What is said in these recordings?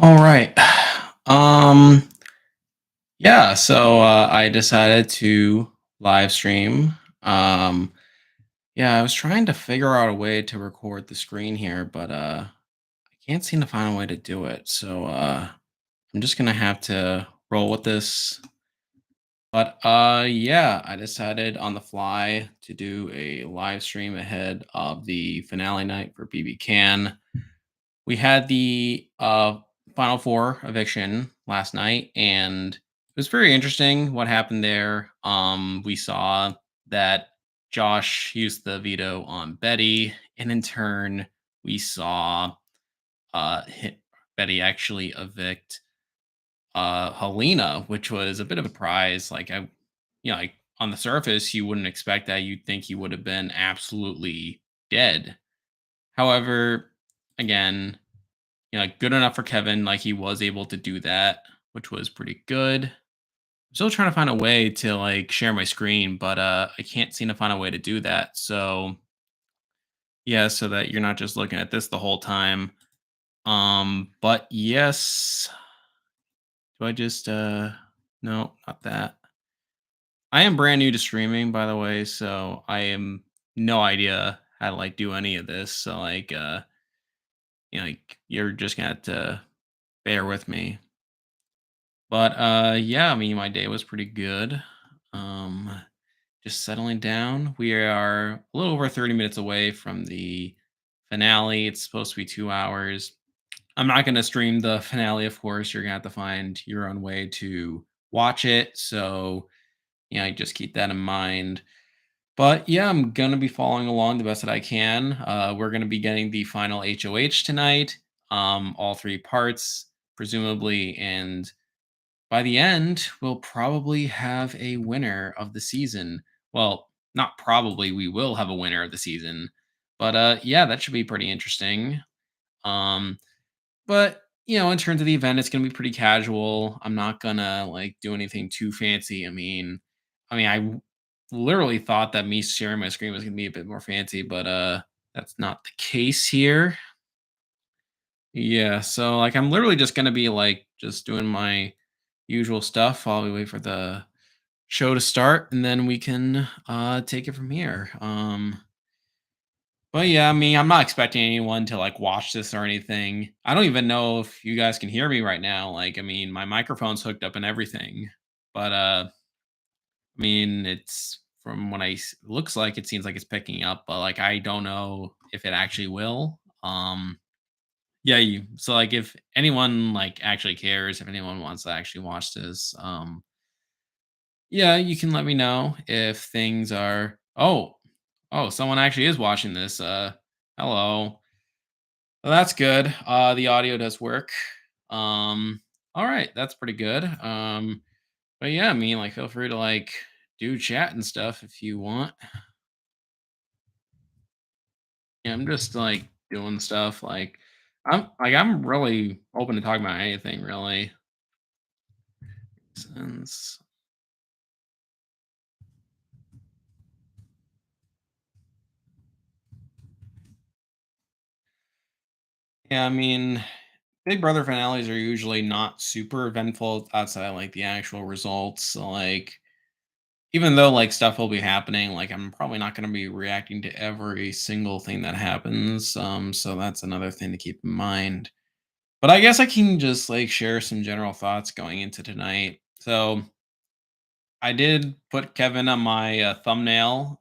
All right. Um, yeah, I decided to live stream. Um, yeah, I was trying to figure out a way to record the screen here, but I can't seem to find a way to do it. I'm just gonna have to roll with this. But yeah, I decided on the fly to do a live stream ahead of the finale night for BBCAN. We had the Final Four eviction last night, and it was very interesting what happened there. We saw that Josh used the veto on Betty, and in turn, we saw Betty actually evict Helena, which was a bit of a surprise. Like on the surface, you wouldn't expect that. You'd think he would have been absolutely dead. However, again, like good enough for Kevin. Like he was able to do that, which was pretty good. I'm still trying to find a way to like share my screen, but I can't seem to find a way to do that. So yeah, so that you're not just looking at this the whole time. But yes, do I just no, not that. I am brand new to streaming, by the way, so I am no idea how to like do any of this. Like you're just gonna have to bear with me. But yeah, I mean my day was pretty good. Um just settling down. We are a little over 30 minutes away from the finale. It's supposed to be 2 hours. I'm not going to stream the finale, of course. You're going to have to find your own way to watch it. So, just keep that in mind. But yeah, I'm going to be following along the best that I can. We're going to be getting the final HOH tonight, all three parts, presumably. And by the end, we'll probably have a winner of the season. Well, not probably, we will have a winner of the season. But yeah, that should be pretty interesting. Um, but in terms of the event, it's gonna be pretty casual. I'm not gonna like do anything too fancy. I literally thought that me sharing my screen was gonna be a bit more fancy, but that's not the case here. Yeah, so like I'm literally just gonna be like just doing my usual stuff while we wait for the show to start, and then we can take it from here. But yeah, I mean, I'm not expecting anyone to like watch this or anything. I don't even know if you guys can hear me right now. Like, I mean, my microphone's hooked up and everything. But I mean, it's from what looks like it seems like it's picking up, but like I don't know if it actually will. Yeah, so like if anyone like actually cares, if anyone wants to actually watch this, yeah, you can let me know if things are oh, someone actually is watching this. Hello. Well, that's good. The audio does work. All right, that's pretty good. But yeah, I mean, like, feel free to like do chat and stuff if you want. Yeah, I'm just like doing stuff. I'm really open to talk about anything really. Since yeah, I mean, Big Brother finales are usually not super eventful outside of like the actual results. So like even though like stuff will be happening, like I'm probably not going to be reacting to every single thing that happens. So that's another thing to keep in mind. But I guess I can just like share some general thoughts going into tonight. So I did put Kevin on my thumbnail.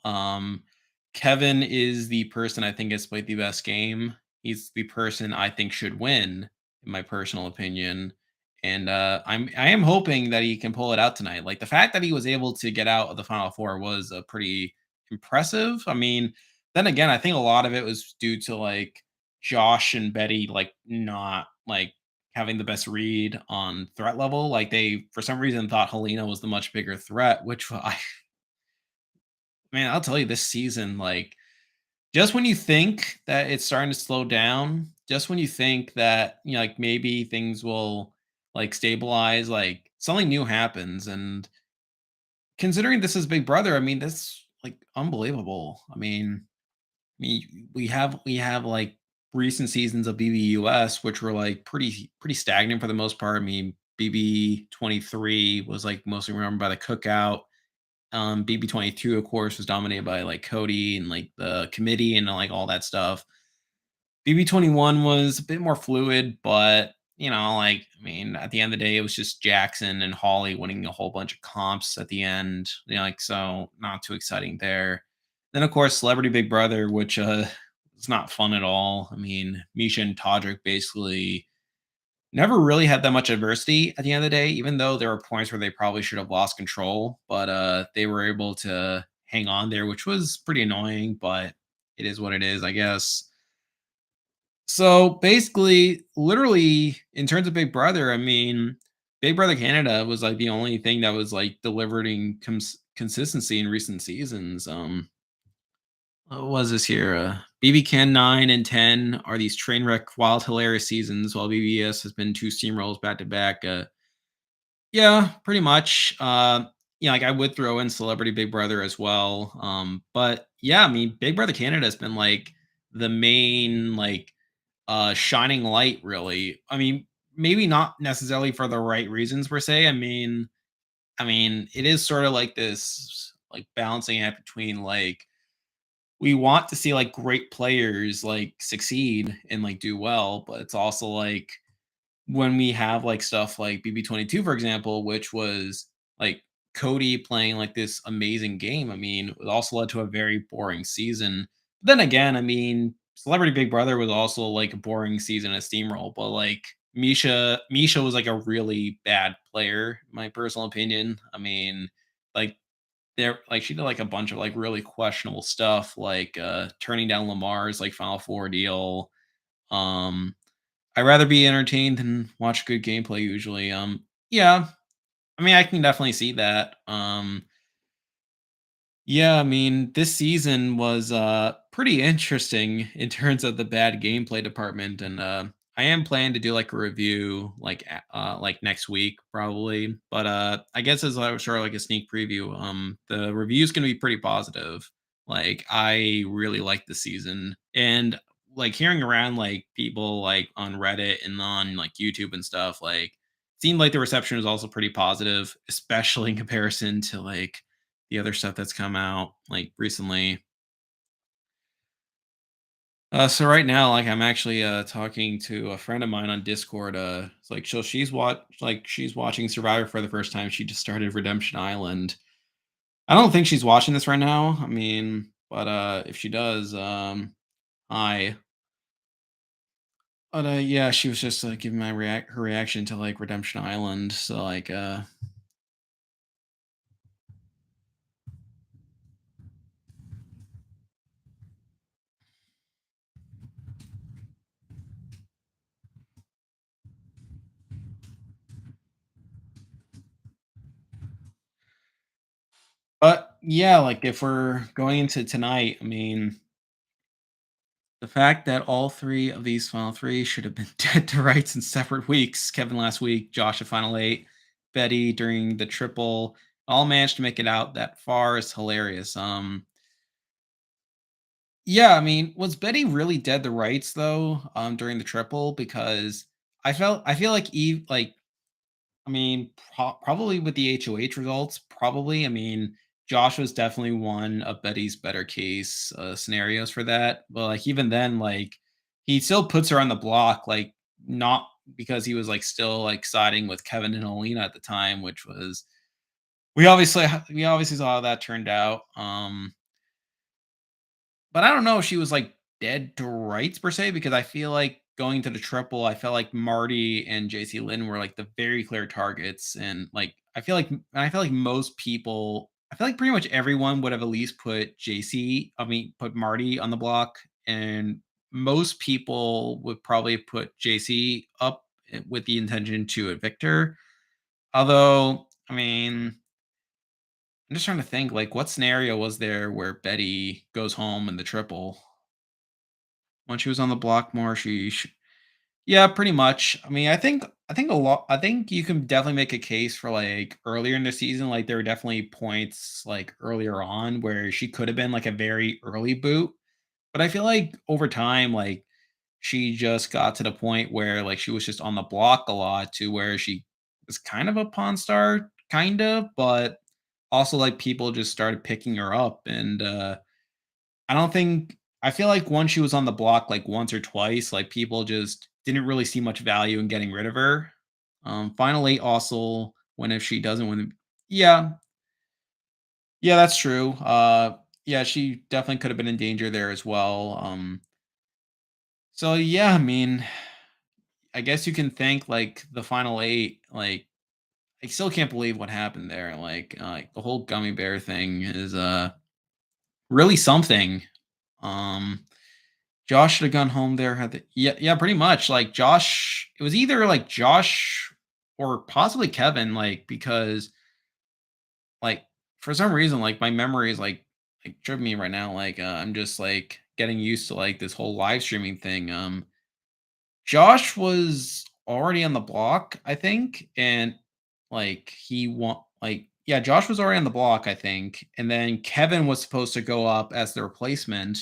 Kevin is the person I think has played the best game. He's the person I think should win, in my personal opinion. And I am hoping that he can pull it out tonight. Like the fact that he was able to get out of the final four was pretty impressive. I mean, then again, I think a lot of it was due to like Josh and Betty like not like having the best read on threat level. Like they, for some reason, thought Helena was the much bigger threat. Man, I'll tell you, this season, like just when you think that it's starting to slow down, just when you think that like maybe things will like stabilize, like something new happens. And considering this is Big Brother, I mean, that's like unbelievable. I mean, we have like recent seasons of BBUS, which were like pretty stagnant for the most part. I mean, BB23 was like mostly remembered by the cookout. BB22, of course, was dominated by like Cody and like the committee and like all that stuff. BB21 was a bit more fluid, but like I mean, at the end of the day, it was just Jackson and Holly winning a whole bunch of comps at the end. Like so, not too exciting there. Then of course, Celebrity Big Brother, which is not fun at all. I mean, Misha and Todrick basically never really had that much adversity at the end of the day, even though there were points where they probably should have lost control, but they were able to hang on there, which was pretty annoying, but it is what it is, I guess. So basically, literally, in terms of Big Brother, I mean, Big Brother Canada was like the only thing that was like delivering consistency in recent seasons. What was this here? BBCAN 9 and 10 are these train wreck, wild, hilarious seasons, while BBS has been two steamrolls back to back. Yeah, pretty much. Like I would throw in Celebrity Big Brother as well. But yeah, I mean, Big Brother Canada has been like the main like shining light, really. I mean, maybe not necessarily for the right reasons per se. I mean, it is sort of like this like balancing act between like we want to see like great players like succeed and like do well, but it's also like when we have like stuff like BB22, for example, which was like Cody playing like this amazing game. I mean, it also led to a very boring season. But then again, I mean, Celebrity Big Brother was also like a boring season at Steamroll, but like Misha was like a really bad player, in my personal opinion. I mean, like there like she did like a bunch of like really questionable stuff, like turning down Lamar's like Final Four deal. Um I'd rather be entertained than watch good gameplay usually. Yeah, I mean, I can definitely see that. Yeah, I mean, this season was pretty interesting in terms of the bad gameplay department, and I am planning to do like a review like next week probably. But I guess as I was sort of like a sneak preview, the review is going to be pretty positive. Like I really like the season, and like hearing around like people like on Reddit and on like YouTube and stuff, like seemed like the reception was also pretty positive, especially in comparison to like the other stuff that's come out like recently. So right now, like I'm actually talking to a friend of mine on Discord. It's like so she's watching Survivor for the first time. She just started Redemption Island. I don't think she's watching this right now. I mean, but if she does, hi. But yeah, she was just giving my her reaction to like Redemption Island. So like but yeah, like if we're going into tonight, I mean, the fact that all 3 of these final 3 should have been dead to rights in separate weeks, Kevin last week, Josh at final 8, Betty during the triple, all managed to make it out that far is hilarious. Yeah, I mean, was Betty really dead to rights though, during the triple? Because I feel like Eve like I mean, probably with the HOH results, probably. I mean, Josh was definitely one of Betty's better case scenarios for that. But like even then, like he still puts her on the block, like not because he was like still like siding with Kevin and Alina at the time, which was we obviously saw how that turned out. But I don't know if she was, like, dead to rights per se, because I feel like going to the triple, I felt like Marty and JC Lynn were, like, the very clear targets, and, like, I feel like most people I feel like pretty much everyone would have at least put put Marty on the block, and most people would probably put JC up, with the intention to evict her. Although, I mean, I'm just trying to think, like, what scenario was there where Betty goes home in the triple? When she was on the block more, yeah, pretty much. I mean, I think you can definitely make a case for, like, earlier in the season, like, there were definitely points, like, earlier on where she could have been, like, a very early boot, but I feel like over time, like, she just got to the point where like she was just on the block a lot to where she was kind of a pawn star, kind of, but also like people just started picking her up. And I don't think I feel like once she was on the block like once or twice, like people just didn't really see much value in getting rid of her. Finally, also when if she doesn't win, yeah, yeah, that's true. Yeah, she definitely could have been in danger there as well. So yeah, I mean, I guess you can thank like the final eight. Like, I still can't believe what happened there. Like the whole gummy bear thing is really something. Um, Josh should have gone home there. Had the yeah, pretty much. Like Josh, it was either like Josh or possibly Kevin. Like because like for some reason, like my memory is like tripping me right now. Like I'm just like getting used to like this whole live streaming thing. Josh was already on the block, I think, and like he want like yeah, Josh was already on the block, I think, and then Kevin was supposed to go up as the replacement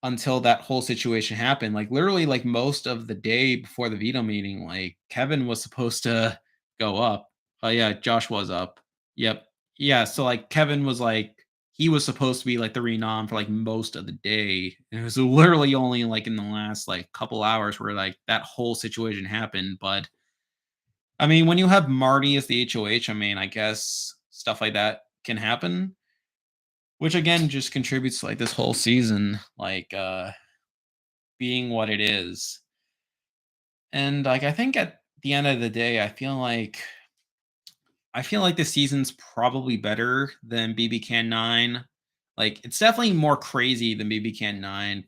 until that whole situation happened. Like literally like most of the day before the veto meeting, like Kevin was supposed to go up. Oh yeah, Josh was up. Yep. Yeah, so like Kevin was like he was supposed to be like the renom for like most of the day. And it was literally only like in the last like couple hours where like that whole situation happened. But I mean, when you have Marty as the HOH, I mean, I guess stuff like that can happen, which again just contributes to like this whole season. Like being what it is. And like I think at the end of the day, I feel like the season's probably better than BB Can 9. Like it's definitely more crazy than BB Can 9.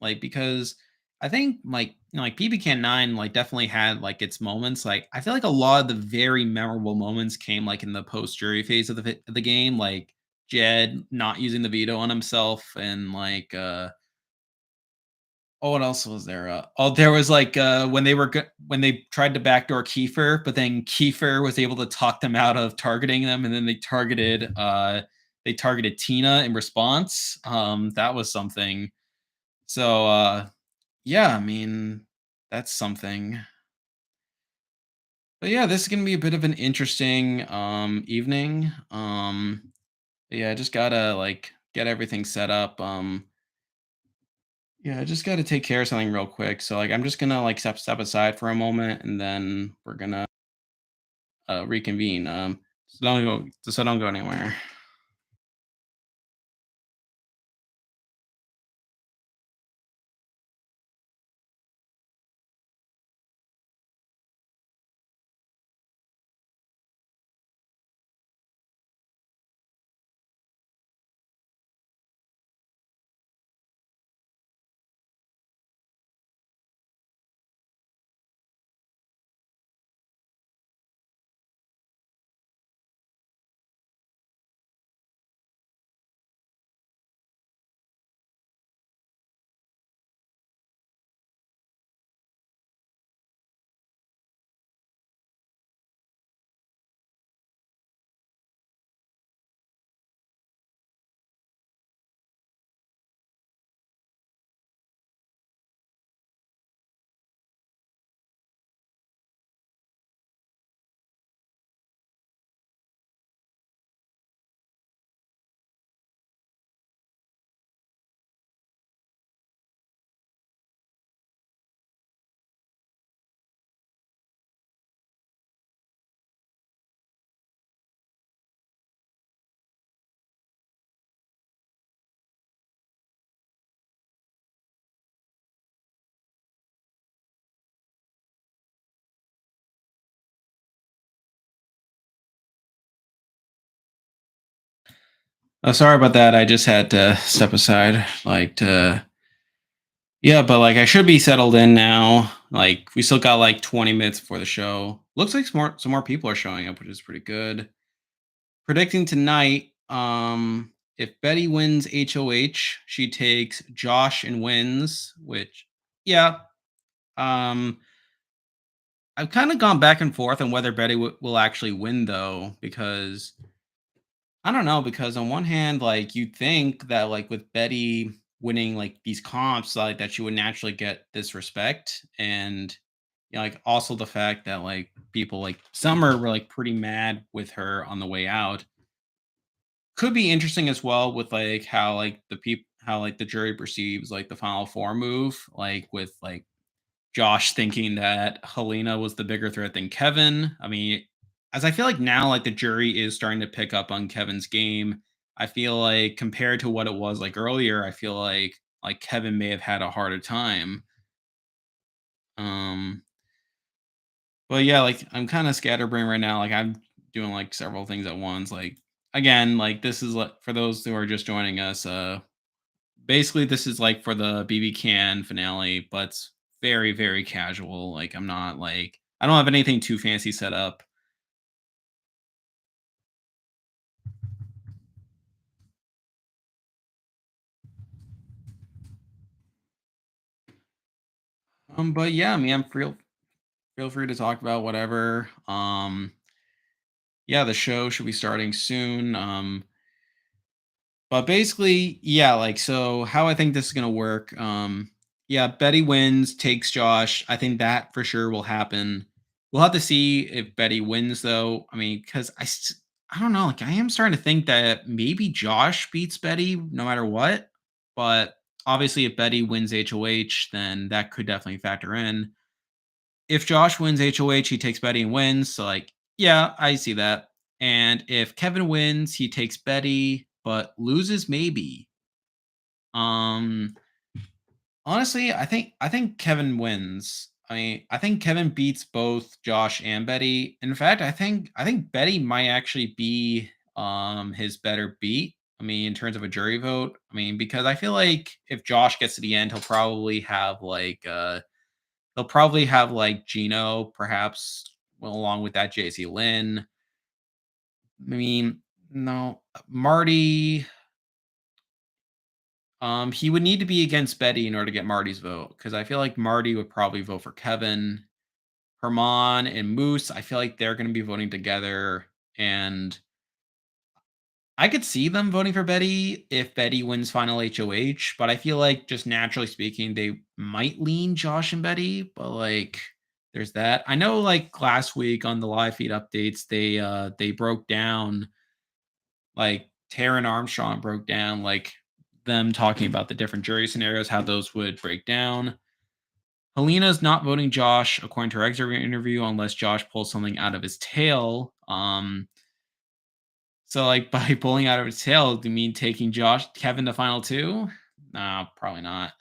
Like because I think like like BB Can 9 like definitely had like its moments. Like I feel like a lot of the very memorable moments came like in the post jury phase of the game, like Jed not using the veto on himself and like oh, what else was there? Oh, there was like when when they tried to backdoor Kiefer, but then Kiefer was able to talk them out of targeting them, and then they targeted Tina in response. That was something. So yeah, I mean that's something. But yeah, this is gonna be a bit of an interesting evening. Yeah, I just gotta like get everything set up. Yeah, I just got to take care of something real quick. So like I'm just gonna like step aside for a moment and then we're gonna reconvene. So don't go anywhere. Sorry about that. I just had to step aside. Like to yeah, but like I should be settled in now. Like we still got like 20 minutes before the show. Looks like some more people are showing up, which is pretty good. Predicting tonight, if Betty wins HOH, she takes Josh and wins, which yeah. Um I've kind of gone back and forth on whether Betty will actually win though, because I don't know. Because on one hand, like you'd think that like with Betty winning like these comps, like that she would naturally get this respect. And like also the fact that like people like Summer were like pretty mad with her on the way out could be interesting as well with like how like the people how like the jury perceives like the final four move, like with like Josh thinking that Helena was the bigger threat than Kevin. I mean, as I feel like now, like the jury is starting to pick up on Kevin's game. I feel like compared to what it was like earlier, I feel like Kevin may have had a harder time. Um, but yeah, like I'm kind of scatterbrained right now. Like I'm doing like several things at once. Like again, like this is like for those who are just joining us. Basically, this is like for the BB Can finale, but it's very, very casual. Like, I'm not like I don't have anything too fancy set up. But yeah, I mean, I'm feel free to talk about whatever. Yeah, the show should be starting soon. But basically, yeah, like so how I think this is gonna work. Yeah, Betty wins, takes Josh. I think that for sure will happen. We'll have to see if Betty wins though. I mean, because I don't know, like I am starting to think that maybe Josh beats Betty no matter what. But obviously if Betty wins HOH, then that could definitely factor in. If Josh wins HOH, he takes Betty and wins. So like, yeah, I see that. And if Kevin wins, he takes Betty, but loses maybe. Um, Honestly, I think Kevin wins. I mean, I think Kevin beats both Josh and Betty. In fact, I think Betty might actually be his better beat. I mean, in terms of a jury vote. I mean, because I feel like if Josh gets to the end, he'll probably have like Gino, perhaps well, along with that JC Lynn. I mean, no, Marty. He would need to be against Betty in order to get Marty's vote because I feel like Marty would probably vote for Kevin. Herman and Moose, I feel like they're going to be voting together, and I could see them voting for Betty if Betty wins final HOH. But I feel like just naturally speaking, they might lean Josh and Betty. But like, there's that. I know like last week on the live feed updates, they broke down like Taryn Armstrong broke down like them talking about the different jury scenarios, how those would break down. Helena's not voting Josh according to her exit interview unless Josh pulls something out of his tail. So like by pulling out of his tail, do you mean taking Josh Kevin to final two? Nah, probably not.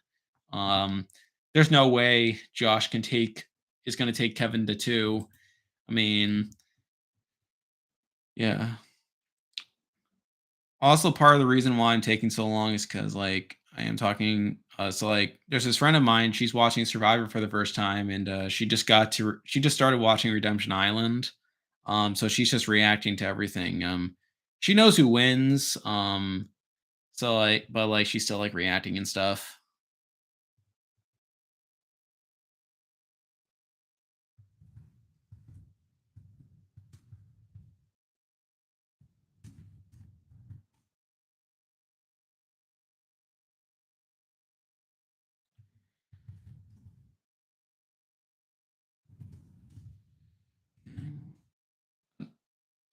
Um, there's no way Josh is going to take Kevin to two. I mean, yeah. Also, part of the reason why I'm taking so long is because like I am talking. So like, there's this friend of mine. She's watching Survivor for the first time, and she just started watching Redemption Island. So she's just reacting to everything. She knows who wins. So like, but like she's still like reacting and stuff.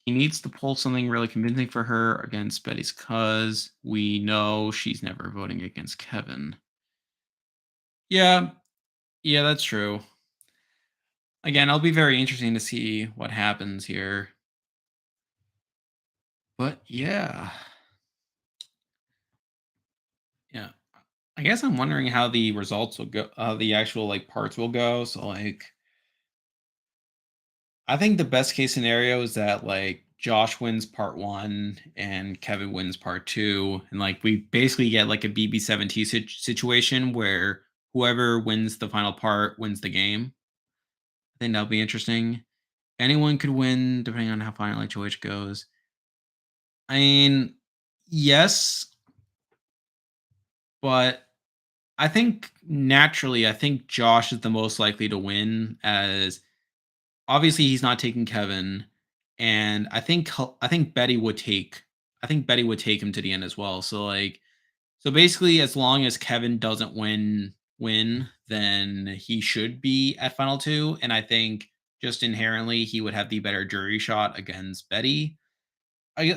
He needs to pull something really convincing for her against Betty's cuz we know she's never voting against Kevin. Yeah, yeah, that's true. Again, it'll be very interesting to see what happens here. But yeah, yeah. I guess I'm wondering how the results will go, the actual like parts will go. So like, I think the best case scenario is that like Josh wins part one and Kevin wins part two, and like we basically get like a BB17 situation where whoever wins the final part wins the game. I think that'll be interesting. Anyone could win depending on how final HOH goes. I mean, yes, but I think naturally, I think Josh is the most likely to win as obviously he's not taking Kevin, and I think Betty would take him to the end as well. So like So basically, as long as Kevin doesn't win, then he should be at final two. And I think just inherently he would have the better jury shot against Betty.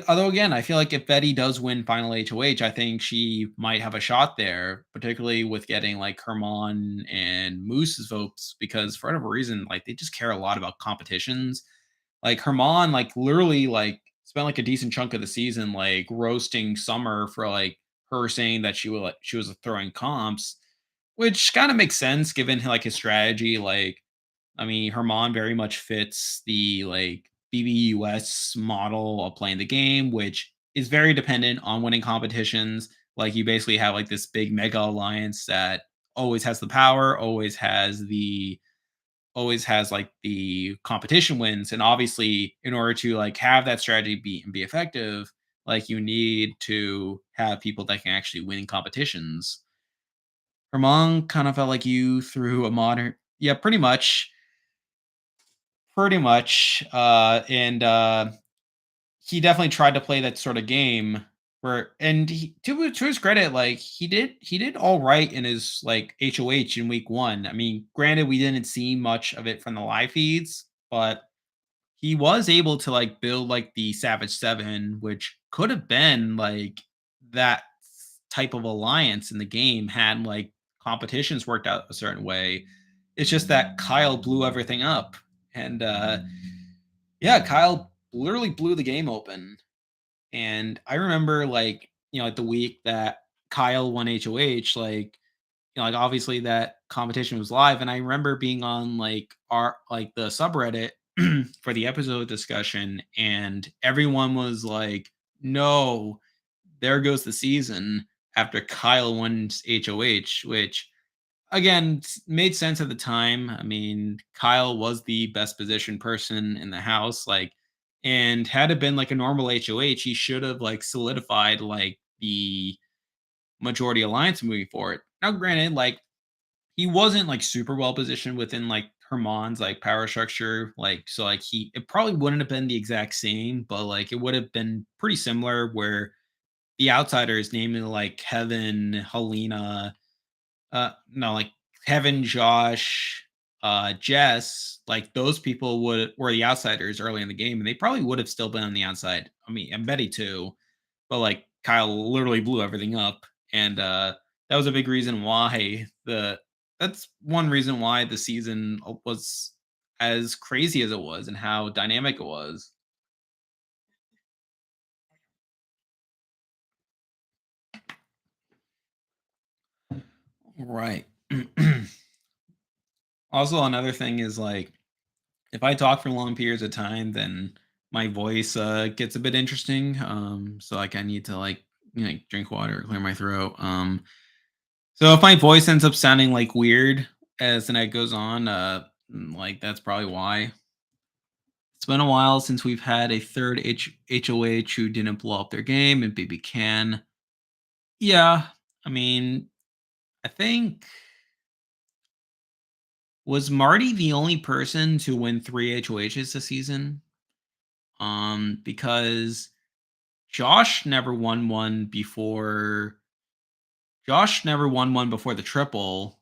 Although again, I feel like if Betty does win final HOH, I think she might have a shot there, particularly with getting like Herman and Moose's votes, because for whatever reason, like they just care a lot about competitions. Like Herman, like literally, like spent like a decent chunk of the season like roasting Summer for like her saying that she was throwing comps, which kind of makes sense given like his strategy. Like, I mean, Herman very much fits the like BBUS model of playing the game, which is very dependent on winning competitions. Like, you basically have like this big mega alliance that always has the power, always has like the competition wins, and obviously in order to like have that strategy be effective, like you need to have people that can actually win competitions. Herman kind of felt like you through a modern, yeah, pretty much, and he definitely tried to play that sort of game where, and to his credit, like he did all right in his like HOH in week one. I mean, granted, we didn't see much of it from the live feeds, but he was able to like build like the Savage Seven, which could have been like that type of alliance in the game had like competitions worked out a certain way. It's just that Kyle blew everything up. And yeah, Kyle literally blew the game open. And I remember like, like the week that Kyle won HOH, like, like obviously that competition was live. And I remember being on like our like the subreddit for the episode discussion, and everyone was like, no, there goes the season after Kyle wins HOH, which again made sense at the time. I mean, Kyle was the best positioned person in the house, like, and had it been like a normal HOH, he should have like solidified like the majority alliance moving forward. Now, granted, like he wasn't like super well positioned within like Herman's like power structure, like so like he it probably wouldn't have been the exact same, but like it would have been pretty similar where the outsiders, namely like Kevin, Helena, no, like Kevin, Josh, Jess, like those people would were the outsiders early in the game, and they probably would have still been on the outside. I mean, and Betty too, but like Kyle literally blew everything up, and that was a big reason why the that's one reason why the season was as crazy as it was and how dynamic it was. Right. Also, another thing is like if I talk for long periods of time, then my voice gets a bit interesting. So like I need to like drink water, clear my throat. So if my voice ends up sounding like weird as the night goes on, like that's probably why. It's been a while since we've had a third HOH who didn't blow up their game and BBCAN. Yeah, I mean, I think was Marty the only person to win three HOHs this season? Because Josh never won one before. Josh never won one before the triple.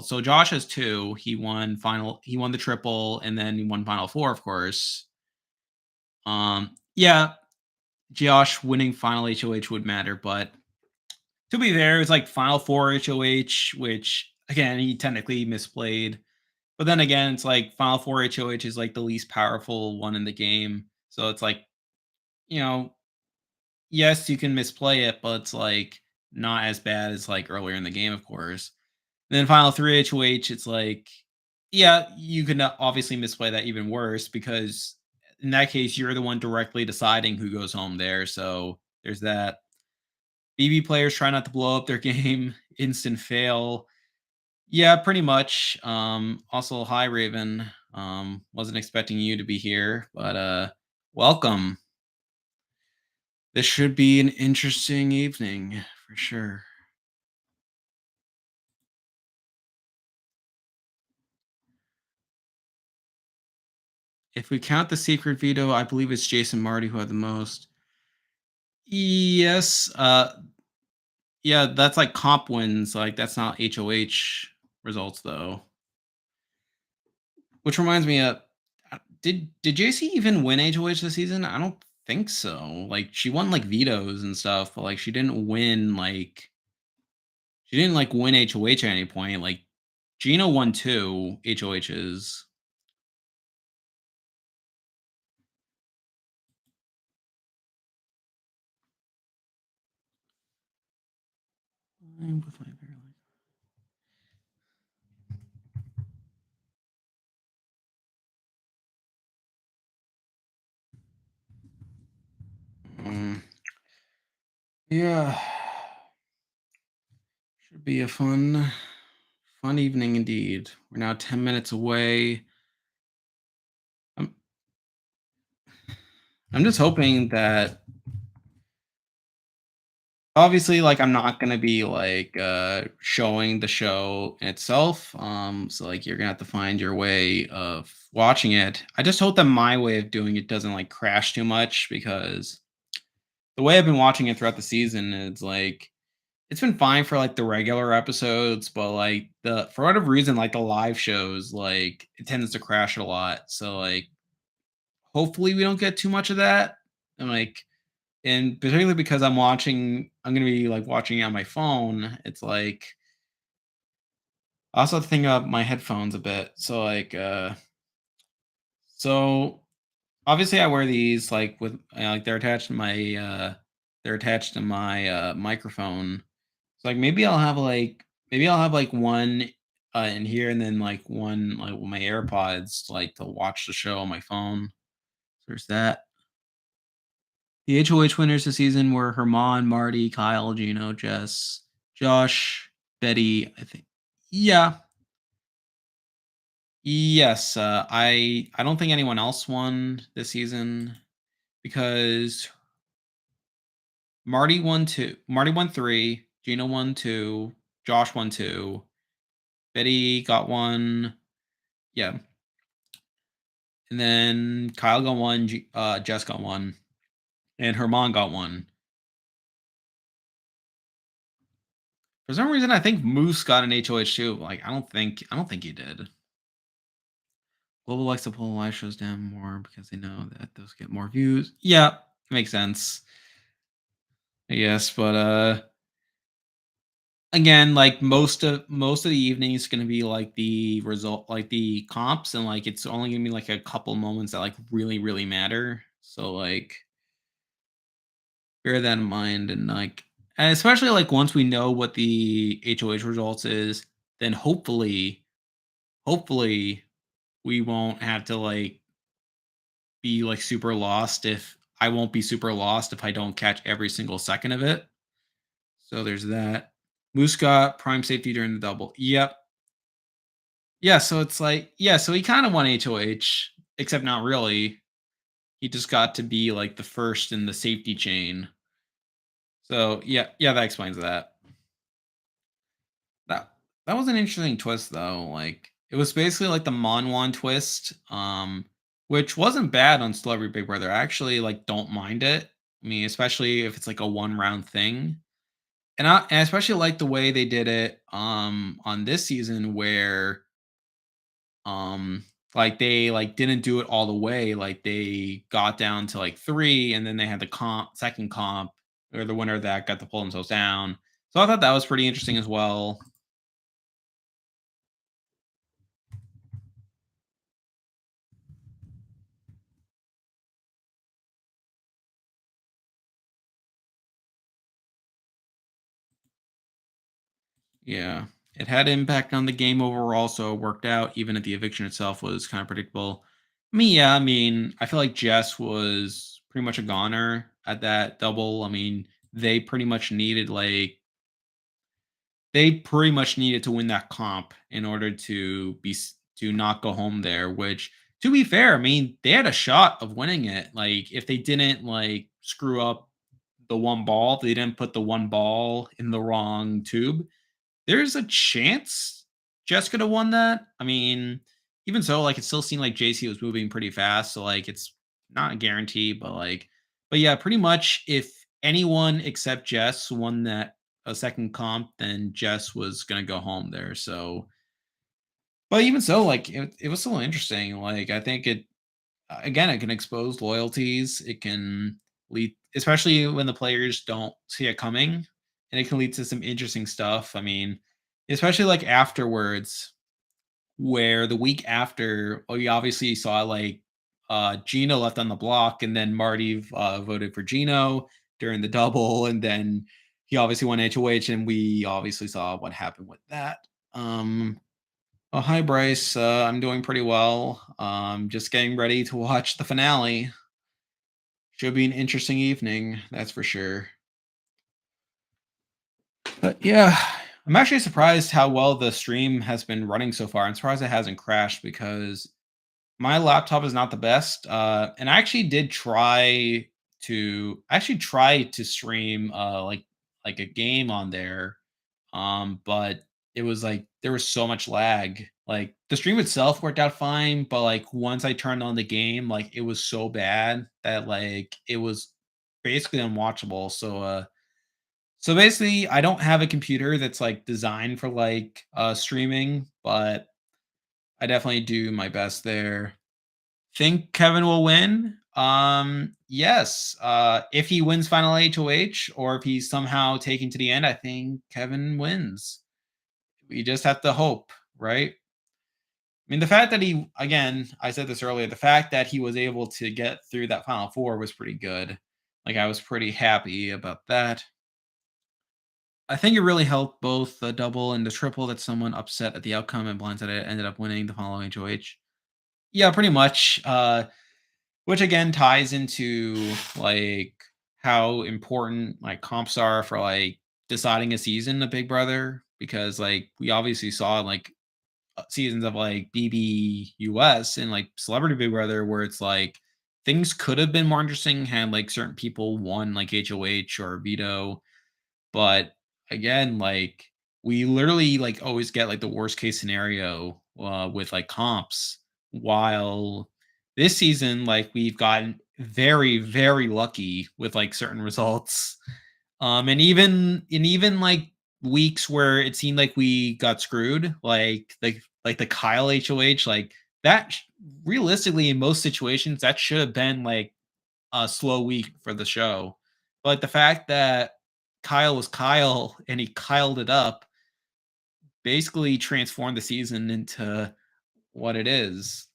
So Josh has two. He won final. He won the triple, and then he won final four, of course. Yeah, Josh winning final HOH would matter, but to be fair, it's like final four HOH, which again he technically misplayed. But then again, it's like final four HOH is like the least powerful one in the game. So it's like, you know, yes, you can misplay it, but it's like not as bad as like earlier in the game, of course. And then final three HOH, it's like, yeah, you can obviously misplay that even worse because in that case, you're the one directly deciding who goes home there. So there's that. BB players try not to blow up their game, instant fail. Yeah, pretty much. Also, hi Raven. Wasn't expecting you to be here, but welcome. This should be an interesting evening for sure. If we count the secret veto, I believe it's Jason Marty who had the most. Yes. Yeah, that's like comp wins. Like that's not HOH results though. Which reminds me of did JC even win HOH this season? I don't think so. Like she won like vetoes and stuff, but like she didn't like win HOH at any point. Like Gina won two HOHs. I'm with my yeah. Should be a fun evening indeed. We're now 10 minutes away. I'm I'm just hoping that obviously like I'm not going to be like showing the show itself. So like you're going to have to find your way of watching it. I just hope that my way of doing it doesn't like crash too much because the way I've been watching it throughout the season is like it's been fine for like the regular episodes, but like the for whatever reason like the live shows like it tends to crash a lot. So like hopefully we don't get too much of that. And like and particularly because I'm gonna be like watching it on my phone, it's like I also have to think about my headphones a bit. So obviously I wear these like with like they're attached to my microphone. So like maybe I'll have like one in here and then like one like with my AirPods like to watch the show on my phone. There's that. The HOH winners this season were Herman, Marty, Kyle, Gino, Jess, Josh, Betty. I think. Yeah. Yes. I don't think anyone else won this season because Marty won two. Marty won three. Gino won two. Josh won two. Betty got one. Yeah. And then Kyle got one. Jess got one. And Herman got one. For some reason, I think Moose got an HOH too. Like, I don't think he did. Global likes to pull live shows down more because they know that those get more views. Yeah, makes sense. Yes, but again, like most of the evening is going to be like the result, like the comps, and like it's only going to be like a couple moments that like really matter. So like bear that in mind, and like and especially like once we know what the HOH results is, then hopefully we won't have to like be like super lost if I won't be super lost if I don't catch every single second of it. So there's that. Moose got prime safety during the double. Yep. Yeah, so it's like so he kind of won HOH, except not really. He just got to be like the first in the safety chain. So yeah, that explains that. That that was an interesting twist though. Like it was basically like the Monwan twist, which wasn't bad on Celebrity Big Brother. I actually like don't mind it. I mean, especially if it's like a one round thing. And I especially like the way they did it on this season where like they like didn't do it all the way. Like they got down to like three and then they had the second comp or the winner of that got to pull themselves down. So I thought that was pretty interesting as well. Yeah. It had impact on the game overall, so it worked out, even if the eviction itself was kind of predictable. I mean, I feel like Jess was pretty much a goner at that double. I mean, they pretty much needed like they pretty much needed to win that comp in order to to not go home there, which to be fair, I mean, they had a shot of winning it. Like if they didn't like screw up the one ball, if they didn't put the one ball in the wrong tube, there's a chance Jess could have won that. I mean, even so, like it still seemed like JC was moving pretty fast, so like it's not a guarantee, but yeah, pretty much if anyone except Jess won that a second comp, then Jess was gonna go home there. So, but even so, like it was still interesting. Like I think it again, it can expose loyalties. It can lead, especially when the players don't see it coming, and it can lead to some interesting stuff. I mean, especially like afterwards, where the week after, well, you obviously saw like Gino left on the block, and then Marty voted for Gino during the double, and then he obviously won HOH, and we obviously saw what happened with that. Um, oh, hi Bryce. I'm doing pretty well. Just getting ready to watch the finale. Should be an interesting evening, that's for sure. But yeah, I'm actually surprised how well the stream has been running so far. I'm surprised it hasn't crashed because my laptop is not the best. And I actually did try to stream like a game on there. But it was like there was so much lag. Like the stream itself worked out fine, but like once I turned on the game, like it was so bad that like it was basically unwatchable. So basically I don't have a computer that's like designed for like streaming, but I definitely do my best there. Think Kevin will win? Yes. If he wins final HOH or if he's somehow taken to the end, I think Kevin wins. We just have to hope, right? I mean, the fact that he, again, I said this earlier, the fact that he was able to get through that final four was pretty good. Like, I was pretty happy about that. I think it really helped both the double and the triple that someone upset at the outcome and blindsided ended up winning the following HOH. Yeah, pretty much. Which again ties into like how important like comps are for like deciding a season of Big Brother because like we obviously saw like seasons of like BBUS and like Celebrity Big Brother where it's like things could have been more interesting had like certain people won like HOH or veto, but again, like we literally like always get like the worst case scenario with like comps. While this season, like we've gotten very, very lucky with like certain results. And even like weeks where it seemed like we got screwed, like the Kyle HOH, like that realistically in most situations that should have been like a slow week for the show. But like, the fact that Kyle was Kyle and he Kyled it up basically transformed the season into what it is.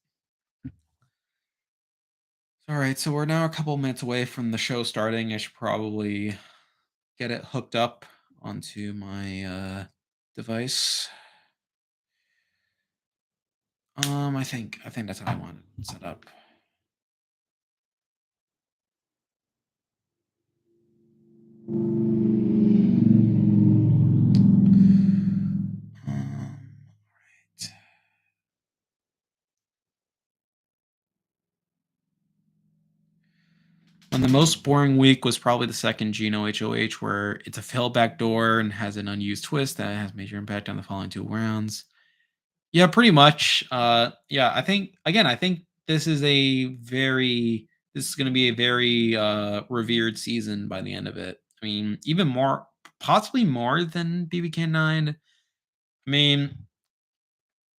All right, so we're now a couple minutes away from the show starting. I should probably get it hooked up onto my device. I think that's how I want it set up. Right. And the most boring week was probably the second Geno HOH, where it's a failed backdoor and has an unused twist that has major impact on the following two rounds. Yeah, pretty much. Yeah, I think this is going to be a very revered season by the end of it. I mean, even more, possibly more than BBCAN10. I mean,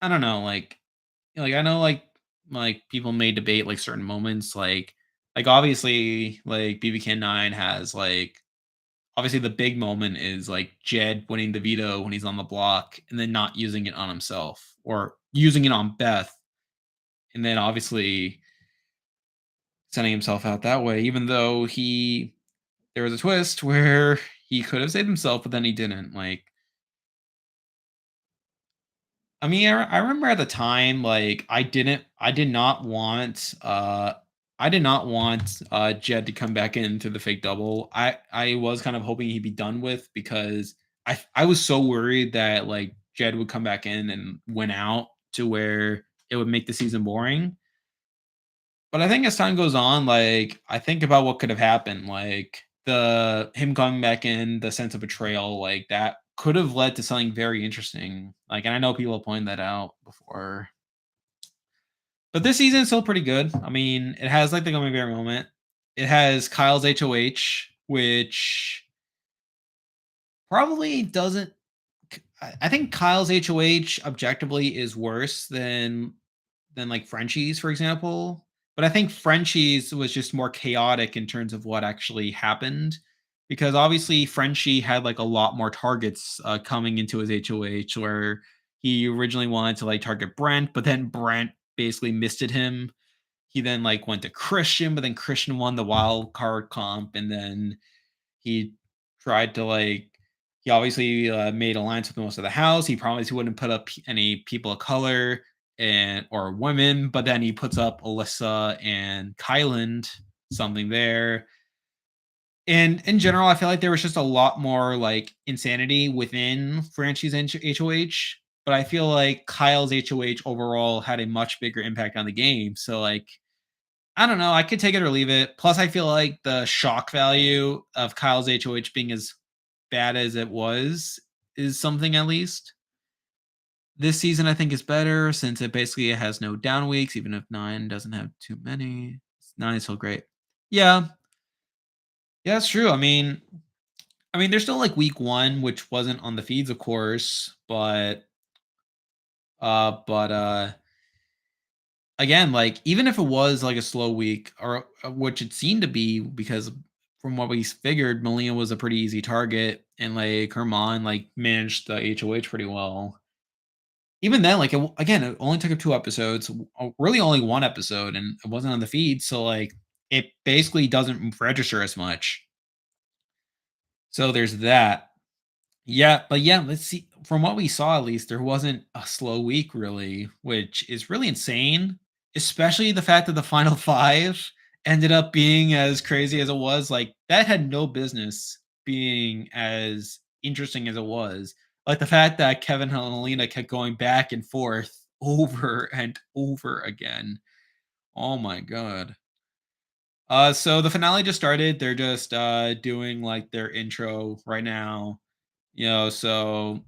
I don't know, like I know like people may debate like certain moments like obviously like BBCAN9 has like obviously the big moment is like Jed winning the veto when he's on the block and then not using it on himself or using it on Beth and then obviously sending himself out that way even though he there was a twist where he could have saved himself but then he didn't like I mean, I remember at the time, like I did not want Jed to come back into the fake double. I was kind of hoping he'd be done with because I was so worried that like Jed would come back in and win out to where it would make the season boring. But I think as time goes on, like I think about what could have happened, like the him coming back in, the sense of betrayal, like that could have led to something very interesting. Like, and I know people have pointed that out before. But this season is still pretty good. I mean, it has like the Gummy Bear moment. It has Kyle's HOH, which Probably doesn't. I think Kyle's HOH objectively is worse than like Frenchie's, for example. But I think Frenchie's was just more chaotic in terms of what actually happened. Because obviously Frenchie had like a lot more targets coming into his HOH, where he originally wanted to like target Brent, but then Brent basically misted him. He then like went to Christian, but then Christian won the wild card comp, and then he tried to like he obviously made alliance with most of the house. He promised he wouldn't put up any people of color and or women, but then he puts up Alyssa and Kyland, something there. And in general, I feel like there was just a lot more like insanity within Franchi's HOH. But I feel like Kyle's HOH overall had a much bigger impact on the game. So like I don't know. I could take it or leave it. Plus, I feel like the shock value of Kyle's HOH being as bad as it was is something at least. This season, I think, is better since it basically has no down weeks, even if nine doesn't have too many. Nine is still great. Yeah, yeah, that's true. I mean, there's still like week one, which wasn't on the feeds, of course, but again, like even if it was like a slow week, or which it seemed to be, because from what we figured, Melina was a pretty easy target, and like Herman like managed the HOH pretty well. Even then, like again, it only took up 2 episodes, really only 1 episode, and it wasn't on the feed, so like it basically doesn't register as much. So there's that. Yeah, but yeah, let's see. From what we saw, at least, there wasn't a slow week really, which is really insane. Especially the fact that the final five ended up being as crazy as it was. Like that had no business being as interesting as it was. Like the fact that Kevin and Alina kept going back and forth over and over again. Oh my god. So the finale just started. They're just doing like their intro right now. So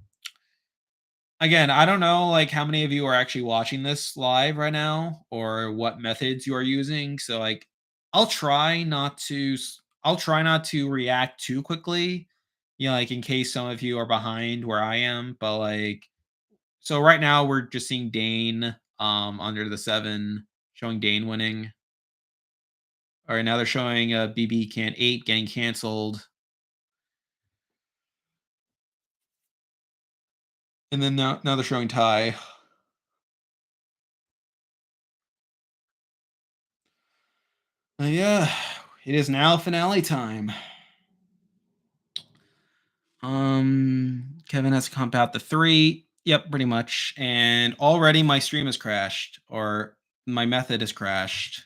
again, I don't know like how many of you are actually watching this live right now or what methods you are using. So like I'll try not to react too quickly. Like in case some of you are behind where I am, but like so right now we're just seeing Dane under the 7 showing Dane winning. All right, now they're showing BBCAN10 getting canceled. And then now they're showing Ty. Yeah, it is now finale time. Kevin has to comp out the 3. Yep, pretty much. And already my stream has crashed, or my method has crashed.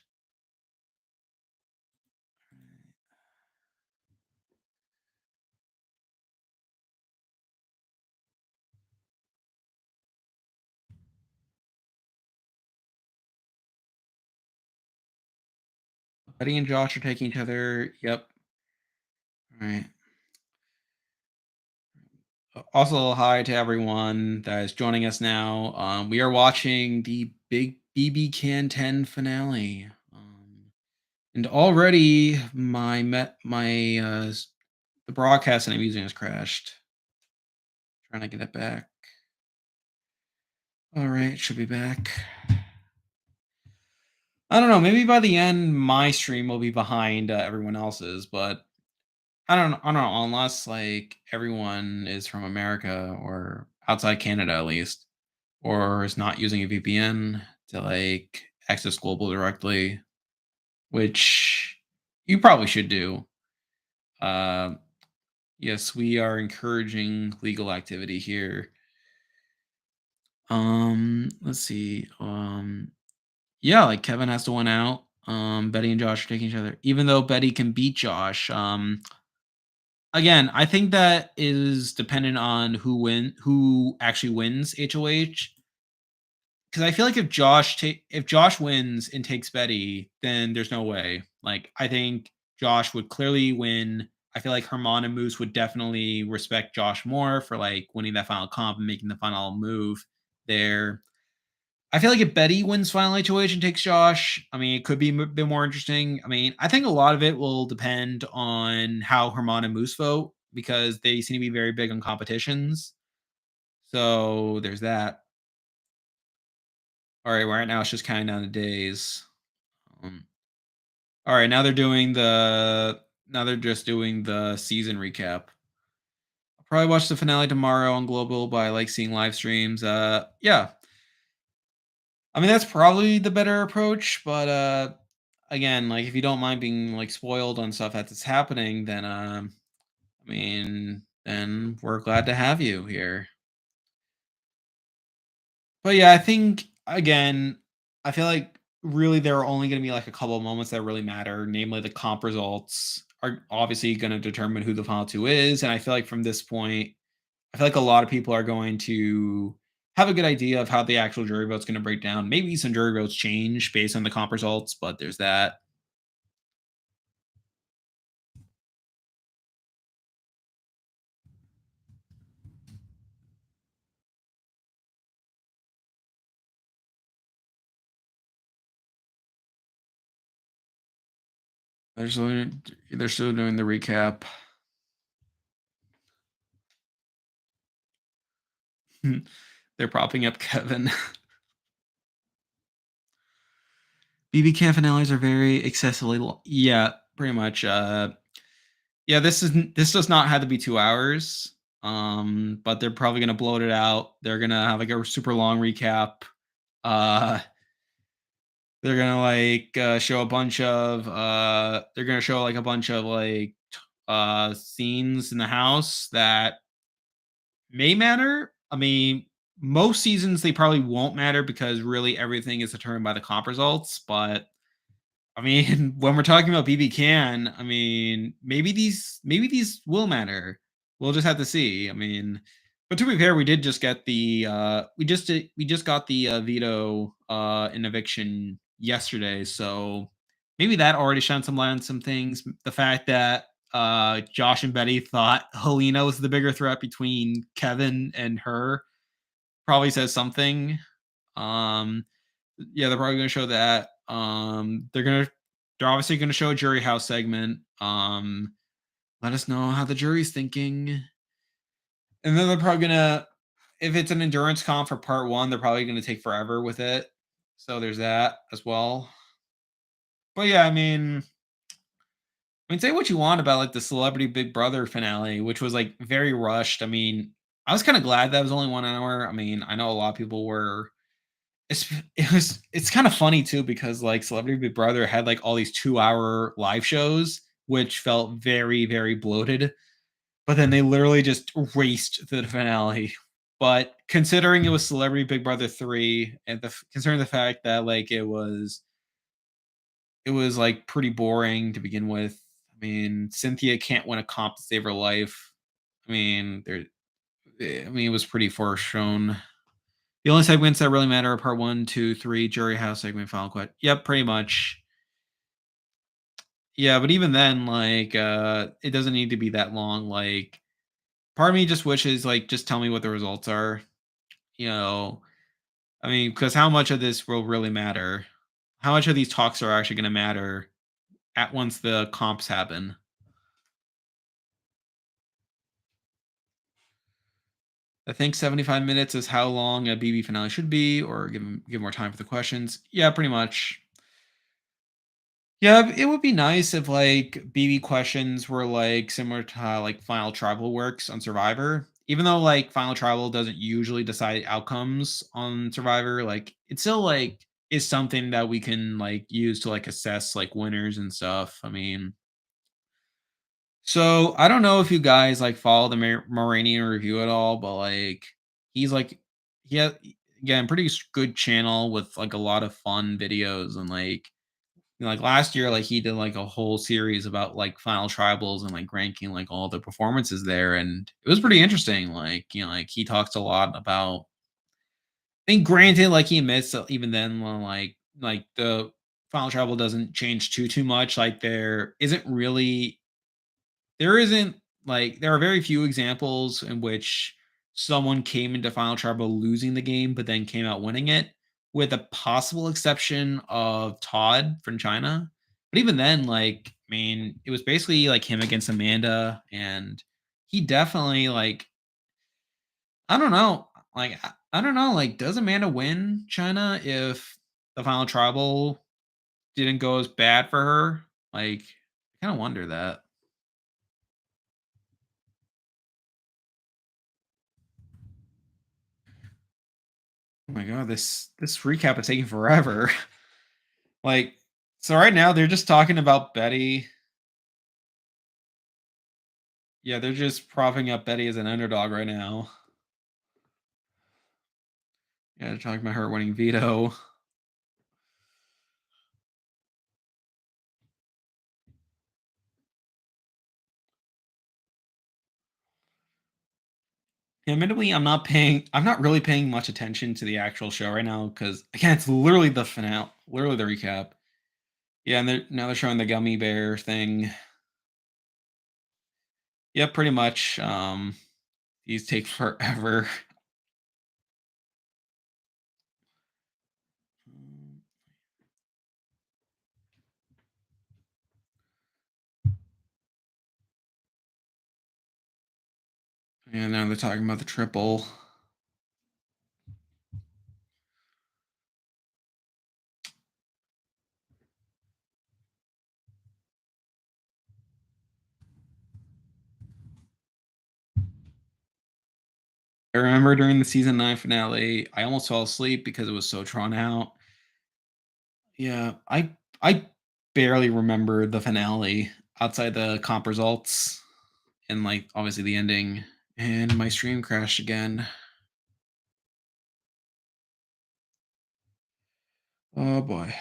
Betty and Josh are taking each other. Yep. All right. Also, hi to everyone that is joining us now. We are watching the big BB10 finale. And already the broadcast that I'm using has crashed. Trying to get it back. All right, should be back. I don't know. Maybe by the end, my stream will be behind everyone else's, but I don't know. Unless like everyone is from America or outside Canada, at least, or is not using a VPN to like access global directly, which you probably should do. Uh, yes, we are encouraging legal activity here. Let's see. Yeah, like Kevin has to win out. Betty and Josh are taking each other, even though Betty can beat Josh. Again, I think that is dependent on who actually wins HOH. Because I feel like if Josh wins and takes Betty, then there's no way. Like I think Josh would clearly win. I feel like Herman and Moose would definitely respect Josh more for like winning that final comp and making the final move there. I feel like if Betty wins final HOH and takes Josh, I mean, it could be a bit more interesting. I mean, I think a lot of it will depend on how Herman and Moose vote. because they seem to be very big on competitions. So there's that. All right, right now it's just counting down the days. Um, all right, now they're just doing the season recap. I'll probably watch the finale tomorrow on Global, but I like seeing live streams. Yeah, I mean that's probably the better approach, but again, like if you don't mind being like spoiled on stuff that's happening, then I mean, then we're glad to have you here. But yeah, I think again, I feel like really there are only going to be like a couple of moments that really matter. Namely, the comp results are obviously going to determine who the final two is, and I feel like from this point, I feel like a lot of people are going to have a good idea of how the actual jury vote's going to break down. Maybe some jury votes change based on the comp results, but there's that. They're still doing the recap. They're propping up Kevin. BB finales are very excessively long. Yeah, pretty much. Yeah, this does not have to be 2 hours. But they're probably gonna bloat it out. They're gonna have like a super long recap. Uh, they're gonna like show a bunch of they're gonna show like a bunch of like scenes in the house that may matter. I mean, most seasons they probably won't matter because really everything is determined by the comp results. But I mean, when we're talking about BB I mean, maybe these will matter. We'll just have to see. I mean, but to be fair, we did just get the we just got the veto in eviction yesterday, so maybe that already shined some light on some things. The fact that Josh and Betty thought Helena was the bigger threat between Kevin and her probably says something. Um, yeah, they're probably gonna show that. They're obviously gonna show a jury house segment. Let us know how the jury's thinking. And then they're probably gonna if it's an endurance comp for part one, they're probably gonna take forever with it. So there's that as well. But yeah, I mean, say what you want about like the Celebrity Big Brother finale, which was like very rushed. I mean, I was kind of glad that was only 1 hour. I mean, I know a lot of people were it's kind of funny too because like Celebrity Big Brother had like all these 2 hour live shows, which felt very, very bloated. But then they literally just raced to the finale. But considering it was Celebrity Big Brother 3, and considering the fact that like it was like pretty boring to begin with. I mean, Cynthia can't win a comp to save her life. I mean, it was pretty foreshown. The only segments that really matter are part one, two, three, jury house segment, final quit. Yep, pretty much. Yeah, but even then, like, it doesn't need to be that long. Like, part of me just wishes, like, just tell me what the results are. You know, I mean, because how much of this will really matter? How much of these talks are actually going to matter at once the comps happen? I think 75 minutes is how long a BB finale should be, or give more time for the questions. Yeah, pretty much. Yeah, it would be nice if like BB questions were like similar to how like Final Tribal works on Survivor. Even though like Final Tribal doesn't usually decide outcomes on Survivor, like it still like is something that we can like use to like assess like winners and stuff. I mean, so I don't know if you guys like follow the Moranian review at all, but like he's like he has again pretty good channel with like a lot of fun videos and like like last year, like he did like a whole series about like final tribals and like ranking like all the performances there, and it was pretty interesting. Like like he talks a lot about. I think granted, like he admits that even then, well, like the final tribal doesn't change too much. Like there isn't like there are very few examples in which someone came into final tribal losing the game but then came out winning it, with a possible exception of Todd from China. But even then, like, I mean, it was basically like him against Amanda, and he definitely I don't know. I don't know. Does Amanda win China if the final tribal didn't go as bad for her? I kind of wonder that. Oh my god, this recap is taking forever. like, so right now they're just talking about Betty. Yeah, they're just propping up Betty as an underdog right now. Yeah, they're talking about her winning veto. Admittedly, I'm not really paying much attention to the actual show right now because again, it's literally the finale, literally the recap. Yeah, and now they're showing the gummy bear thing. Yeah, pretty much. These take forever. And now they're talking about the triple. I remember during the season 9 finale, I almost fell asleep because it was so drawn out. Yeah, I barely remember the finale outside the comp results and obviously the ending. And my stream crashed again. Oh boy.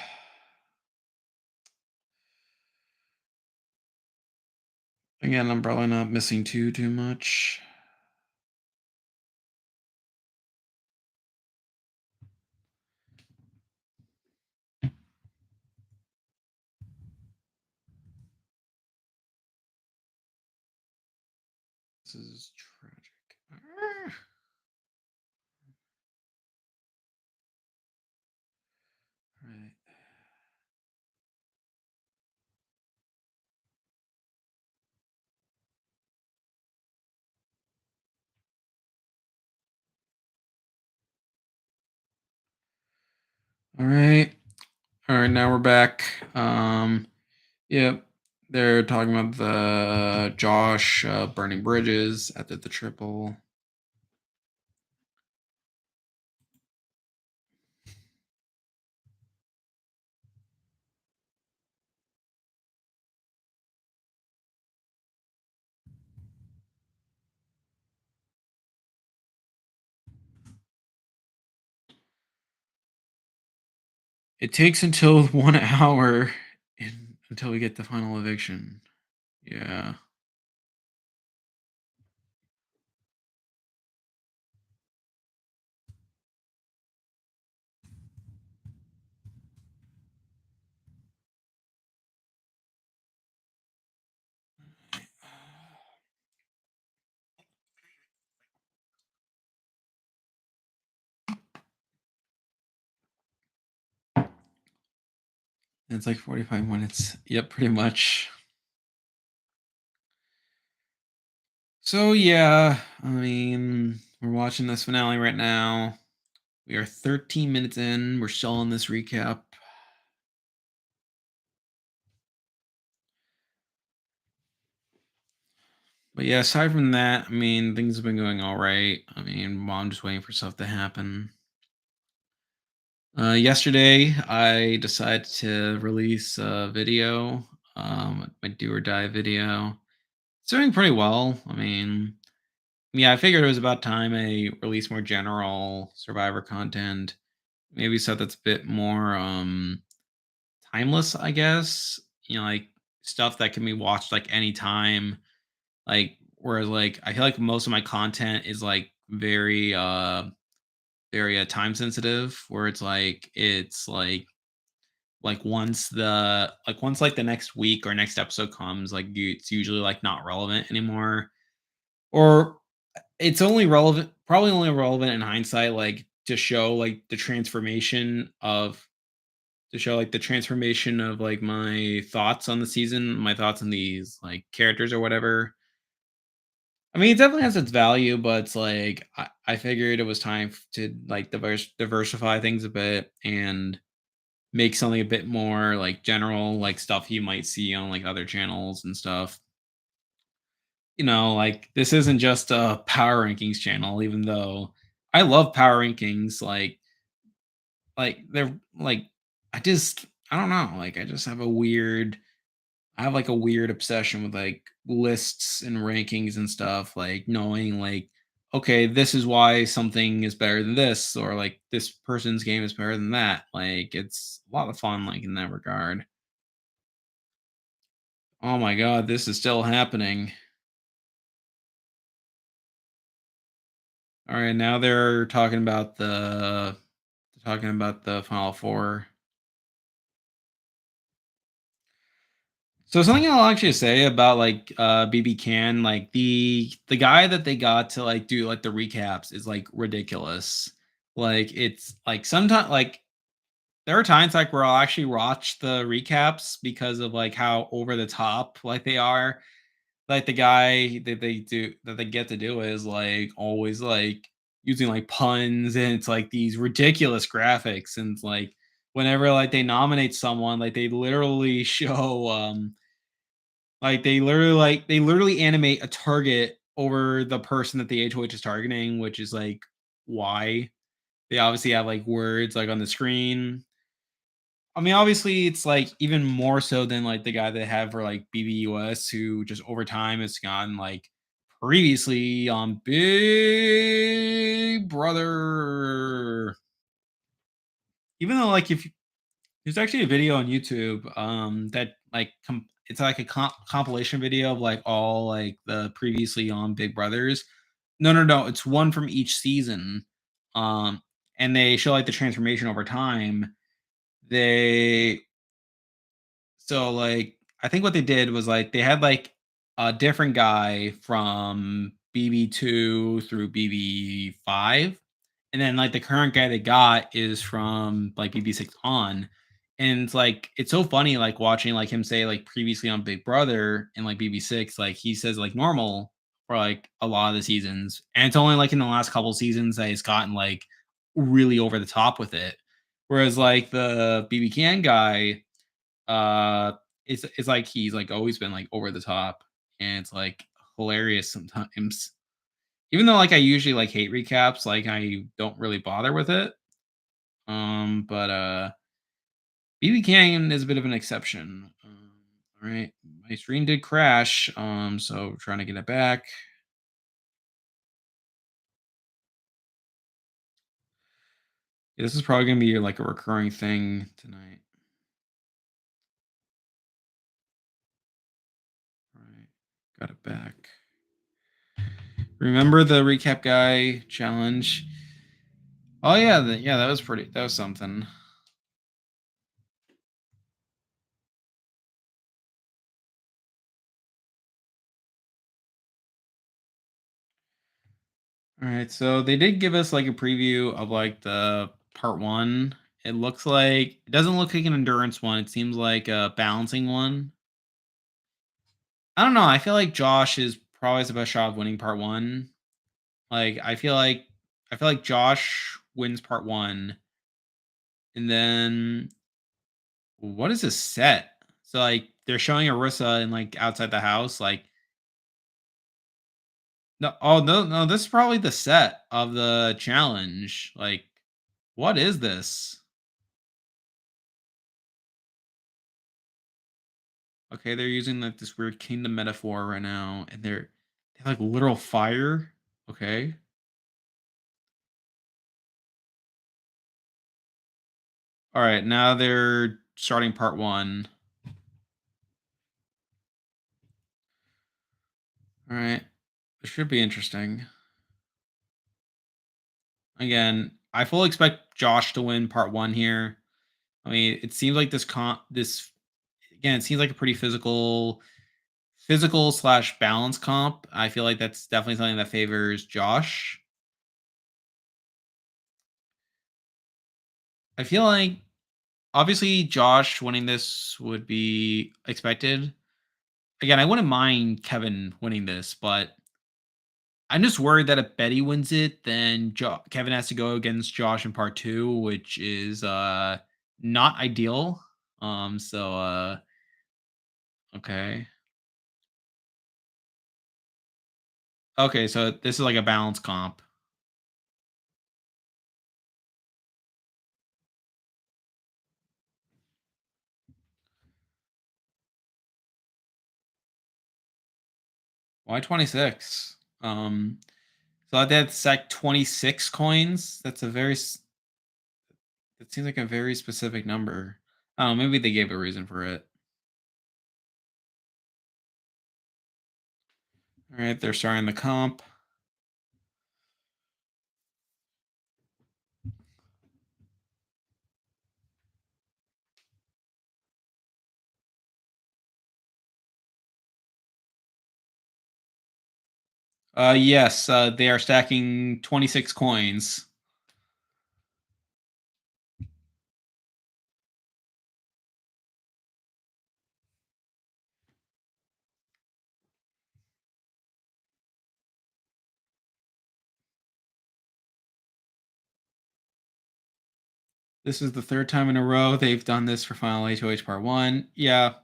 Again, I'm probably not missing too much. This is tragic. Ah. Right. All right. All right, now we're back. Yep. They're talking about the Josh burning bridges after the triple. It takes until 1 hour until we get the final eviction. Yeah. It's like 45 minutes. Yep, pretty much. So yeah, I mean, we're watching this finale right now. We are 13 minutes in. We're still on this recap. But yeah, aside from that, I mean, things have been going all right. I mean, well, I'm just waiting for stuff to happen. Yesterday, I decided to release a video, my do or die video. It's doing pretty well. I mean, yeah, I figured it was about time I release more general Survivor content. Maybe stuff that's a bit more timeless, I guess. Stuff that can be watched anytime. Whereas I feel like most of my content is very time sensitive where it's like once the next week or next episode comes it's usually not relevant anymore, or it's only relevant, probably only relevant in hindsight, to show the transformation of the transformation of my thoughts on the season, my thoughts on these characters or whatever. I mean, it definitely has its value, but it's like I figured it was time to like diversify things a bit and make something a bit more like general, like stuff you might see on like other channels and stuff. Like this isn't just a power rankings channel, even though I love power rankings. They're like I don't know, like I just have a weird I have like a weird obsession with like lists and rankings and stuff, like knowing like, okay, this is why something is better than this, or like this person's game is better than that. Like it's a lot of fun, like in that regard. Oh my god, this is still happening. All right, now they're talking about the Final Four. So something I'll actually say about like BB Can, like the guy that they got to like do like the recaps is like ridiculous. Like it's like sometimes like there are times like where I'll actually watch the recaps because of like how over the top like they are. Like the guy that they get to do is like always like using like puns, and it's like these ridiculous graphics, and it's like whenever like they nominate someone, like they literally show they literally animate a target over the person that the HOH is targeting, which is like why they obviously have like words like on the screen. I mean, obviously, it's like even more so than like the guy they have for like BBUS, who just over time has gone like previously on Big Brother. Even though, like, if there's actually a video on YouTube, that like it's like a compilation video of like all like the previously on Big Brothers. No, no, no, it's one from each season, um, and they show like the transformation over time. They like I think what they did was like they had like a different guy from BB2 through BB5, and then like the current guy they got is from like BB6 on. And it's like it's so funny like watching like him say like previously on Big Brother and like BB6, like he says like normal for like a lot of the seasons. And it's only like in the last couple seasons that he's gotten like really over the top with it. Whereas like the BB Can guy, uh, it's like he's, like, always been, like, over the top, and it's, like, hilarious sometimes. Even though, like, I usually, like, hate recaps, like, I don't really bother with it, but BB Canyon is a bit of an exception. Alright, my stream did crash, so trying to get it back. Yeah, this is probably gonna be, like, a recurring thing tonight. Alright, got it back. Remember the recap guy challenge? Oh, yeah, that was that was something. All right, so they did give us like a preview of like the part one. It doesn't look like an endurance one. It seems like a balancing one. I don't know. I feel like Josh is probably the best shot of winning part one. Like I feel like Josh wins part one, and then what is this set? So like they're showing Arissa in like outside the house. Like no, oh no, this is probably the set of the challenge. Like what is this? Okay, they're using like this weird kingdom metaphor right now, and they have like literal fire. Okay. All right, now they're starting part one. All right, it should be interesting. Again, I fully expect Josh to win part one here. I mean, it seems like this again. It seems like a pretty physical slash balance comp. I feel like that's definitely something that favors Josh. I feel like obviously Josh winning this would be expected. Again, I wouldn't mind Kevin winning this, but I'm just worried that if Betty wins it, then Kevin has to go against Josh in part 2, which is, not ideal. Okay. Okay, so this is like a balance comp. Why 26? So that's like 26 coins. That seems like a very specific number. Oh, maybe they gave a reason for it. All right, they're starting the comp. Yes, they are stacking 26 coins. This is the third time in a row they've done this for Final HOH Part 1. Yeah.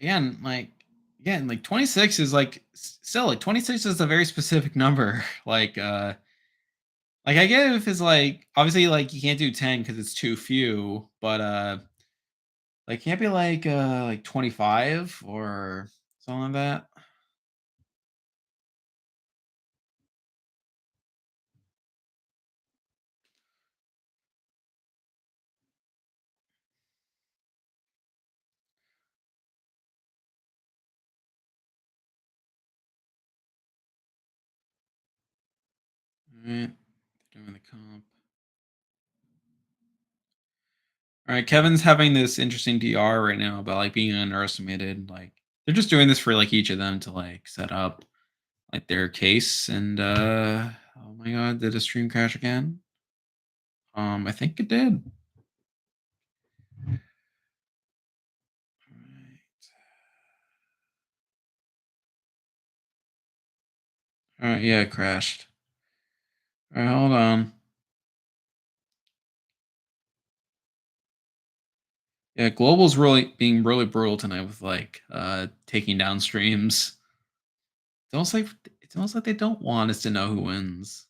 Again, like 26 is like still like 26 is a very specific number. Like I get it if it's like obviously like you can't do 10 because it's too few, but like can't be like 25 or something like that. All right, doing the comp. All right, Kevin's having this interesting DR right now about like being underestimated. Like they're just doing this for like each of them to like set up like their case. And oh my god, did a stream crash again? I think it did. All right, yeah, it crashed. All right, hold on. Yeah, Global's really being really brutal tonight with like taking down streams. It's almost like they don't want us to know who wins.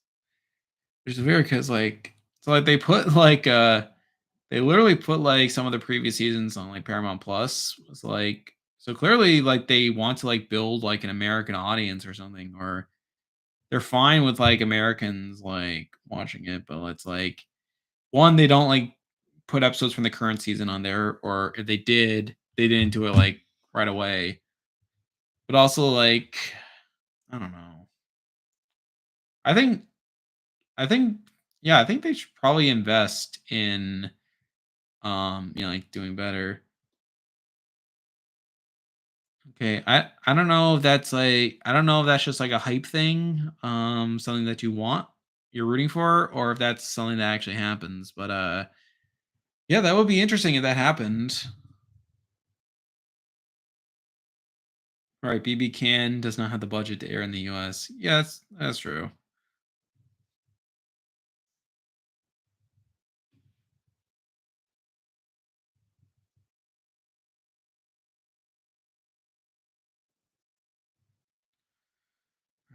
Which is weird because like so like they put like they literally put like some of the previous seasons on like Paramount Plus. It's like so clearly like they want to like build like an American audience or something, or they're fine with like Americans like watching it, but it's like one, they don't like put episodes from the current season on there, or if they did, they didn't do it like right away. But also like I don't know. I think I think yeah, I think they should probably invest in like doing better. Okay, I don't know if that's like I don't know if that's just like a hype thing, something that you're rooting for, or if that's something that actually happens. But yeah, that would be interesting if that happened. Right, BB does not have the budget to air in the US. Yes, that's true.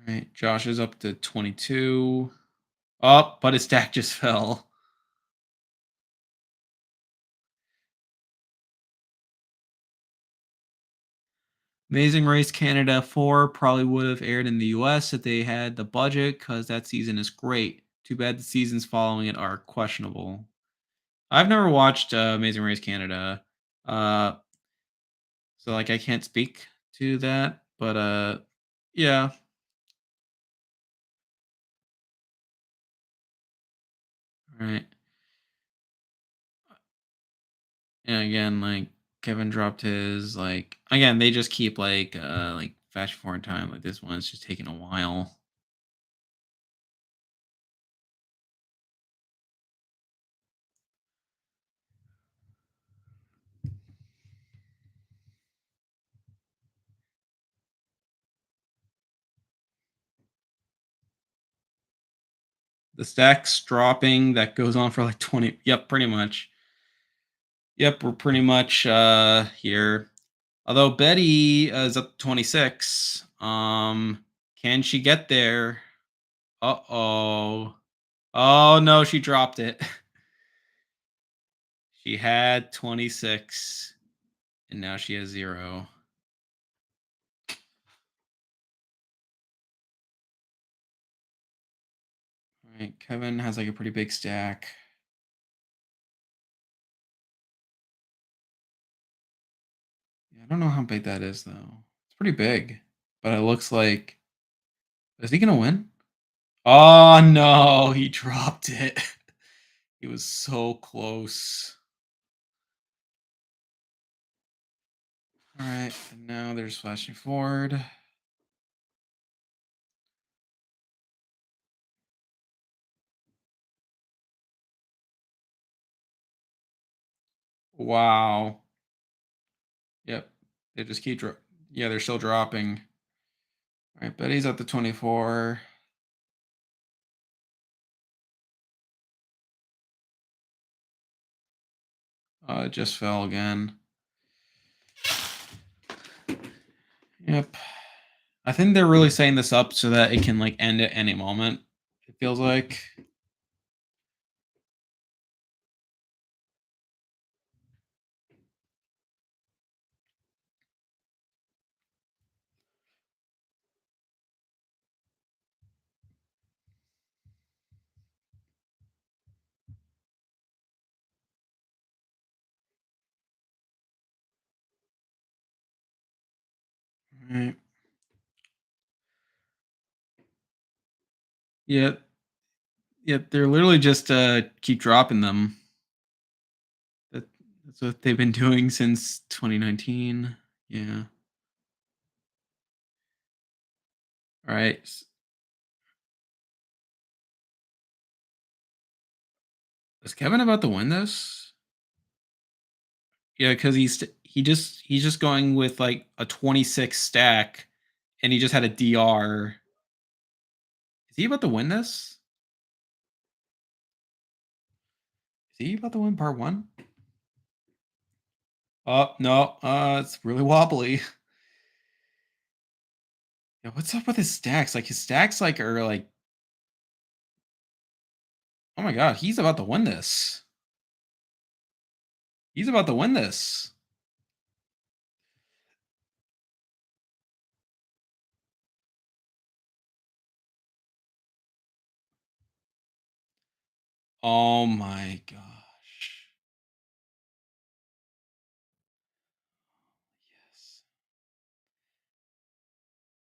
Right, Josh is up to 22. Oh, but his stack just fell. Amazing Race Canada 4 probably would have aired in the US if they had the budget because that season is great. Too bad the seasons following it are questionable. I've never watched Amazing Race Canada. Uh, so like I can't speak to that, but yeah, right. And again, like Kevin dropped his like again, they just keep like fast forward time. Like this one's just taking a while. The stack's dropping. That goes on for like 20. Yep, pretty much. Yep, we're pretty much here. Although Betty is up to 26. Can she get there? Uh-oh. Oh no, she dropped it. She had 26 and now she has 0. All right, Kevin has like a pretty big stack. Yeah, I don't know how big that is though. It's pretty big, but it looks like is he gonna win? Oh no, he dropped it. He was so close. All right, and now there's flashing forward. Wow. Yep. They just keep yeah, they're still dropping. All right, Betty's at the 24. It just fell again. Yep. I think they're really setting this up so that it can like end at any moment. It feels like. All right. Yep. Yep. They're literally just keep dropping them. That, that's what they've been doing since 2019. Yeah. All right. Is Kevin about to win this? Yeah, because he's just going with like a 26 stack, and he just had a DR. Is he about to win this? Is he about to win part one? Oh no, it's really wobbly. Yeah, what's up with his stacks? Like his stacks like are like, oh my god, he's about to win this. He's about to win this. Oh my gosh. Yes.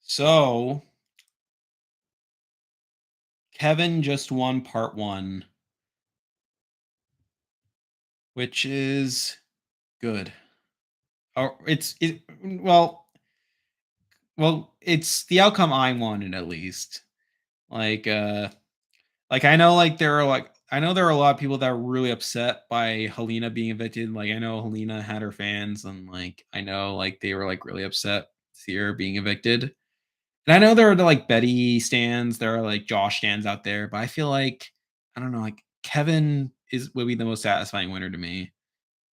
So Kevin just won part one, which is good. Or well, it's the outcome I wanted at least. Like I know like there are like I know there are a lot of people that are really upset by Helena being evicted. Like I know Helena had her fans and like I know like they were like really upset to see her being evicted. And I know there are the like Betty stands, there are like Josh stands out there, but I feel like I don't know, like Kevin is would be the most satisfying winner to me.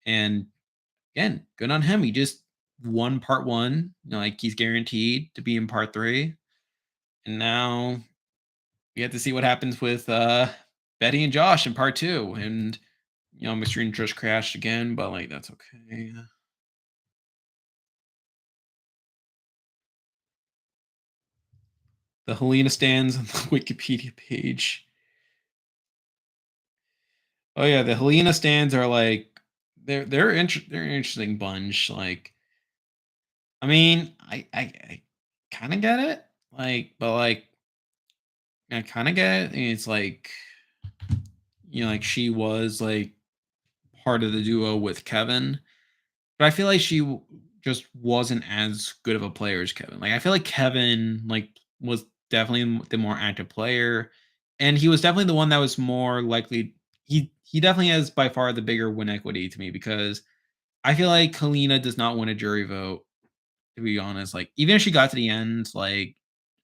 And again, good on him. He just won part one. You know, like he's guaranteed to be in part three. And now we have to see what happens with Betty and Josh in part two. And you know, my screen just crashed again, but like that's okay. The Helena stands on the Wikipedia page. Oh yeah, the Helena stands are like they're an interesting bunch. Like, I mean, I kind of get it. Like, but like I kind of get it. It's like you know, like she was like part of the duo with Kevin, but I feel like just wasn't as good of a player as Kevin. Like I feel like Kevin like was definitely the more active player, and he was definitely the one that was more likely. He definitely has by far the bigger win equity to me because I feel like Kalina does not win a jury vote. To be honest, like even if she got to the end, like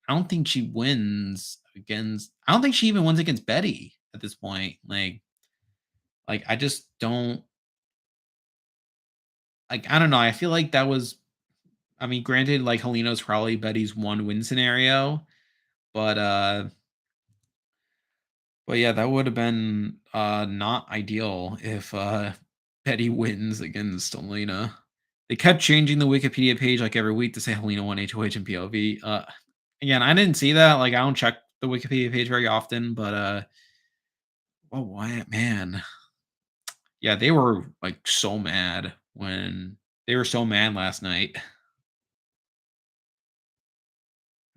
I don't think she wins against. I don't think she even wins against Betty at this point. Like I just don't like. I don't know. I feel like that was. I mean, granted, like Heleno's probably Betty's one win scenario, but but yeah, that would have been not ideal if Betty wins against Helena. They kept changing the Wikipedia page like every week to say Helena won HOH and POV. Again, I didn't see that. Like I don't check the Wikipedia page very often, but oh why man. Yeah, they were like so mad when they were so mad last night.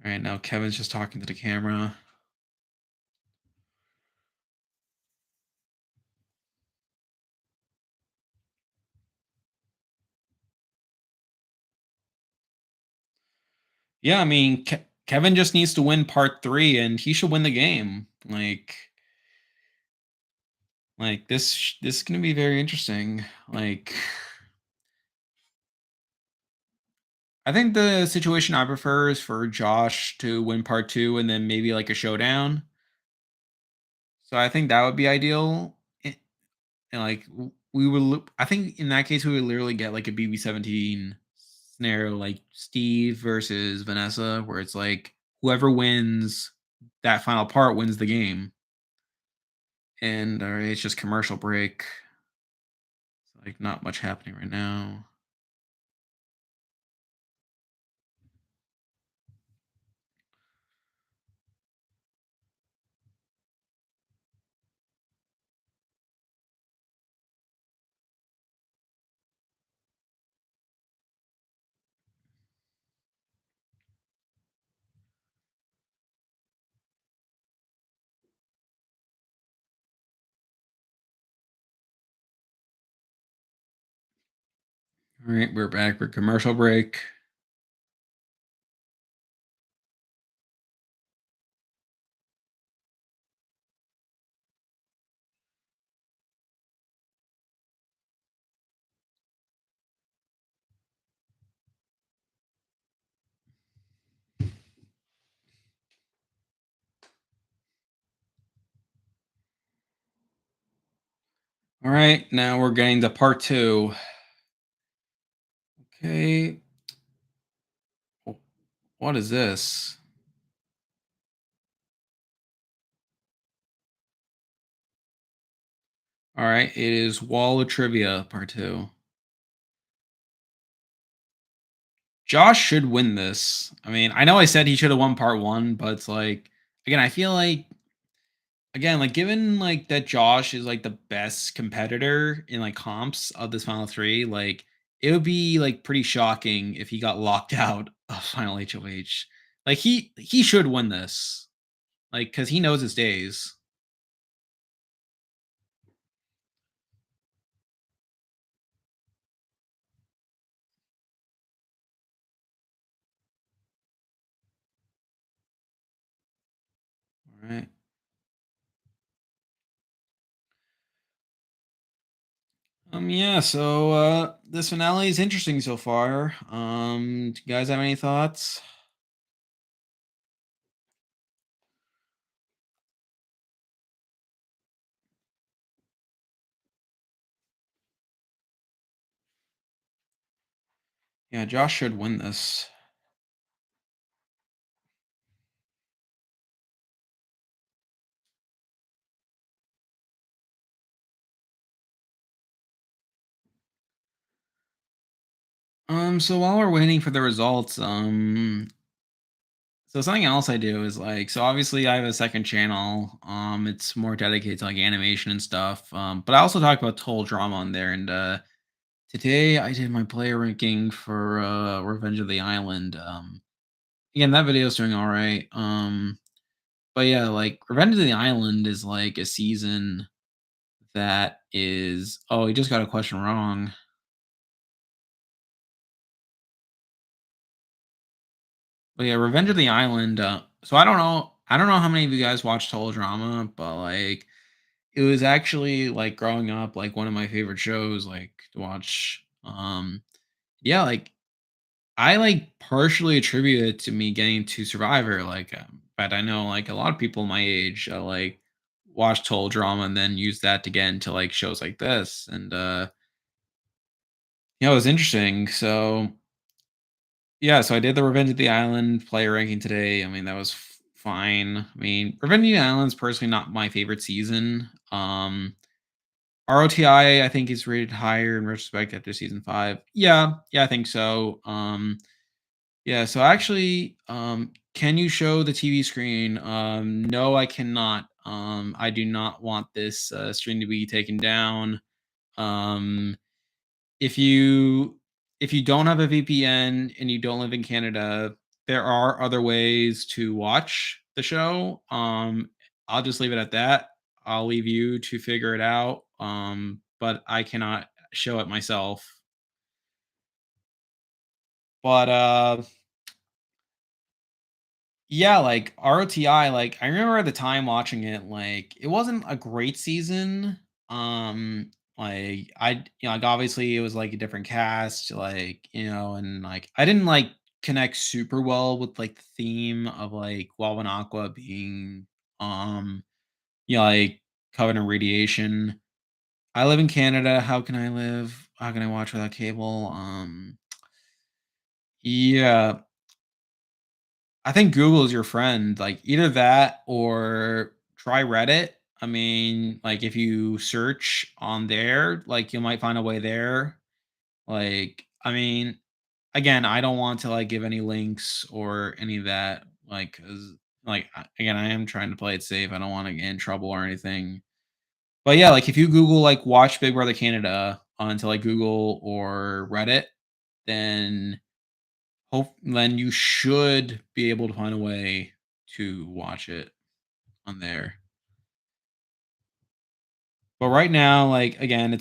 All right, now Kevin's just talking to the camera. Yeah, I mean, Kevin just needs to win part 3 and he should win the game. Like this is going to be very interesting. Like I think the situation I prefer is for Josh to win part 2 and then maybe like a showdown. So I think that would be ideal. And like we would I think in that case we would literally get like a BB17 scenario like Steve versus Vanessa where it's like whoever wins that final part wins the game. And all right, it's just commercial break. It's like not much happening right now. All right, we're back for commercial break. All right, now we're getting to part 2. Okay. What is this? All right, it is Wall of Trivia part 2. Josh should win this. I mean, I know I said he should have won part 1, but it's like again, I feel like again, like given like that Josh is like the best competitor in like comps of this final 3, like it would be like pretty shocking if he got locked out of final HOH. Like he should win this. Like cuz he knows his days. All right. Yeah, so this finale is interesting so far. Do you guys have any thoughts? Yeah, Josh should win this. So while we're waiting for the results, so something else I do is like, so obviously I have a second channel. It's more dedicated to like animation and stuff. But I also talk about total drama on there. And today I did my player ranking for Revenge of the Island. Again, that video is doing all right. But yeah, like Revenge of the Island is like a season that is. Oh, he just got a question wrong. But yeah, Revenge of the Island. So I don't know. I don't know how many of you guys watch Total Drama, but like it was actually like growing up, like one of my favorite shows, like to watch. Yeah, like I like partially attribute it to me getting to Survivor. But I know like a lot of people my age like watch Total Drama and then use that to get into like shows like this. And it was interesting. So yeah, so I did the Revenge of the Island player ranking today. I mean, that was fine. I mean, Revenge of the Island's personally not my favorite season. ROTI, I think, is rated higher in retrospect after season 5. Yeah, I think so. Yeah, so actually, can you show the TV screen? No, I cannot. I do not want this stream to be taken down. Um, if you if you don't have a VPN and you don't live in Canada, there are other ways to watch the show. I'll just leave it at that. I'll leave you to figure it out. But I cannot show it myself. But yeah, like ROTI, like I remember at the time watching it, like it wasn't a great season. Like obviously it was like a different cast, and like I didn't like connect super well with like the theme of like Guava Aqua being um like Covenant Radiation. I live in Canada. How can I live? How can I watch without cable? Yeah, I think Google is your friend. Like either that or try Reddit. I mean, like if you search on there, like you might find a way there. Like, I mean, again, I don't want to like give any links or any of that. Like, cause again, I am trying to play it safe. I don't want to get in trouble or anything. But yeah, like if you Google like watch Big Brother Canada onto like Google or Reddit, then then you should be able to find a way to watch it on there. But right now, like again,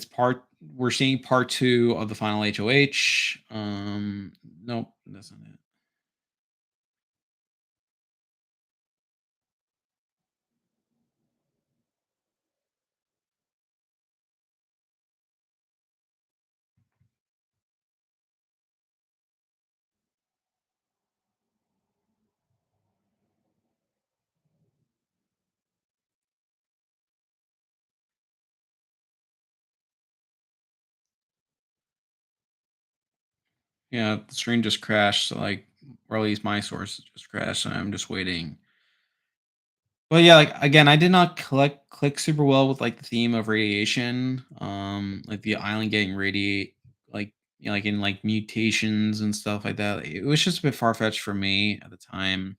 we're seeing part 2 of the final HOH. Nope, that's not it. Yeah, the stream just crashed, so like or at least my source just crashed, and I'm just waiting. But yeah, like again, I did not click super well with like the theme of radiation. Like the island getting radiate like like in like mutations and stuff like that. It was just a bit far fetched for me at the time.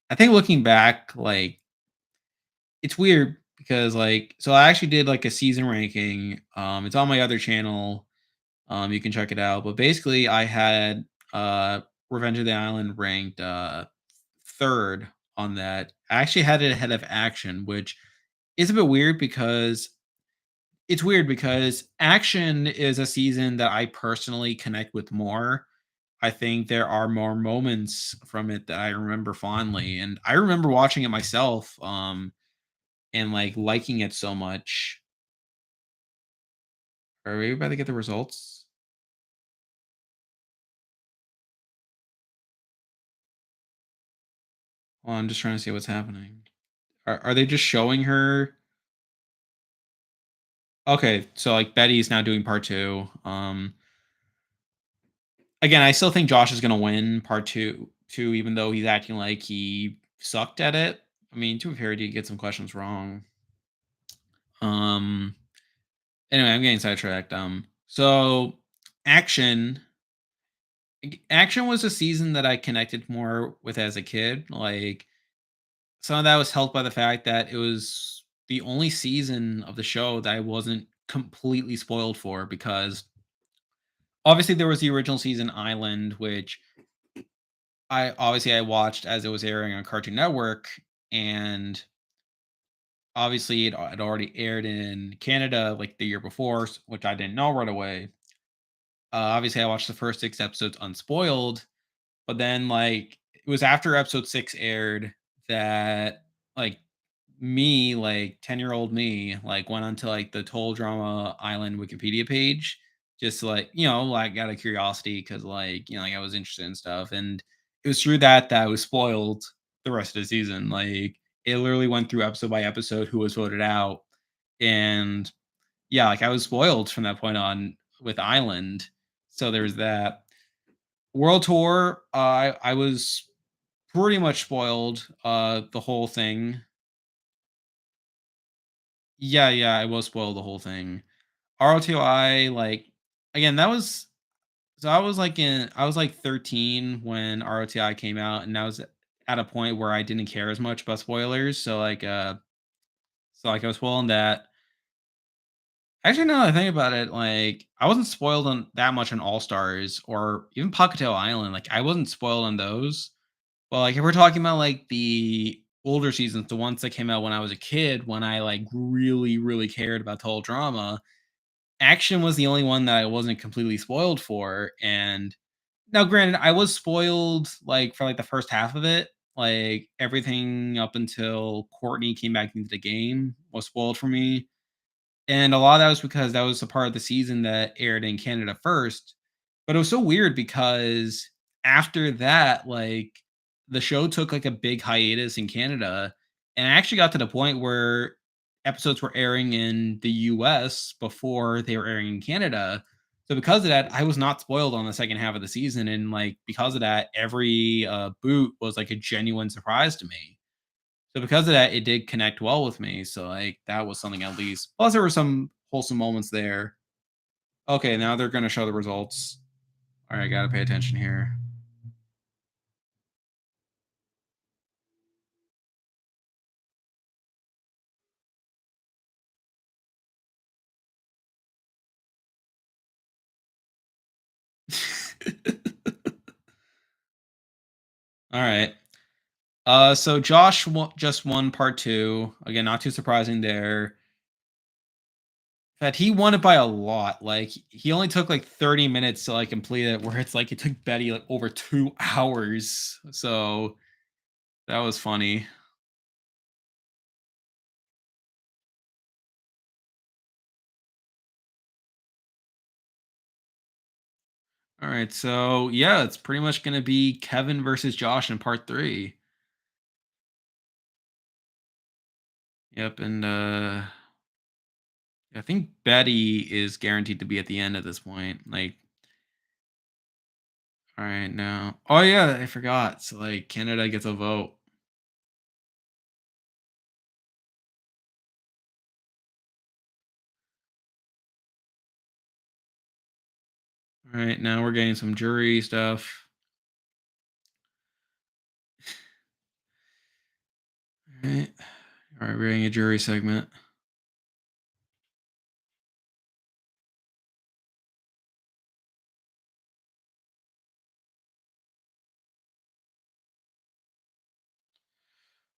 I think looking back, like it's weird because like so I actually did like a season ranking. It's on my other channel. You can check it out. But basically I had Revenge of the Island ranked third on that. I actually had it ahead of Action, which is a bit weird because Action is a season that I personally connect with more. I think there are more moments from it that I remember fondly, and I remember watching it myself. And like liking it so much. Are we about to get the results? Well, I'm just trying to see what's happening. Are they just showing her? Okay, so like Betty's now doing part two. Again, I still think Josh is gonna win part two, even though he's acting like he sucked at it. I mean, to be fair, he did get some questions wrong. Um. Anyway, I'm getting sidetracked. So action action was a season that I connected more with as a kid. Like some of that was helped by the fact that it was the only season of the show that I wasn't completely spoiled for because obviously there was the original season Island, which I watched as it was airing on Cartoon Network, and obviously it had already aired in Canada like the year before, which I didn't know right away. Obviously, I watched the first 6 episodes unspoiled, but then like it was after episode 6 aired that like me, like 10-year-old me, like went onto like the Toll Drama Island Wikipedia page just like, like out of curiosity because like I was interested in stuff. And it was through that I was spoiled the rest of the season. Like it literally went through episode by episode who was voted out. And yeah, like I was spoiled from that point on with Island. So there's that. World Tour, I was pretty much spoiled the whole thing. Yeah, yeah, I was spoiled the whole thing. ROTI, like again, that was so I was like 13 when ROTI came out, and I was at a point where I didn't care as much about spoilers. So I was spoiling that. Actually, now that I think about it, like I wasn't spoiled on that much on All Stars or even Pockettail Island. Like I wasn't spoiled on those. Well, like, if we're talking about, like, the older seasons, the ones that came out when I was a kid, when I, like, really, really cared about the whole drama, Action was the only one that I wasn't completely spoiled for, and now granted, I was spoiled, like, for, like, the first half of it, like, everything up until Courtney came back into the game was spoiled for me, and a lot of that was because that was a part of the season that aired in Canada first. But it was so weird because after that, like the show took like a big hiatus in Canada. And I actually got to the point where episodes were airing in the US before they were airing in Canada. So because of that, I was not spoiled on the second half of the season. And like because of that, every boot was like a genuine surprise to me. So because of that, it did connect well with me. So like that was something at least. Plus there were some wholesome moments there. Okay, now they're gonna show the results. All right, gotta pay attention here. All right. So Josh just won part two. Again, not too surprising there. In fact, he won it by a lot. Like he only took like 30 minutes to like complete it, where it's like it took Betty like over 2 hours. So that was funny. All right, so yeah, it's pretty much gonna be Kevin versus Josh in part three. Yep, and I think Betty is guaranteed to be at the end at this point. Like, all right, now. Oh yeah, I forgot. So like Canada gets a vote. All right, now we're getting some jury stuff. All right. All right, we're getting a jury segment.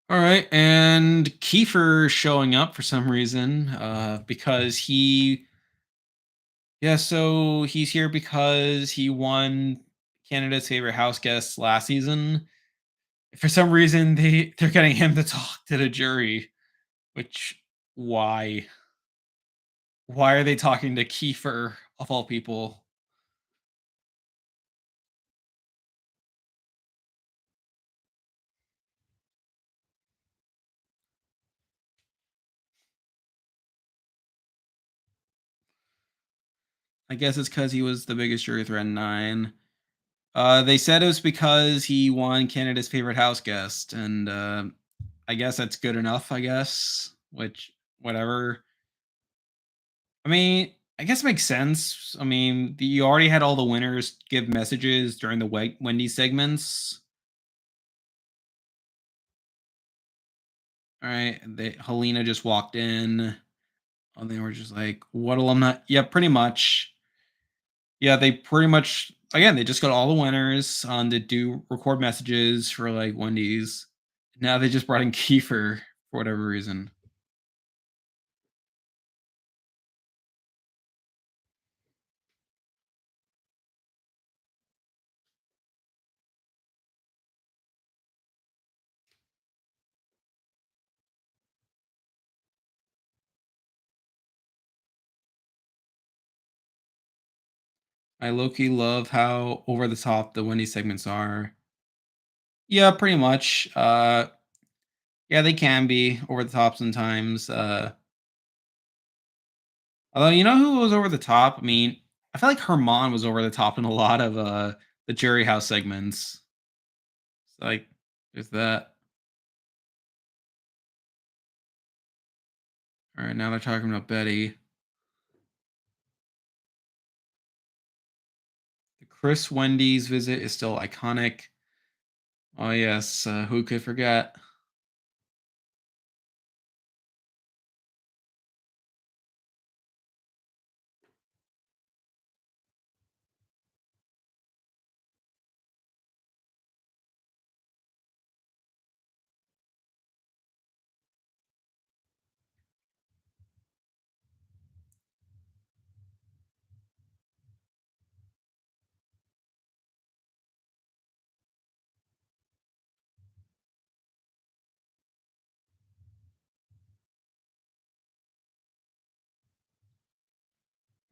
All right, and Kiefer showing up for some reason, because so he's here because he won Canada's favorite house guest last season. For some reason, they're getting him to talk to the jury, which why? Why are they talking to Kiefer of all people? I guess it's because he was the biggest jury threat in nine. They said it was because he won Canada's favorite house guest, and I guess that's good enough. I guess, which whatever. I mean, I guess it makes sense. I mean, you already had all the winners give messages during the Wendy segments. All right, Helena just walked in. And they were just like, "What alumni?" Yeah, pretty much. Yeah, they pretty much again they just got all the winners on to do record messages for like Wendy's. Now they just brought in Kiefer for whatever reason. I low-key love how over the top the Wendy segments are. Yeah, pretty much. Yeah, they can be over the top sometimes. Although you know who was over the top? I mean, I feel like Herman was over the top in a lot of the Jury House segments. It's like there's that. All right, now they're talking about Betty. The Chris Wendy's visit is still iconic. Oh yes, who could forget?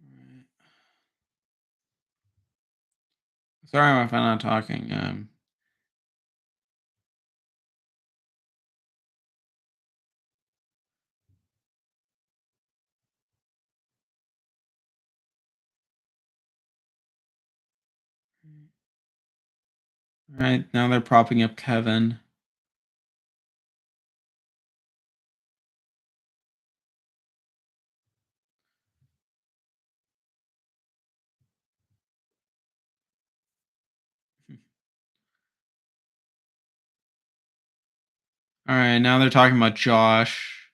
Alright. Sorry if I'm not talking. All right, now they're propping up Kevin. All right, now they're talking about Josh.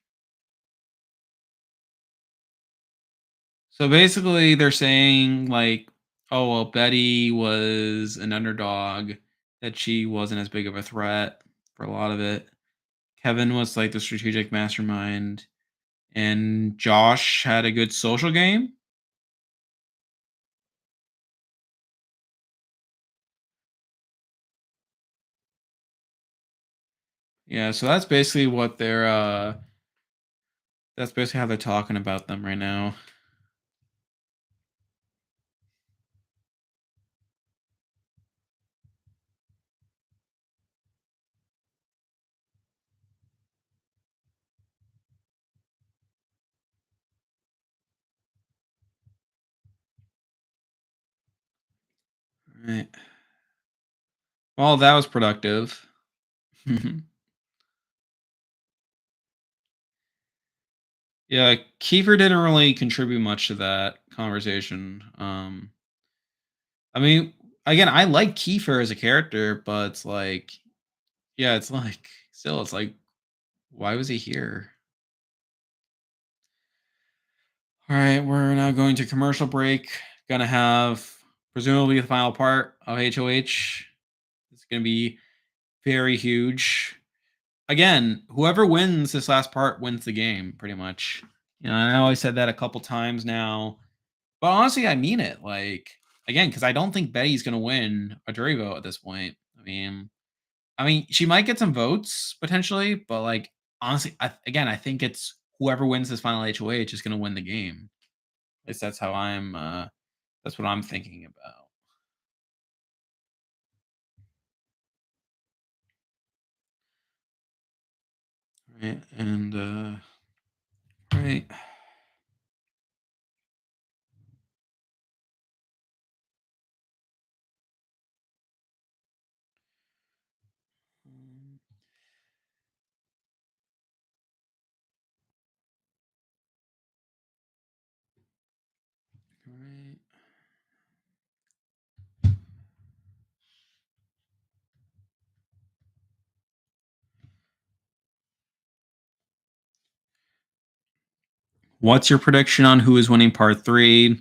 So basically, they're saying like, oh well, Betty was an underdog, that she wasn't as big of a threat for a lot of it. Kevin was like the strategic mastermind, and Josh had a good social game. Yeah, so that's basically what they're. That's basically how they're talking about them right now. All right. Well, that was productive. Yeah, Kiefer didn't really contribute much to that conversation. I mean, again, I like Kiefer as a character, but it's like, yeah, it's like, still, it's like, why was he here? All right, we're now going to commercial break. Gonna have presumably the final part of HOH. It's gonna be very huge. Again, whoever wins this last part wins the game, pretty much. You know, I know I said that a couple times now, but honestly, I mean it. Like again, because I don't think Betty's gonna win a jury vote at this point. I mean, she might get some votes potentially, but like honestly, I think it's whoever wins this final HOH is gonna win the game. At least that's how I'm. That's what I'm thinking about. Right, and right. Right. What's your prediction on who is winning part three?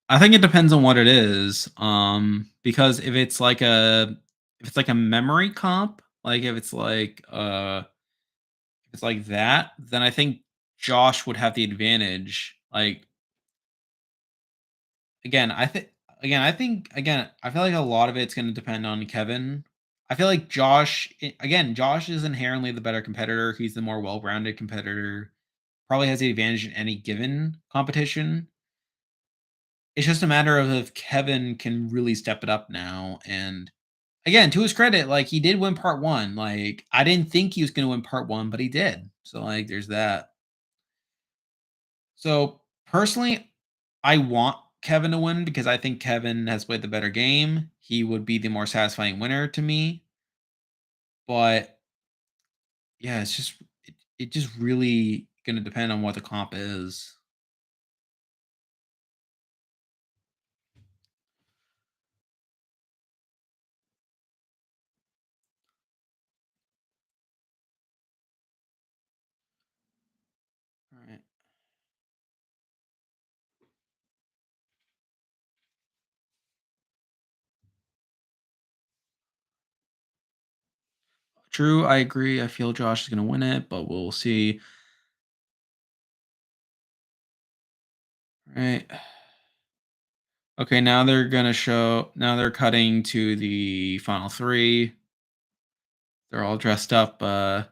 I think it depends on what it is. Because if it's like a memory comp, like if it's like that, then I think Josh would have the advantage. Like again, I think again, I feel like a lot of it's going to depend on Kevin. I feel like again, Josh is inherently the better competitor. He's the more well-rounded competitor. Probably has the advantage in any given competition. it's just a matter of if Kevin can really step it up now. And again, to his credit, like he did win part one. Like I didn't think he was going to win part one, but he did. So like, there's that. So personally, I want Kevin to win because I think Kevin has played the better game. He would be the more satisfying winner to me. But yeah, it just really gonna depend on what the comp is. All right. True, I agree. I feel Josh is gonna win it, but we'll see. All right. Okay, now they're gonna show. Now they're cutting to the final three. They're all dressed up. Yeah.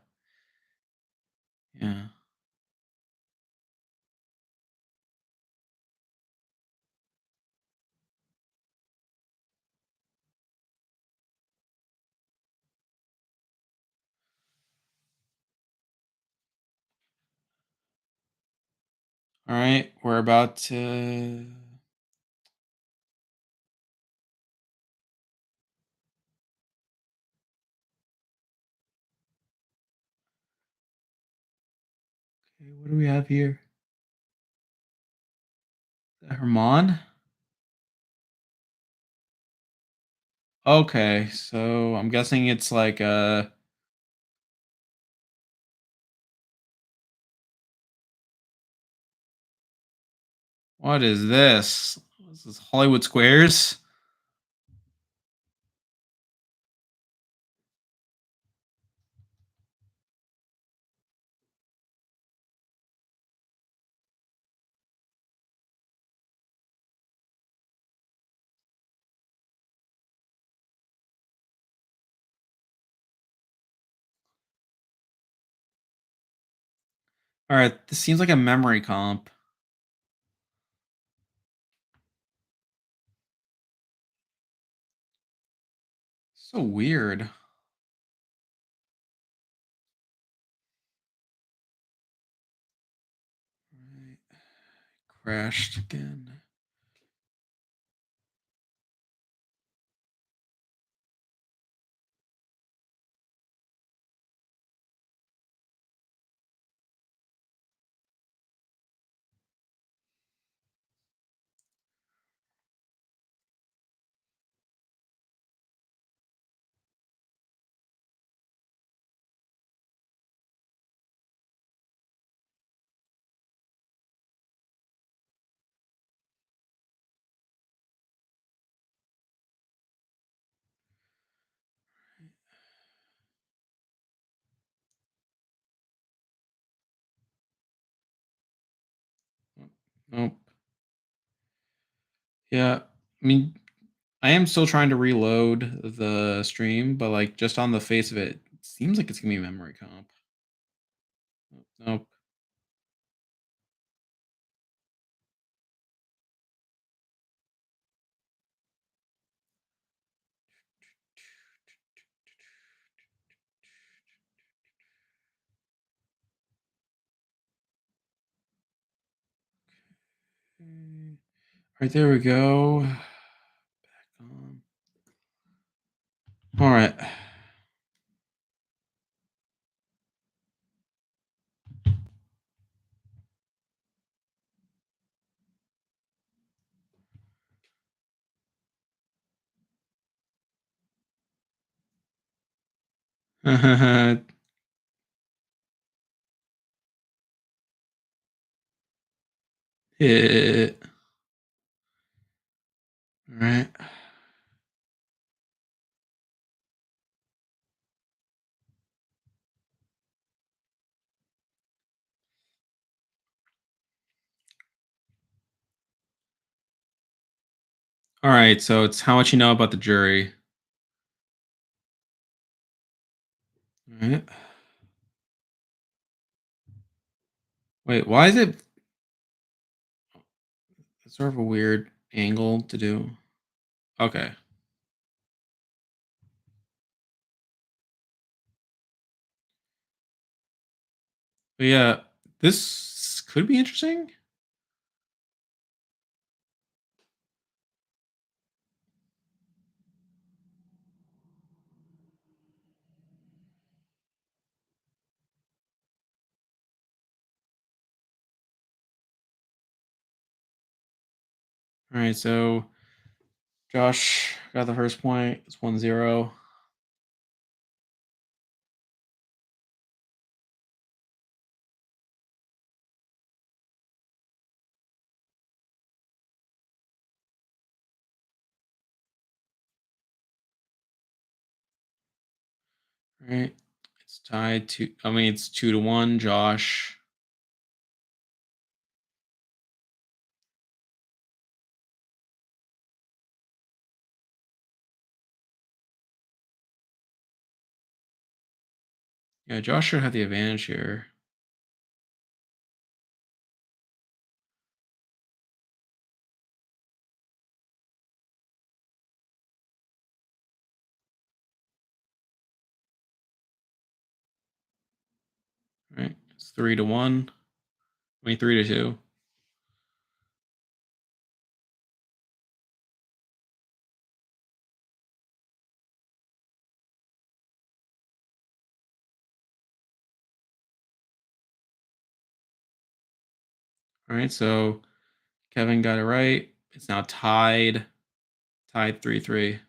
All right, we're about to. Okay, what do we have here? Is that Herman? Okay, so I'm guessing it's like what is this? This is Hollywood Squares. All right, this seems like a memory comp. So weird. Right. Crashed again. Nope. Yeah. I mean, I am still trying to reload the stream, but like just on the face of it, it seems like it's gonna be a memory comp. Nope. All right, there we go. Back on. All right. Hit. All right. All right. So it's how much you know about the jury. All right. Wait, why is it? It's sort of a weird angle to do. Okay. But yeah, this could be interesting. All right, so Josh got the first point. It's 1-0. All right. It's tied to I mean it's 2-1, Josh. Yeah, Josh should have the advantage here. All right. It's 3-1. I mean 3-2. All right, so Kevin got it right. It's now tied 3-3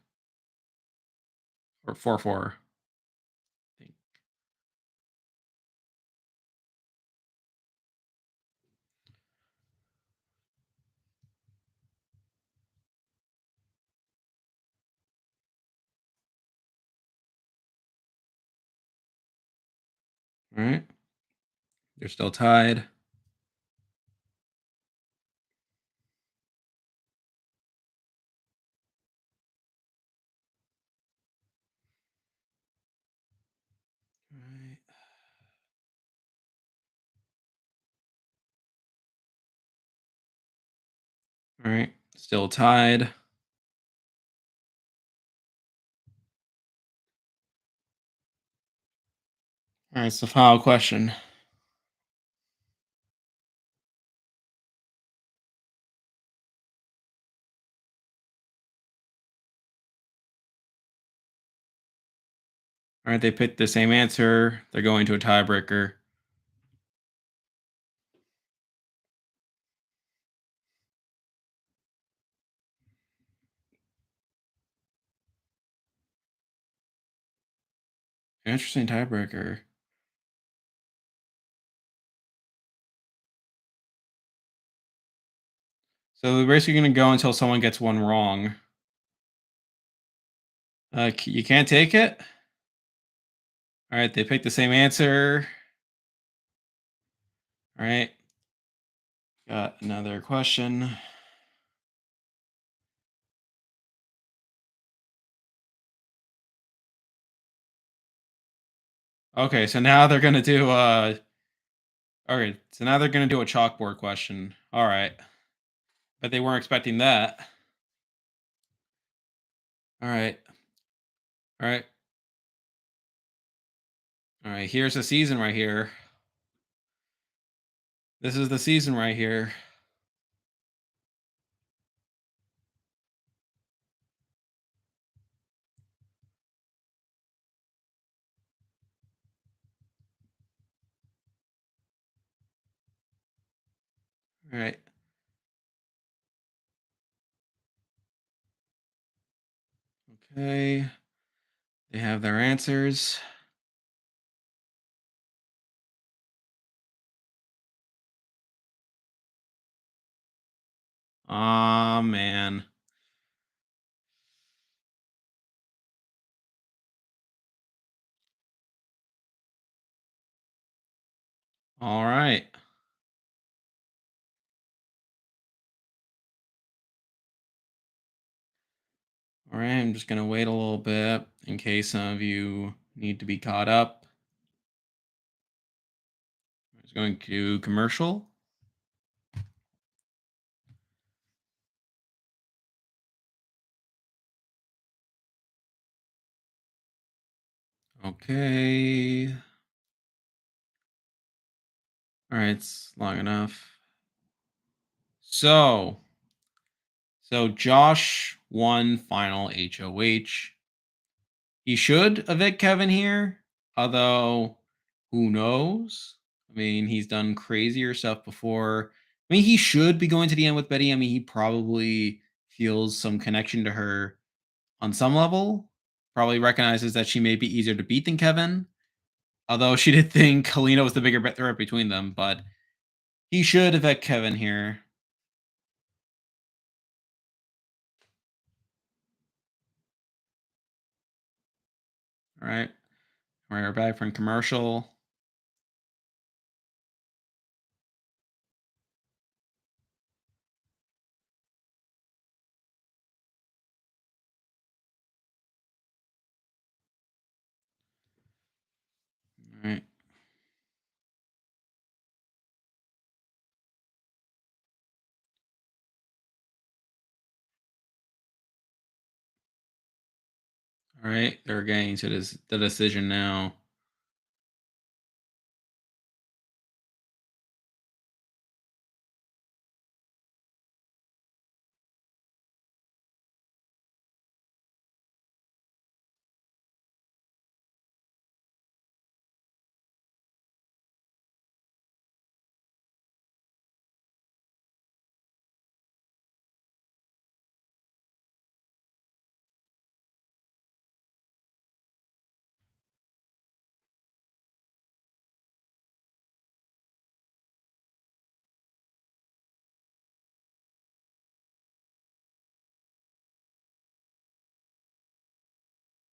or 4-4. I think. All right. They're still tied. All right. All right. Still tied. All right, so final question. All right, they picked the same answer. They're going to a tiebreaker. Interesting tiebreaker. So they're basically going to go until someone gets one wrong. You can't take it? All right, they picked the same answer. All right. Got another question. Okay, so now they're going to do all right, so now they're going to do a chalkboard question. All right. But they weren't expecting that. All right. All right. All right, here's the season right here. This is the season right here. All right. Okay. They have their answers. Aw, man. All right. All right. I'm just going to wait a little bit in case some of you need to be caught up. It's going to commercial. Okay. All right, it's long enough. So, so Josh won final HOH. He should evict Kevin here, although who knows? I mean, he's done crazier stuff before. I mean, he should be going to the end with Betty. I mean, he probably feels some connection to her on some level. Probably recognizes that she may be easier to beat than Kevin, although she did think Kalina was the bigger threat between them. But he should evict Kevin here. All right. All right, we're back from commercial. All right. All right. They're getting to the decision now.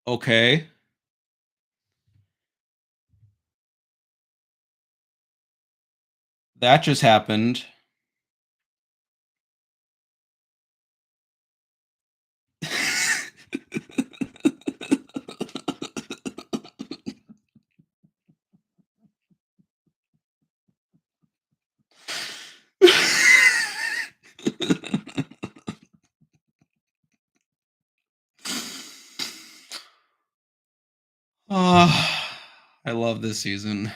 Okay. That just happened. Oh, I love this season.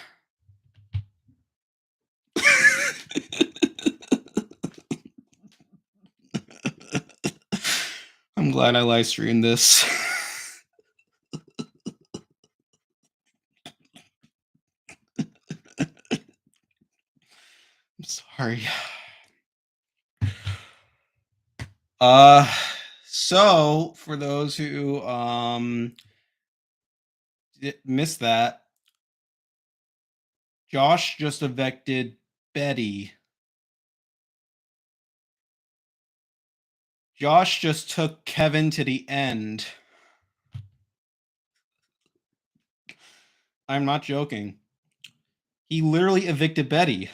I'm glad I live streamed this. I'm sorry. Uh so for those who missed that, Josh just evicted Betty. Josh just took Kevin to the end. I'm not joking. He literally evicted Betty.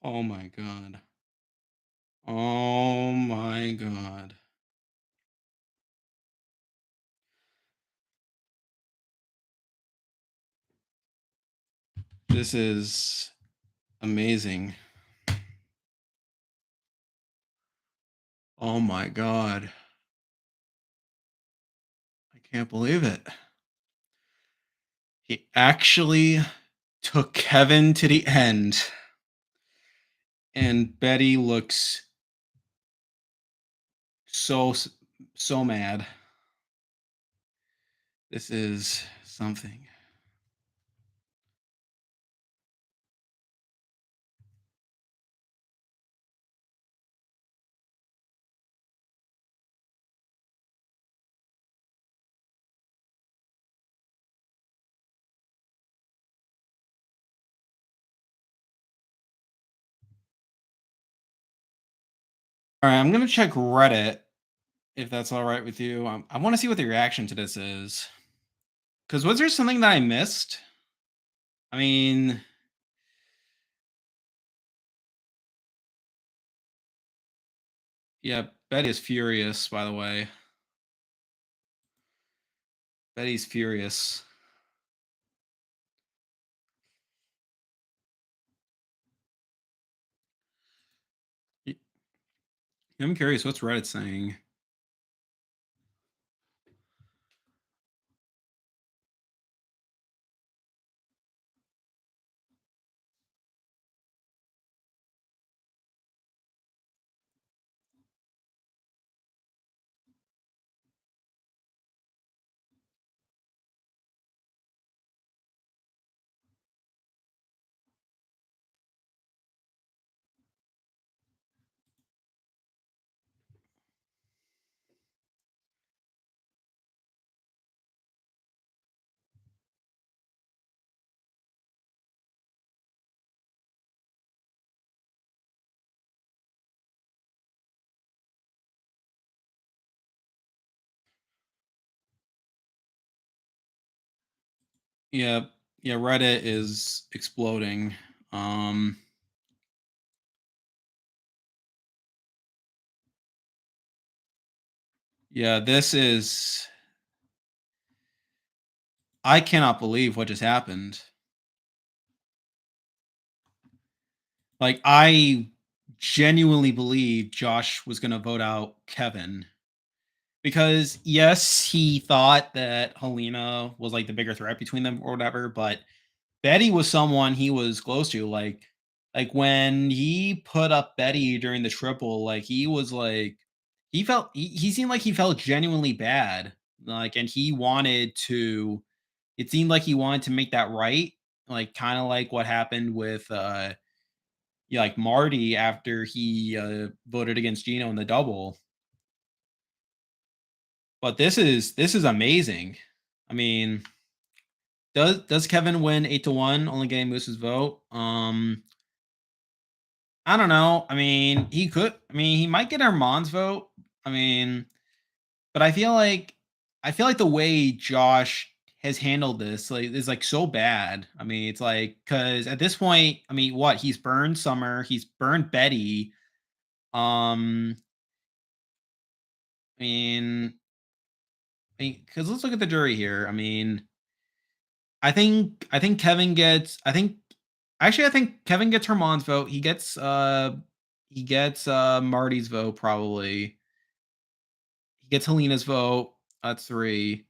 Oh my god. Oh my god. This is amazing. Oh my god. I can't believe it. He actually took Kevin to the end. And Betty looks so mad. This is something. All right, I'm gonna check Reddit if that's all right with you. I want to see what the reaction to this is. Because was there something that I missed? I mean, yeah, Betty is furious, by the way. Betty's furious. I'm curious, what's Reddit saying? Yeah, yeah, Reddit is exploding. Um, yeah, this is I cannot believe what just happened. Like, I genuinely believe Josh was gonna vote out Kevin because yes, he thought that Helena was like the bigger threat between them or whatever, but Betty was someone he was close to. Like when he put up Betty during the triple, like he was like he seemed like he felt genuinely bad. Like and he wanted to it seemed like he wanted to make that right. Like kind of like what happened with yeah, like Marty after he voted against Gino in the double. But this is amazing. I mean, does Kevin win 8-1, only getting Moose's vote? I don't know. I mean, he could. I mean, he might get Armand's vote. I mean, but I feel like the way Josh has handled this like is like so bad. I mean, it's like because at this point, I mean, what he's burned Summer, he's burned Betty. Um, I mean, because let's look at the jury here. I mean, I think Kevin gets. I think Kevin gets Armand's vote. He gets Marty's vote probably. He gets Helena's vote. That's 3.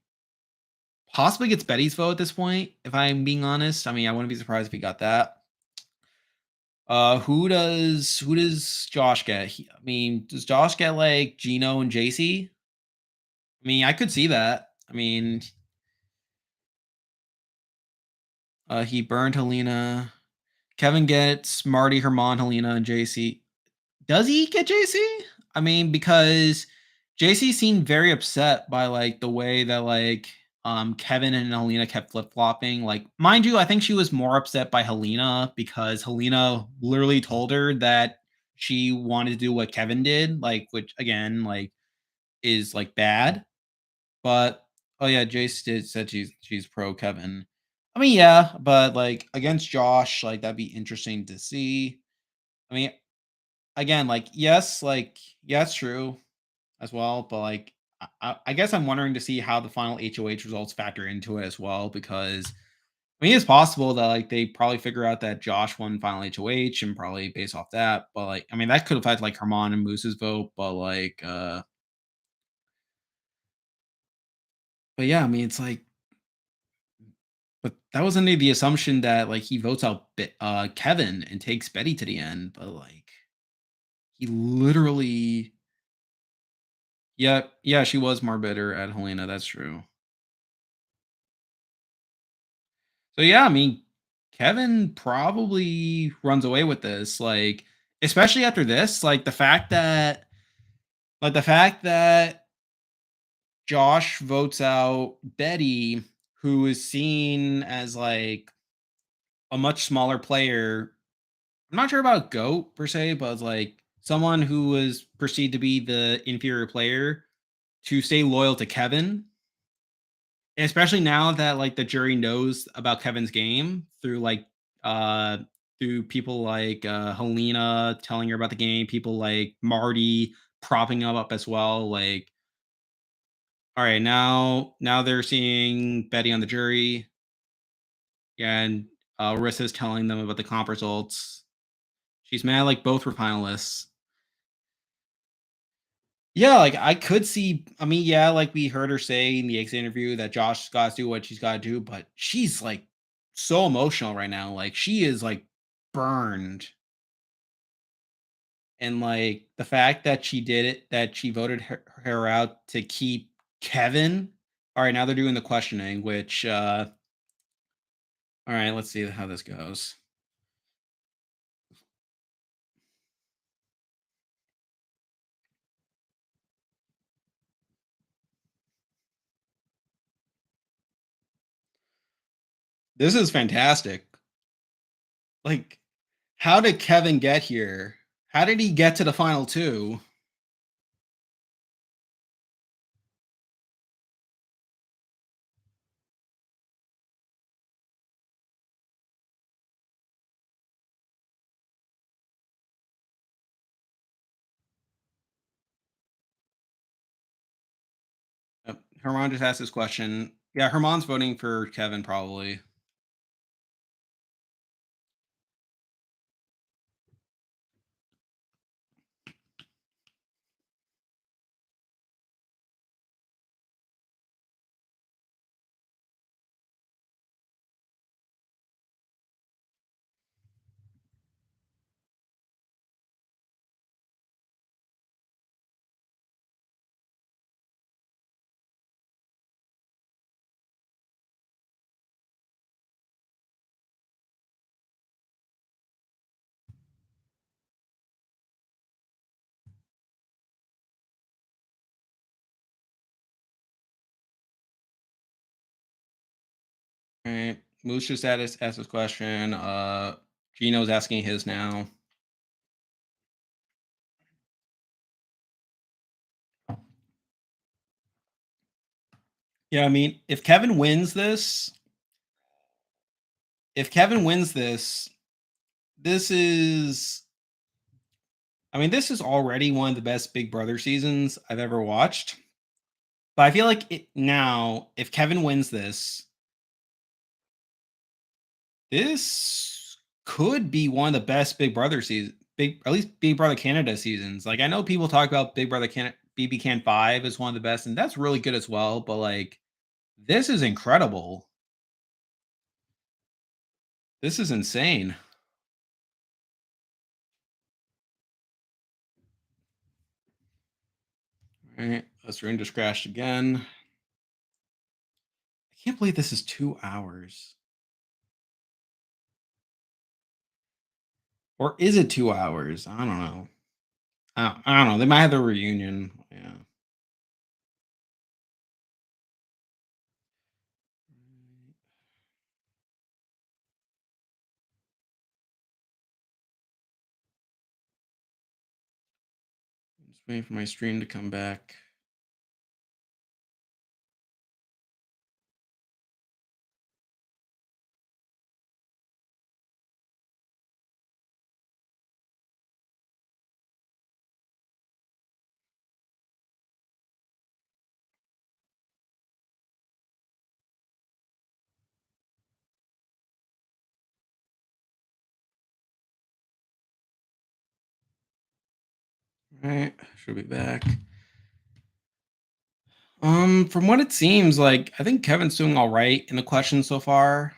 Possibly gets Betty's vote at this point, if I'm being honest. I mean, I wouldn't be surprised if he got that. Who does Josh get? I mean, does Josh get like Gino and JC? I mean, I could see that. I mean, he burned Helena. Kevin gets Marty, Herman, Helena, and JC. Does he get JC? I mean, because JC seemed very upset by like the way that like Kevin and Helena kept flip flopping. Like, mind you, I think she was more upset by Helena because Helena literally told her that she wanted to do what Kevin did, like which again, like is like bad. But oh yeah, Jace did said she's pro Kevin. I mean, yeah, but like against Josh, like that'd be interesting to see. I mean, again, like yeah, it's true as well, but like I guess I'm wondering to see how the final HOH results factor into it as well because I mean it's possible that like they probably figure out that Josh won final HOH and probably based off that, but like I mean that could affect like Herman and Moose's vote, but yeah, I mean it's like but that was under the assumption that like he votes out Kevin and takes Betty to the end, but like he literally yeah, yeah, she was more bitter at Helena, that's true. So yeah, I mean, Kevin probably runs away with this, like especially after this, like the fact that Josh votes out Betty, who is seen as like a much smaller player. I'm not sure about GOAT per se, but it's like someone who was perceived to be the inferior player to stay loyal to Kevin. And especially now that like the jury knows about Kevin's game uh through people like Helena telling her about the game, people like Marty propping him up as well. Like, all right, now they're seeing Betty on the jury, and Rissa's telling them about the comp results. She's mad like both were finalists. Yeah, like I could see. I mean, yeah, like we heard her say in the exit interview that Josh got to do what she's got to do, but she's like so emotional right now. Like she is like burned, and like the fact that she did it, that she voted her out to keep Kevin. All right, now they're doing the questioning, which all right, let's see how this goes. This is fantastic. Like, how did Kevin get here? How did he get to the final two? Herman just asked this question. Yeah, Herman's voting for Kevin probably. All right. Moose just asked this question. Gino's asking his now. Yeah, I mean, if Kevin wins this, this is I mean, this is already one of the best Big Brother seasons I've ever watched. But I feel like now, if Kevin wins this, this could be one of the best Big Brother season, big at least Big Brother Canada seasons. Like I know people talk about Big Brother Canada BBCAN 5 is one of the best, and that's really good as well. But like, this is incredible. This is insane. All right, let's room just crashed again. I can't believe this is 2 hours. Or is it 2 hours? I don't know. I don't know. They might have the reunion. Yeah. I'm just waiting for my stream to come back. All right, should be back. From what it seems like, I think Kevin's doing all right in the questions so far.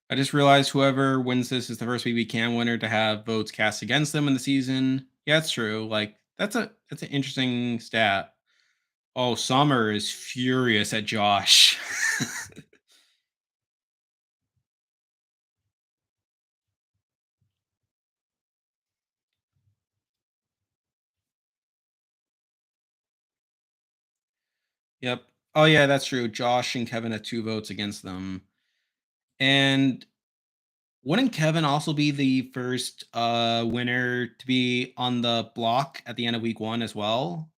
I just realized whoever wins this is the first BBCAN winner to have votes cast against them in the season. Yeah, it's true. Like that's an interesting stat. Oh, Summer is furious at Josh. Yep. Oh yeah, that's true. Josh and Kevin had 2 votes against them. And wouldn't Kevin also be the first winner to be on the block at the end of week 1 as well?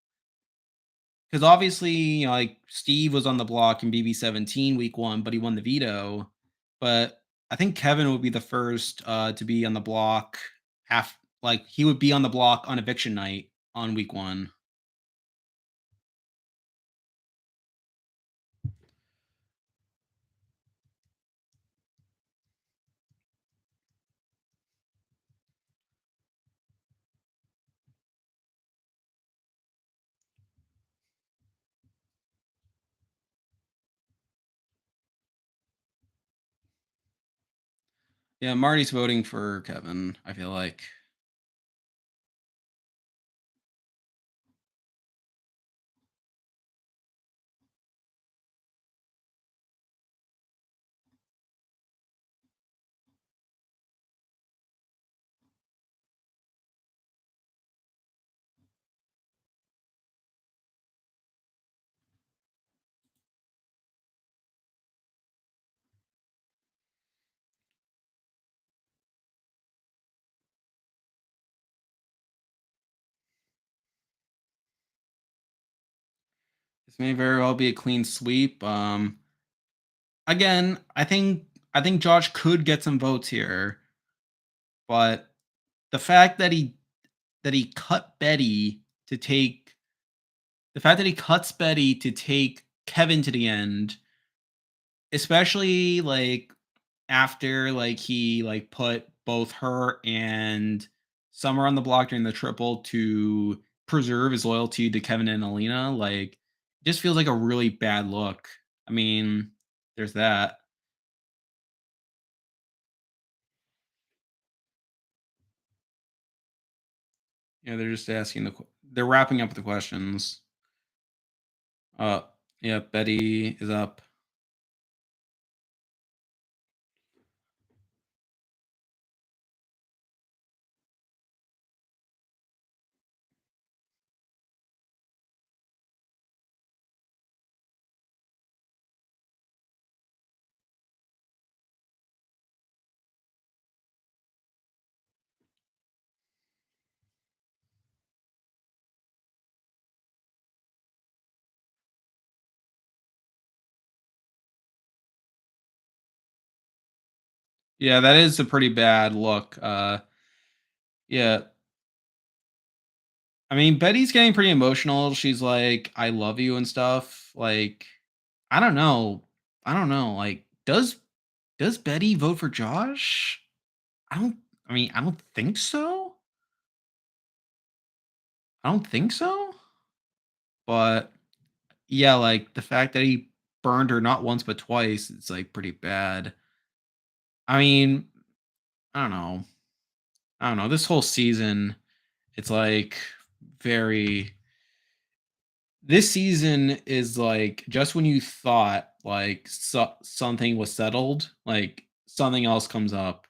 Because obviously, like Steve was on the block in BB17 week 1, but he won the veto. But I think Kevin would be the first to be on the block half like he would be on the block on eviction night on week 1. Yeah, Marty's voting for Kevin, I feel like. This may very well be a clean sweep. Again, I think Josh could get some votes here. but the fact that he cut Betty to take the fact that he cuts Betty to take Kevin to the end, especially like after like he like put both her and Summer on the block during the triple to preserve his loyalty to Kevin and Alina, like just feels like a really bad look. I mean, there's that. Yeah, they're just asking they're wrapping up the questions. Uh yeah, Betty is up. Yeah, that is a pretty bad look. Yeah, I mean, Betty's getting pretty emotional. She's like, "I love you" and stuff. Like, I don't know. I don't know. Like, does Betty vote for Josh? I don't. I mean, I don't think so. I don't think so. But yeah, like the fact that he burned her not once but twice, it's like pretty bad. I mean, I don't know. I don't know. This whole season, it's like very this season is like just when you thought like something was settled, like something else comes up,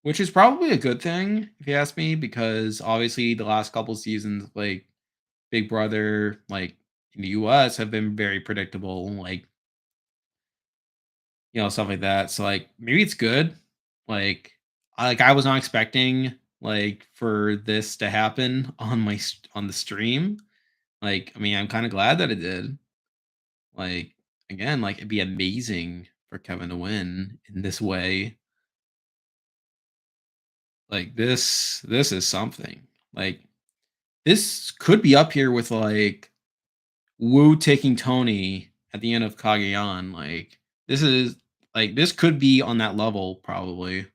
which is probably a good thing if you ask me, because obviously the last couple seasons, like Big Brother, like in the US, have been very predictable, like stuff like that. So like maybe it's good. Like I was not expecting like for this to happen on on the stream. Like I mean, I'm kind of glad that it did. Like, again, like, it'd be amazing for Kevin to win in this way. Like, this is something. Like, this could be up here with, like, Wu taking Tony at the end of Kagayan. Like, this is this could be on that level, probably.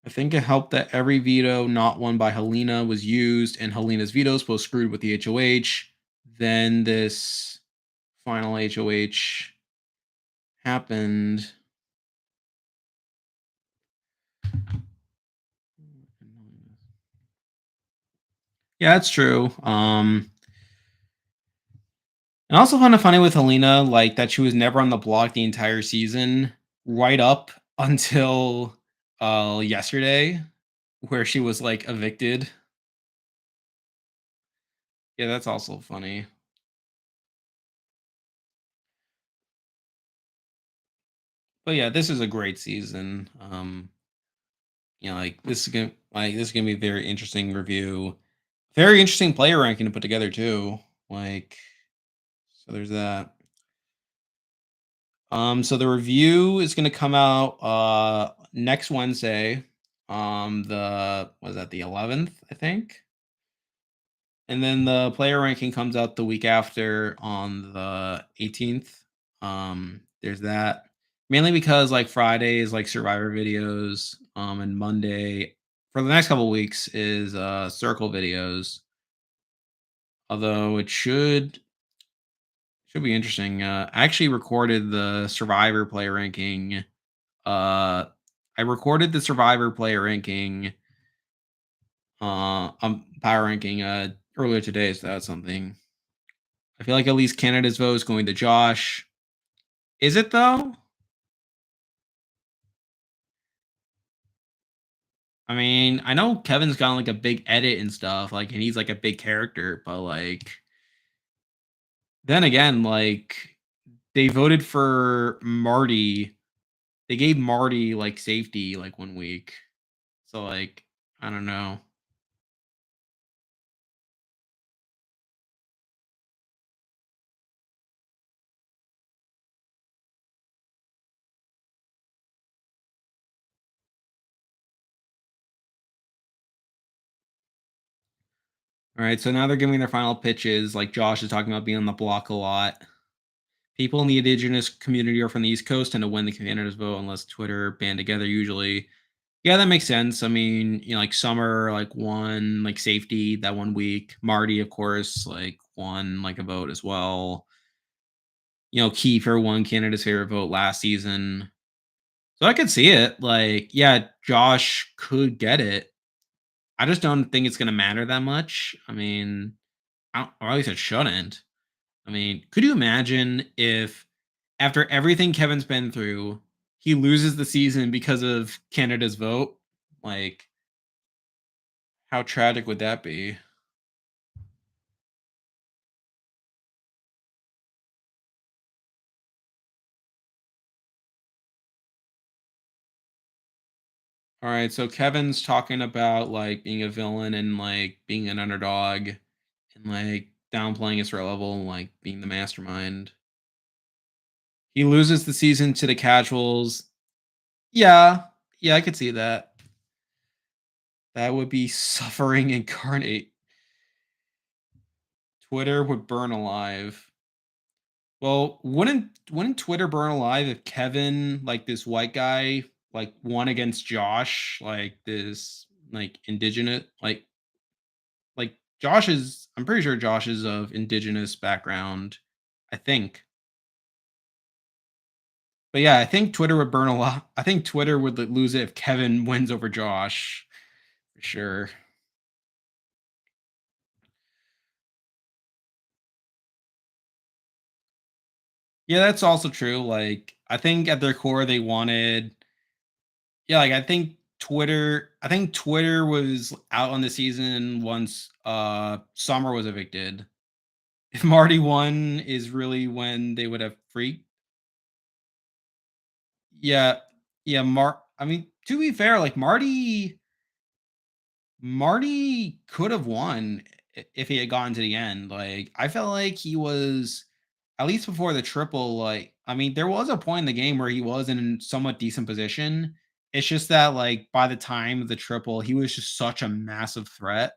I think it helped that every veto not won by Helena was used, and Helena's vetoes both screwed with the HOH. Then this final HOH happened. Yeah, that's true. And I also found it funny with Helena, like that she was never on the block the entire season, right up until yesterday, where she was like evicted. Yeah, that's also funny. But yeah, this is a great season. Like this is gonna be a very interesting review. Very interesting player ranking to put together too. Like, so there's that. So the review is gonna come out next Wednesday. The was that the 11th, I think. And then the player ranking comes out the week after on the 18th. There's that. Mainly because like Friday is like survivor videos. And Monday for the next couple weeks is circle videos. Although it should be interesting. I actually recorded the survivor player ranking. I recorded the survivor player ranking power ranking earlier today, so that's something. I feel like at least Canada's vote is going to Josh. Is it though? I mean, I know Kevin's got like a big edit and stuff, like, and he's like a big character, but like, then again, like, they voted for Marty. They gave Marty like safety like one week, so like, I don't know. All right, so now they're giving their final pitches. Like Josh is talking about being on the block a lot. People in the indigenous community are from the East Coast and to win the Canada's vote unless Twitter band together usually. Yeah, that makes sense. I mean, like Summer like won like safety that 1 week. Marty, of course, like won like a vote as well. Kiefer won Canada's favorite vote last season. So I could see it. Like, yeah, Josh could get it. I just don't think it's gonna matter that much. I mean, or at least it shouldn't. I mean, could you imagine if after everything Kevin's been through, he loses the season because of Canada's vote? Like, how tragic would that be? All right, so Kevin's talking about like being a villain and like being an underdog and like downplaying his threat level and like being the mastermind. He loses the season to the casuals. Yeah, yeah, I could see that. That would be suffering incarnate. Twitter would burn alive. Well, wouldn't Twitter burn alive if Kevin, like this white guy, like won against Josh, like this like indigenous like Josh is I'm pretty sure Josh is of indigenous background, I think. But yeah, I think Twitter would burn a lot. I think Twitter would lose it if Kevin wins over Josh for sure. Yeah, that's also true. Like I think at their core they wanted yeah, like I think Twitter was out on the season once Summer was evicted. If Marty won is really when they would have freaked. Yeah. Yeah, I mean, to be fair, like Marty could have won if he had gotten to the end. Like I felt like he was at least before the triple. Like I mean, there was a point in the game where he was in somewhat decent position. It's just that like by the time of the triple, he was just such a massive threat.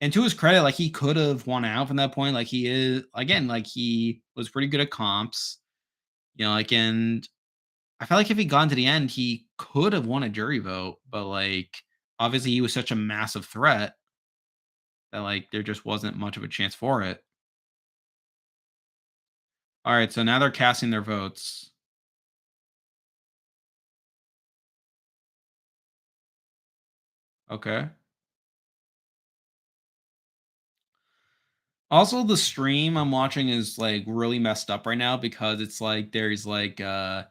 And to his credit, like he could have won out from that point. Like he is again, like he was pretty good at comps. Like and I felt like if he gone to the end, he could have won a jury vote, but like obviously he was such a massive threat that like there just wasn't much of a chance for it. All right, so now they're casting their votes. Okay. Also, the stream I'm watching is like really messed up right now because it's like there's like a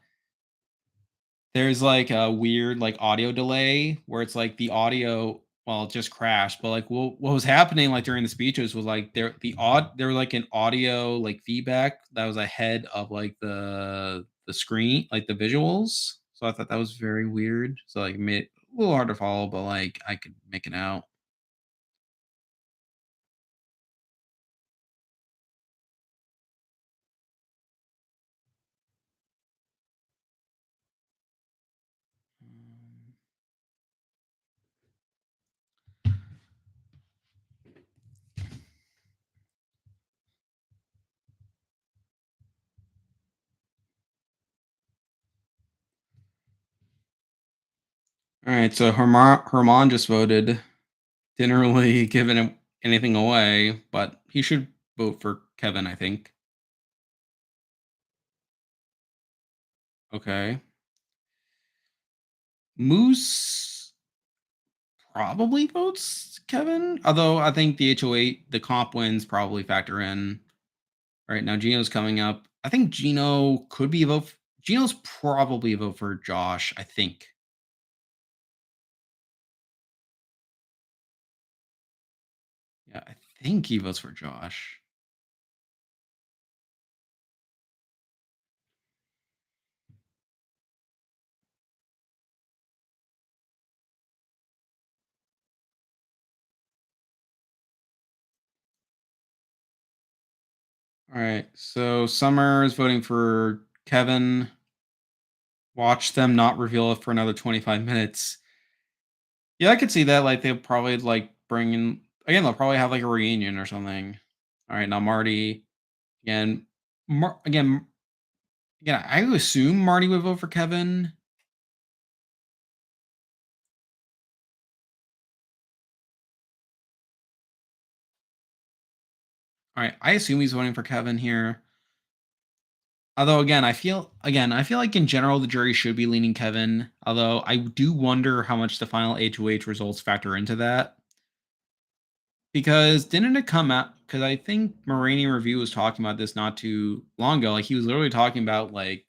weird like audio delay where it's like the audio well it just crashed, but like what was happening like during the speeches was like there were like an audio like feedback that was ahead of like the screen like the visuals. So I thought that was very weird. So like it made it a little hard to follow, but like I could make it out. All right, so Herman just voted. Didn't really give anything away, but he should vote for Kevin, I think. Okay. Moose probably votes Kevin, although I think the HOH, the comp wins probably factor in. All right, now Gino's coming up. I think Gino could be a vote. Gino's probably a vote for Josh, I think. Yeah, I think he votes for Josh. All right. So Summer is voting for Kevin. Watch them not reveal it for another 25 minutes. Yeah, I could see that. Like they'll probably like bring in again. They'll probably have like a reunion or something. All right. Now Marty again. Again. I would assume Marty would vote for Kevin. All right. I assume he's voting for Kevin here. Although I feel like in general the jury should be leaning Kevin. Although I do wonder how much the final HOH results factor into that. Because didn't it come out? Because I think Morani Review was talking about this not too long ago. Like he was literally talking about like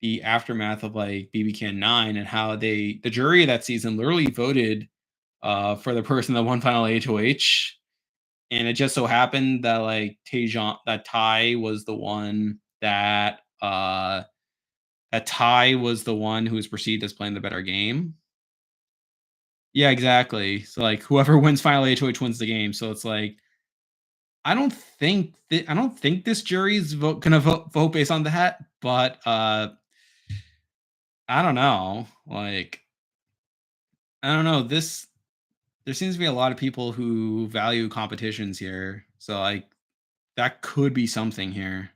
the aftermath of like BBCAN10 and how the jury that season literally voted for the person that won final HOH. And it just so happened that like Ty was the one that Ty was the one who was perceived as playing the better game. Yeah, exactly. So like whoever wins final HOH wins the game. So it's like I don't think this jury is gonna vote based on that, but I don't know. Like I don't know. There seems to be a lot of people who value competitions here. So like that could be something here.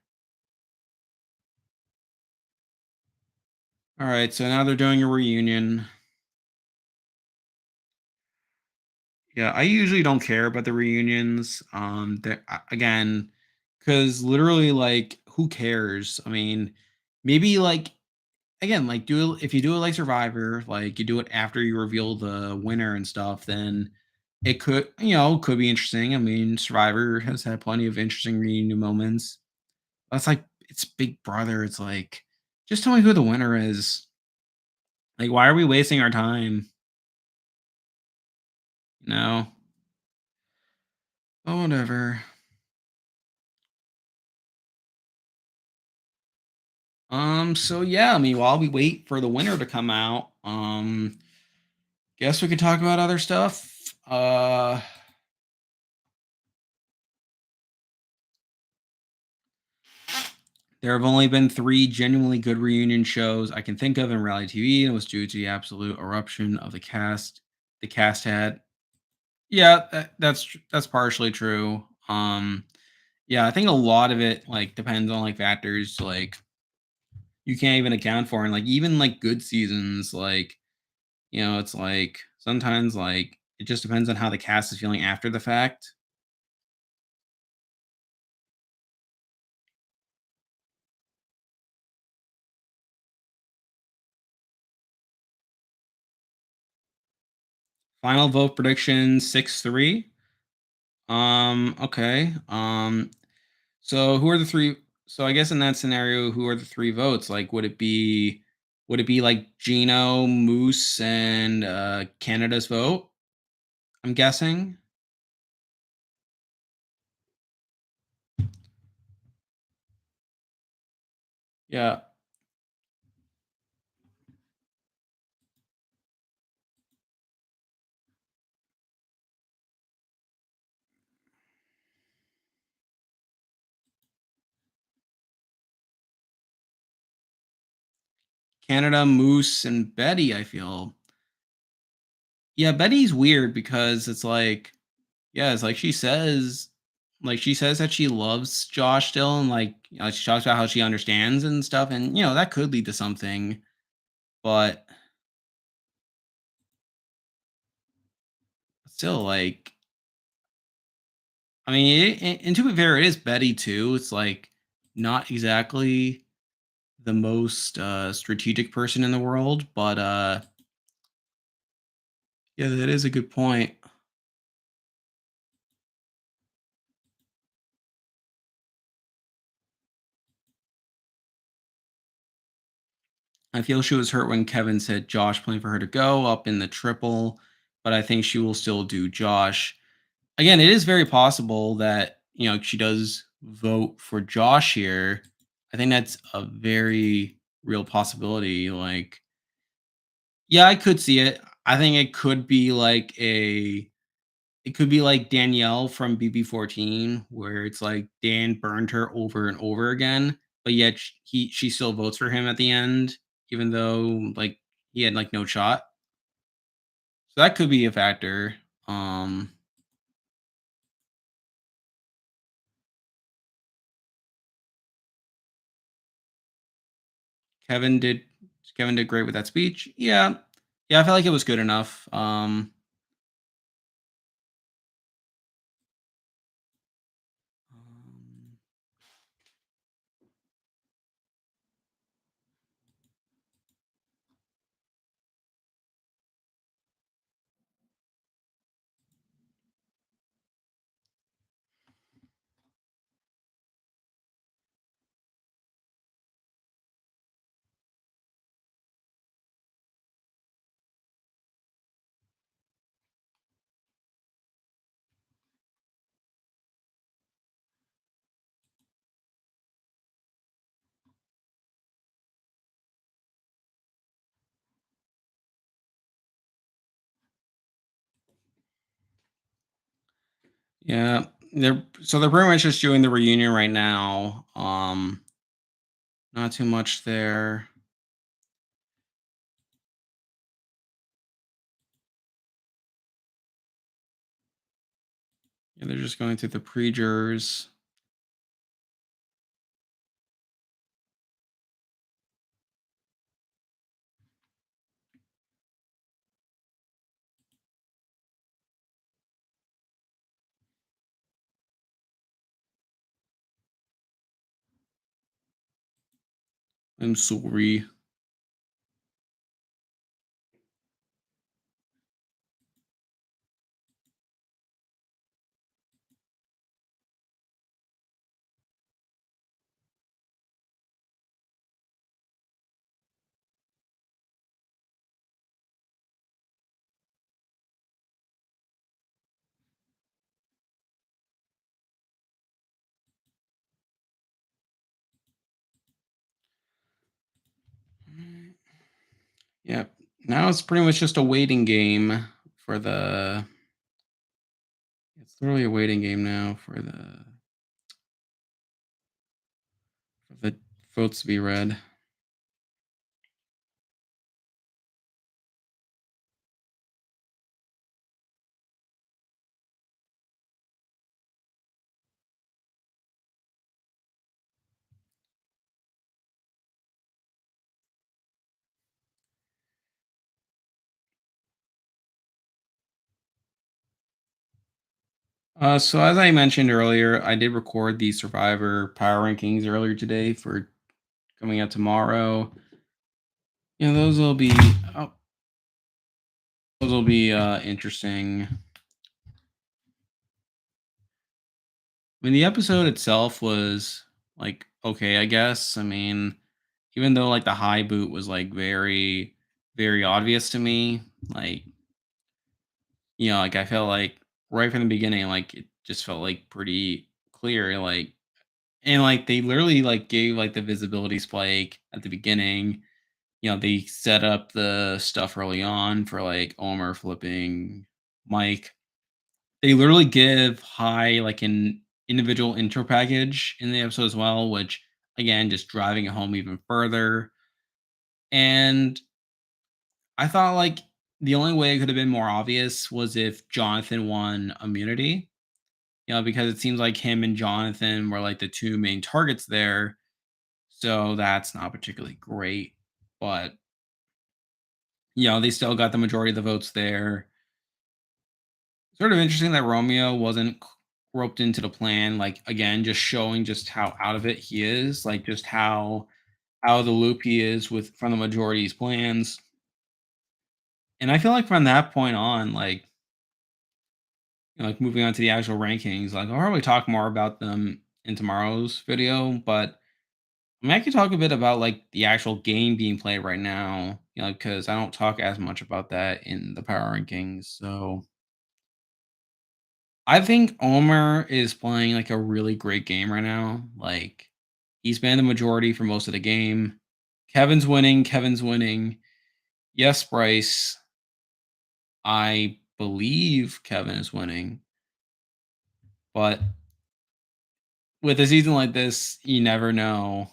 All right, so now they're doing a reunion. Yeah, I usually don't care about the reunions. Again, because literally, like, who cares? I mean, maybe like again, like if you do it like Survivor, like you do it after you reveal the winner and stuff, then it could could be interesting. I mean, Survivor has had plenty of interesting reunion moments. That's like it's Big Brother. It's like just tell me who the winner is. Like, why are we wasting our time? No, oh, whatever. So yeah, I mean, while we wait for the winner to come out, guess we could talk about other stuff. There have only been 3 genuinely good reunion shows I can think of in reality TV, and it was due to the absolute eruption of the cast. The cast had, yeah, that's partially true. Yeah, I think a lot of it like depends on like factors like you can't even account for, and like even like good seasons, like it's like sometimes like it just depends on how the cast is feeling after the fact. Final vote prediction 6-3. Okay. So who are the three? So I guess in that scenario, who are the 3 votes? Like, would it be like Gino, Moose, and Canada's vote? I'm guessing. Yeah, Canada, Moose, and Betty. I feel. Yeah, Betty's weird because it's like, yeah, it's like she says that she loves Josh still, and like she talks about how she understands and stuff, and that could lead to something, but still, like, I mean, and to be fair, it is Betty too. It's like not exactly the most strategic person in the world, but yeah, that is a good point. I feel she was hurt when Kevin said Josh playing for her to go up in the triple, but I think she will still do Josh. Again, it is very possible that she does vote for Josh here. I think that's a very real possibility. Like, yeah, I could see it. I think it could be like it could be like Danielle from BB14, where it's like Dan burned her over and over again, but yet she still votes for him at the end, even though like he had like no shot. So that could be a factor. Um, Kevin did Kevin did great with that speech. Yeah, yeah, I felt like it was good enough. Um, yeah, they're pretty much just doing the reunion right now. Not too much there. Yeah, they're just going through the pre-jurors. I'm sorry. Yep. Now it's pretty much just a waiting game for the. It's literally a waiting game now for the votes to be read. So as I mentioned earlier, I did record the Survivor Power Rankings earlier today for coming out tomorrow. Yeah, oh, those will be interesting. I mean, the episode itself was like okay, I guess. I mean, even though like the high boot was like very obvious to me, like like I felt like right from the beginning, like it just felt like pretty clear, like and like they literally like gave like the visibility spike at the beginning. They set up the stuff early on for like Omer flipping Mike. They literally give high like an individual intro package in the episode as well, which again just driving it home even further. And I thought like the only way it could have been more obvious was if Jonathan won immunity, because it seems like him and Jonathan were like the two main targets there. So that's not particularly great. But, they still got the majority of the votes there. Sort of interesting that Romeo wasn't roped into the plan. Like, again, just showing just how out of it he is, like, just how the loop he is with from the majority's plans. And I feel like from that point on, like moving on to the actual rankings, like I'll probably talk more about them in tomorrow's video, but I mean, I could talk a bit about like the actual game being played right now, because I don't talk as much about that in the power rankings. So I think Omer is playing like a really great game right now. Like he's been the majority for most of the game. Kevin's winning. Kevin's winning. Yes, Bryce. I believe Kevin is winning, but with a season like this, you never know.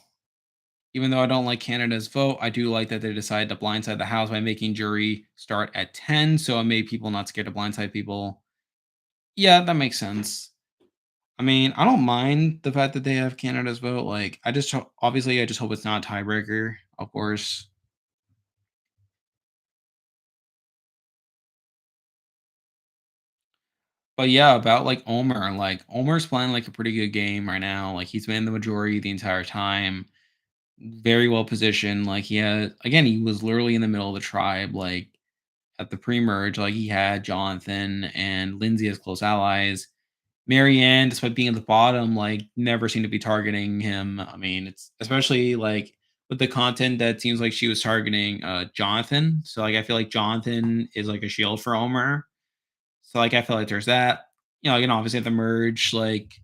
Even though I don't like Canada's vote, I do like that they decided to blindside the House by making jury start at 10, so it made people not scared to blindside people. Yeah, that makes sense. I mean, I don't mind the fact that they have Canada's vote. Like, obviously, I just hope it's not a tiebreaker, of course. But yeah, about like Omer, like Omer's playing like a pretty good game right now. Like he's been in the majority the entire time, very well positioned. Like he was literally in the middle of the tribe. Like at the pre-merge, like he had Jonathan and Lindsay as close allies. Marianne, despite being at the bottom, like never seemed to be targeting him. I mean, it's especially like with the content that seems like she was targeting Jonathan. So like I feel like Jonathan is like a shield for Omer. So like I feel like there's that. Obviously at the merge, like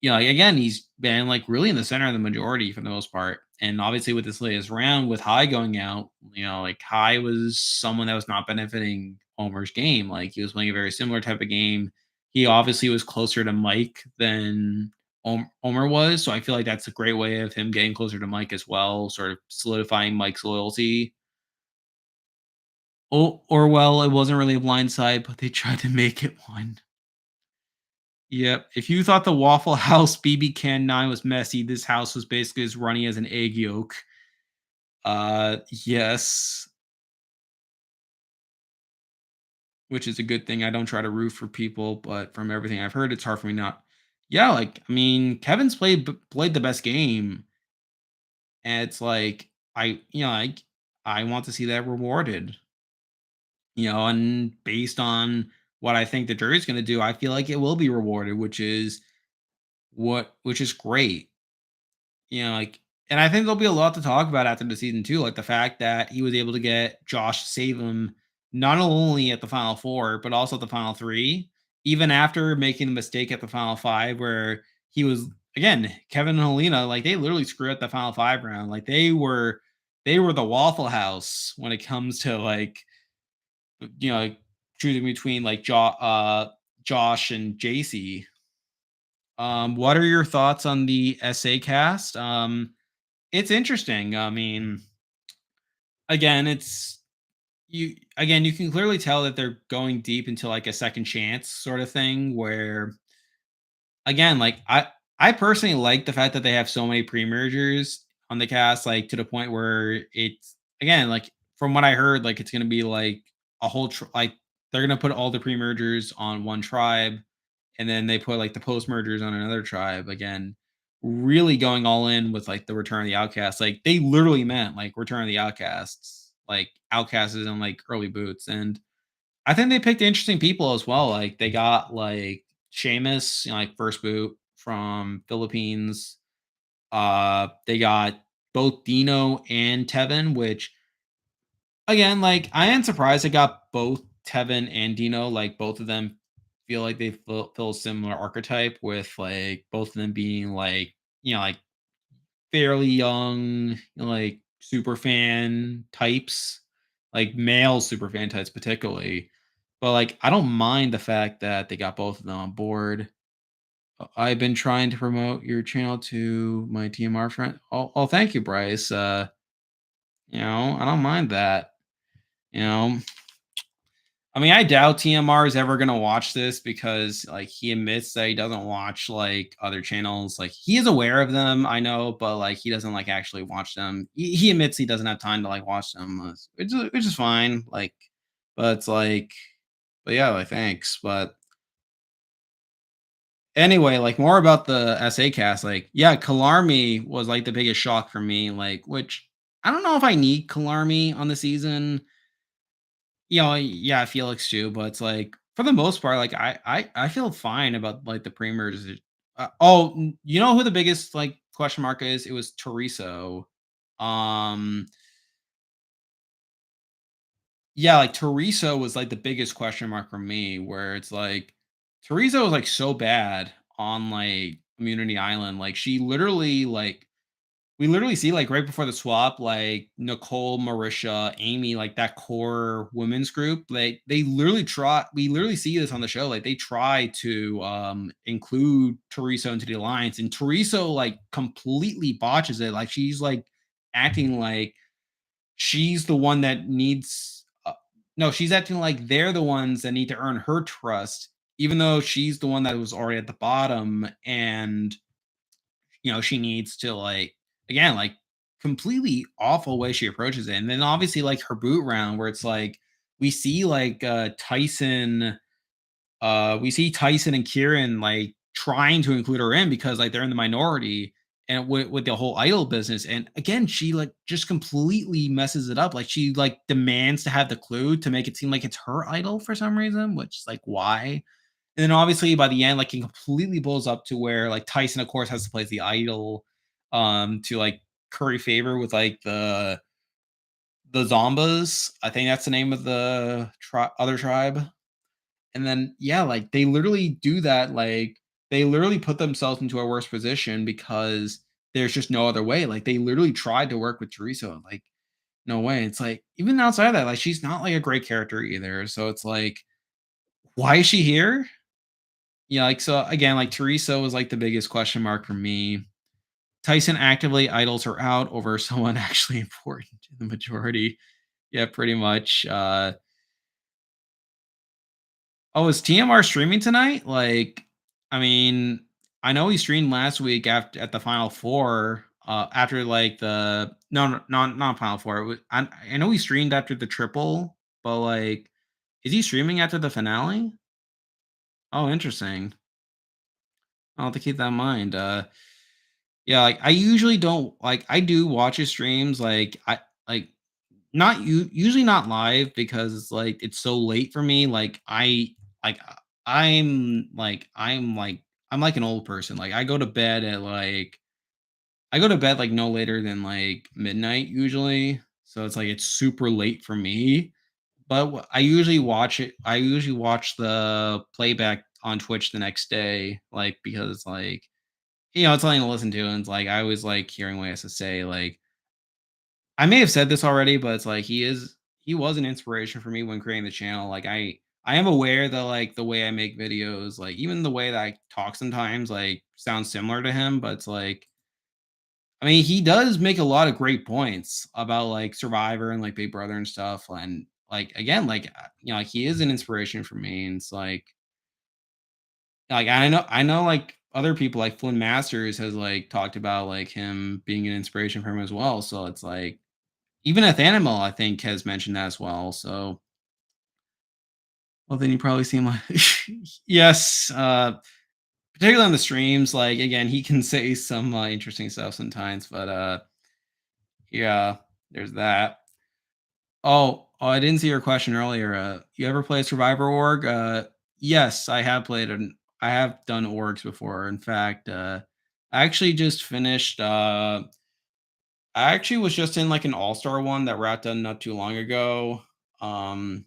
like, again, he's been like really in the center of the majority for the most part. And obviously with this latest round with High going out, like High was someone that was not benefiting Homer's game. Like he was playing a very similar type of game. He obviously was closer to Mike than Homer was. So I feel like that's a great way of him getting closer to Mike as well, sort of solidifying Mike's loyalty. Or well, it wasn't really a blind side, but they tried to make it one. Yep. If you thought the Waffle House BB-Can 9 was messy, this house was basically as runny as an egg yolk. Yes, which is a good thing. I don't try to root for people, but from everything I've heard, it's hard for me not. Yeah, like I mean, Kevin's played the best game, and it's like I want to see that rewarded. And based on what I think the jury's going to do, I feel like it will be rewarded, which is great. Like, and I think there'll be a lot to talk about after the season too, like the fact that he was able to get Josh to save him not only at the final four, but also at the final three, even after making the mistake at the final five, where he was again, Kevin and Helena, like they literally screwed up the final five round. Like they were the Waffle House when it comes to like choosing between like Josh and JC. What are your thoughts on the SA cast? It's interesting. I mean, again, you can clearly tell that they're going deep into like a second chance sort of thing where again, like I personally like the fact that they have so many pre-mergers on the cast, like to the point where it's again, like from what I heard, like it's gonna be like a whole like they're gonna put all the pre-mergers on one tribe and then they put like the post mergers on another tribe again, really going all in with like the Return of the Outcasts. Like they literally meant like Return of the Outcasts, like Outcasts is in like early boots. And I think they picked interesting people as well. Like they got like Seamus, like first boot from Philippines. They got both Dino and Tevin, which again, like I am surprised they got both Tevin and Dino. Like both of them feel like they fill a similar archetype with like both of them being like fairly young, like super fan types, like male super fan types particularly. But like I don't mind the fact that they got both of them on board. I've been trying to promote your channel to my TMR friend. Oh, thank you, Bryce. I don't mind that. You know, I mean, I doubt TMR is ever gonna watch this because like he admits that he doesn't watch like other channels. Like he is aware of them, I know, but like he doesn't like actually watch them. He admits he doesn't have time to like watch them, which is fine. Like, but it's like, but yeah, like thanks. But anyway, like more about the SA cast. Like, yeah, Kalarmi was like the biggest shock for me. Like, which I don't know if I need Kalarmi on the season. Yeah, Felix too, but it's like for the most part, like I feel fine about like the pre-merge. You know who the biggest like question mark is? It was Teresa. Um, yeah, like Teresa was like the biggest question mark for me, where it's like Teresa was like so bad on like Community Island. Like she literally like we literally see, like, right before the swap, like, Nicole, Marisha, Amy, like, that core women's group, like, they literally try we literally see this on the show, like, they try to, include Teresa into the alliance, and Teresa, like, completely botches it, like, she's, like, acting like she's the one that needs no, she's acting like they're the ones that need to earn her trust, even though she's the one that was already at the bottom, and she needs to like again, like completely awful way she approaches it. And then obviously like her boot round where it's like we see like we see Tyson and Kieran like trying to include her in because like they're in the minority and with the whole idol business. And again, she like just completely messes it up. Like she like demands to have the clue to make it seem like it's her idol for some reason, which is like why? And then obviously by the end, like it completely blows up to where like Tyson, of course, has to play the idol to like curry favor with like the Zombas. I think that's the name of the other tribe. And then yeah, like they literally do that, like they literally put themselves into a worse position because there's just no other way. Like they literally tried to work with Teresa, like no way. It's like even outside of that, like she's not like a great character either. So it's like, why is she here? Yeah, like so again, like Teresa was like the biggest question mark for me. Tyson actively idles her out over someone actually important to the majority. Yeah, pretty much. Oh, is TMR streaming tonight? Like, I mean, I know he streamed last week after at the final four. After like the no, not final four. I know he streamed after the triple, but like, is he streaming after the finale? Oh, interesting. I'll have to keep that in mind. Yeah, like I usually don't like I do watch his streams. Like I like not usually not live because it's like it's so late for me. Like I'm like an old person. Like I go to bed like no later than like midnight usually. So it's like it's super late for me. But I usually watch it. I usually watch the playback on Twitch the next day, like because like it's something to listen to, and it's like I always like hearing what he has to say. Like I may have said this already, but it's like he was an inspiration for me when creating the channel. Like I am aware that like the way I make videos, like even the way that I talk sometimes, like sounds similar to him, but it's like I mean he does make a lot of great points about like Survivor and like Big Brother and stuff, and like again, like like he is an inspiration for me, and it's like I know like other people like Flynn Masters has like talked about like him being an inspiration for him as well. So it's like even Animal I think has mentioned that as well. So well then you probably see my yes, particularly on the streams, like again, he can say some interesting stuff sometimes, but yeah, there's that. Oh, I didn't see your question earlier. You ever play Survivor Org? Yes, I have played and I have done orgs before. In fact, I actually just finished. I actually was just in like an all-star one that wrapped up not too long ago. Um,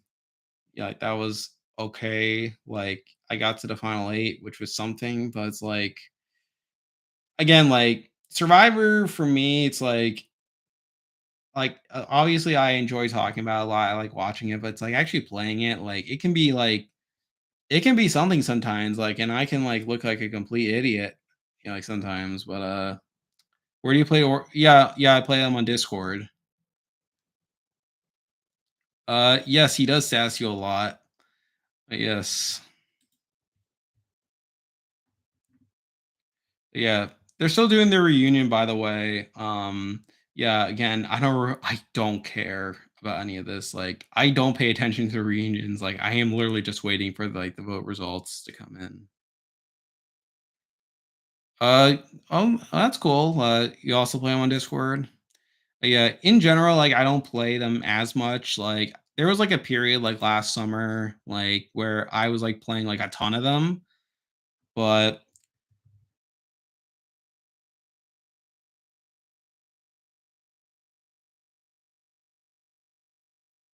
yeah, like, that was okay. Like I got to the final eight, which was something, but it's like again, like Survivor for me, it's like obviously I enjoy talking about it a lot. I like watching it, but it's like actually playing it, like it can be something sometimes, like, and I can like look like a complete idiot, like sometimes. But where do you play? Or yeah, I play them on Discord. Yes, he does sass you a lot. But yes, yeah, they're still doing their reunion, by the way. Yeah, again, I don't care about any of this. Like, I don't pay attention to the reunions. Like, I am literally just waiting for like the vote results to come in. Uh, that's cool. You also play 'em on Discord? Yeah, in general, like, I don't play them as much, like, there was, like, a period, like, last summer, like, where I was, like, playing, like, a ton of them, but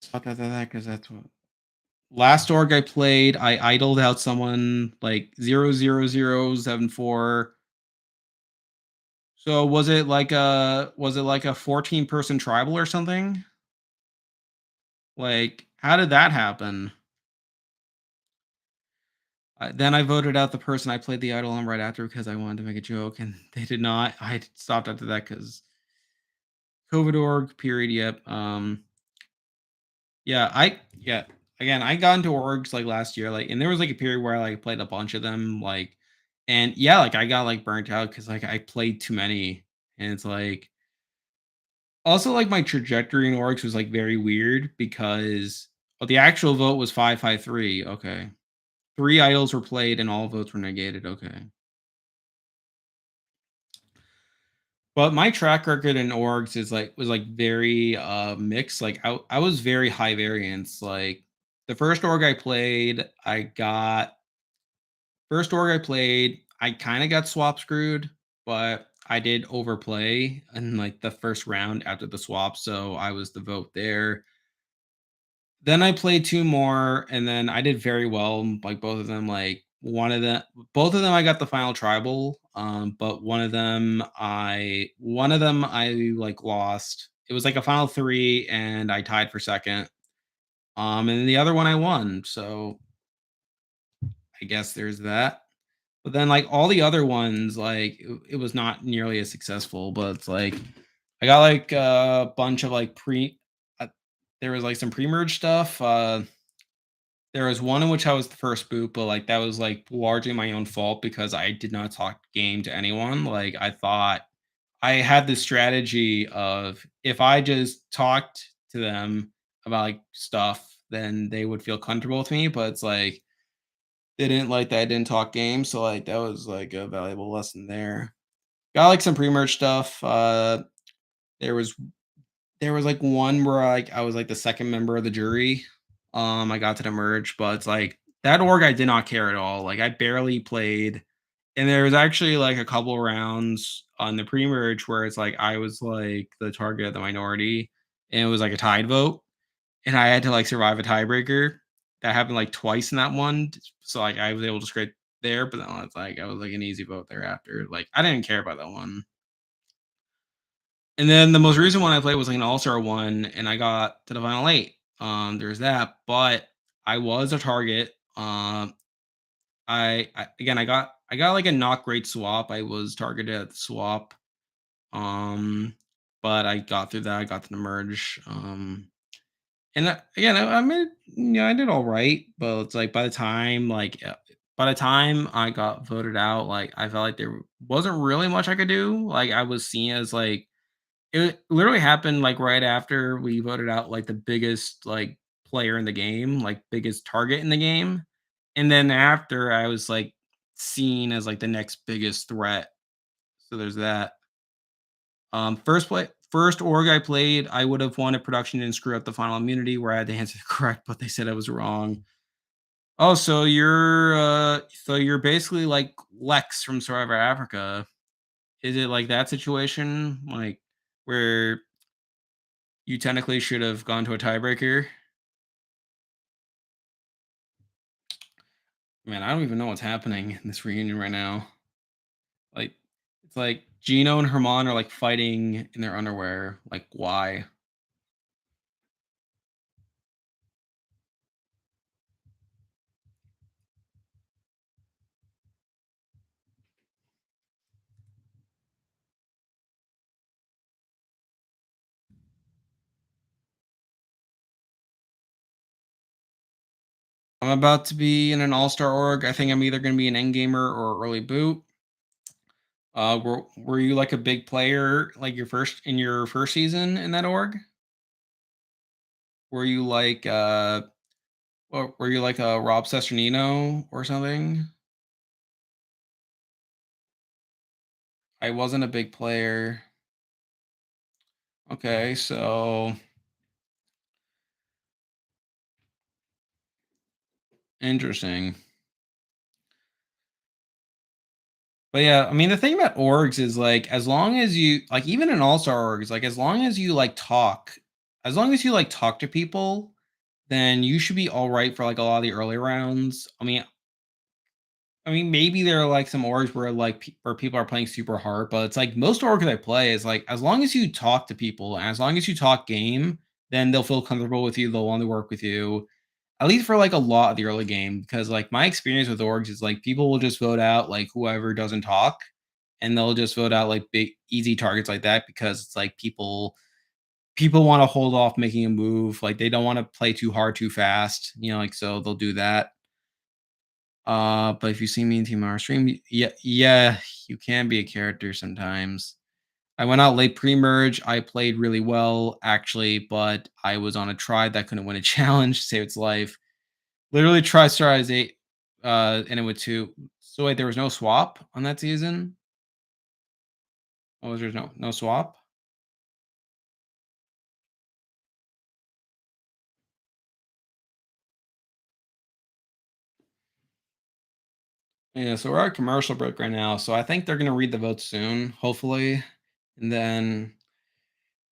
stop that because that's what last org I played, I idled out someone, like, 00074. So was it like a 14-person tribal or something? Like, how did that happen? Then I voted out the person I played the idol on right after because I wanted to make a joke, and they did not. I stopped after that because COVID org period. Yep. Yeah. Again, I got into orgs like last year, like, and there was like a period where I like played a bunch of them, like, and yeah, like I got like burnt out because like I played too many, and it's like also like my trajectory in orgs was like very weird because the actual vote was 553. Okay, three idols were played and all votes were negated. Okay. But my track record in orgs is like was like very mixed. Like I was very high variance. Like the first org I played, I kind of got swap screwed, but I did overplay in like the first round after the swap, so I was the vote there. Then I played two more, and then I did very well. Like both of them, like both of them, I got the final tribal. But one of them I like lost. It was like a final three, and I tied for second. And the other one I won. So I guess there's that. But then like all the other ones, like it was not nearly as successful. But it's like I got like a bunch of like there was like some pre-merge stuff. There was one in which I was the first boot, but, like, that was, like, largely my own fault because I did not talk game to anyone. Like, I thought I had this strategy of if I just talked to them about, like, stuff, then they would feel comfortable with me, but it's like, they didn't like that I didn't talk game, so, like, that was, like, a valuable lesson there. Got, like, some pre-merge stuff. There was there was, like, one where, like, I was, like, the second member of the jury. I got to the merge, but it's like that org I did not care at all. Like, I barely played, and there was actually, like, a couple rounds on the pre-merge where it's like I was, like, the target of the minority, and it was, like, a tied vote, and I had to, like, survive a tiebreaker. That happened, like, twice in that one, so, like, I was able to scrape there, but then it's like I was, like, an easy vote thereafter. Like, I didn't care about that one. And then the most recent one I played was like an all-star one, and I got to the final 8. There's that, but I was a target. I again, I got like a not great swap. I was targeted at the swap. Um, but I got through that. I got to the merge. And again, I made I did all right, but it's like by the time I got voted out, like I felt like there wasn't really much I could do. Like I was seen as like it literally happened, like, right after we voted out, like, the biggest, like, player in the game, like, biggest target in the game, and then after, I was, like, seen as, like, the next biggest threat, so there's that. First org I played, I would have won if production didn't screw up the final immunity where I had to answer correct, but they said I was wrong. "Oh, so you're basically like Lex from Survivor Africa." Is it like that situation? Like, where you technically should have gone to a tiebreaker. Man, I don't even know what's happening in this reunion right now. Like, it's like Gino and Herman are like fighting in their underwear. Like, why? I'm about to be in an all-star org. I think I'm either going to be an end gamer or early boot. Were you like a big player like your first season in that org? Were you like or were you like a Rob Sesternino or something? I wasn't a big player. Okay, so interesting. But yeah, I mean, the thing about orgs is like, as long as you like, even in all-star orgs, like, as long as you like talk to people, then you should be all right for like a lot of the early rounds. I mean, maybe there are like some orgs where where people are playing super hard, but it's like most orgs I play is like as long as you talk to people and as long as you talk game, then they'll feel comfortable with you. They'll want to work with you. At least for like a lot of the early game, because like my experience with orgs is like people will just vote out like whoever doesn't talk, and they'll just vote out like big easy targets like that because it's like people want to hold off making a move. Like they don't want to play too hard too fast, like so they'll do that. But if you see me in Team R stream, yeah, yeah, you can be a character sometimes. I went out late pre-merge. I played really well, actually, but I was on a tribe that couldn't win a challenge to save its life. Literally try Stars 8, and it went 2. So wait, there was no swap on that season? Oh, was there no swap? Yeah, so we're at commercial break right now. So I think they're gonna read the votes soon, hopefully. And then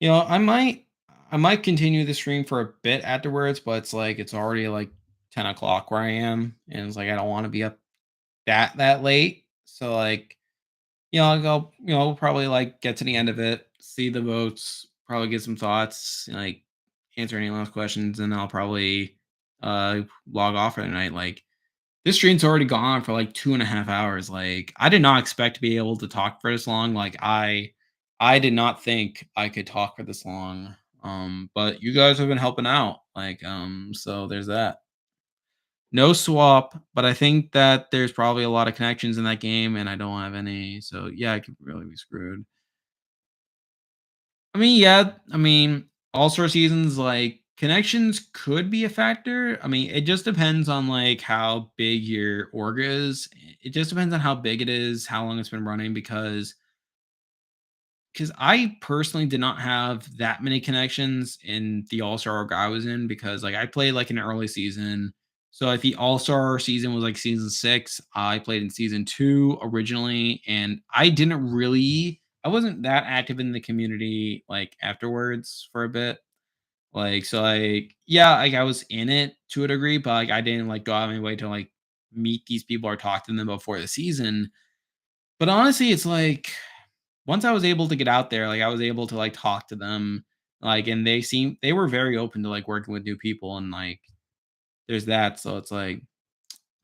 I might continue the stream for a bit afterwards, but it's like it's already like 10 o'clock where I am, and it's like I don't want to be up that late. So like, I'll go, probably like get to the end of it, see the votes, probably get some thoughts, like answer any last questions, and I'll probably log off for the night. Like this stream's already gone on for like 2.5 hours. Like I did not expect to be able to talk for this long. Like I did not think I could talk for this long. But you guys have been helping out. Like, so there's that. No swap, but I think that there's probably a lot of connections in that game, and I don't have any. So yeah, I could really be screwed. I mean, yeah, I mean, all-star seasons, like, connections could be a factor. I mean, it just depends on, like, how big your org is. It just depends on how big it is, how long it's been running, because I personally did not have that many connections in the all-star org I was in because, like, I played, like, an early season. So, like, the all-star season was, like, season 6. I played in season 2 originally, and I wasn't that active in the community, like, afterwards for a bit. Like, so, like, yeah, like, I was in it to a degree, but, like, I didn't, like, go out of my way to, like, meet these people or talk to them before the season. But honestly, it's like once I was able to get out there, like, I was able to, like, talk to them, like, and they were very open to, like, working with new people, and, like, there's that, so it's like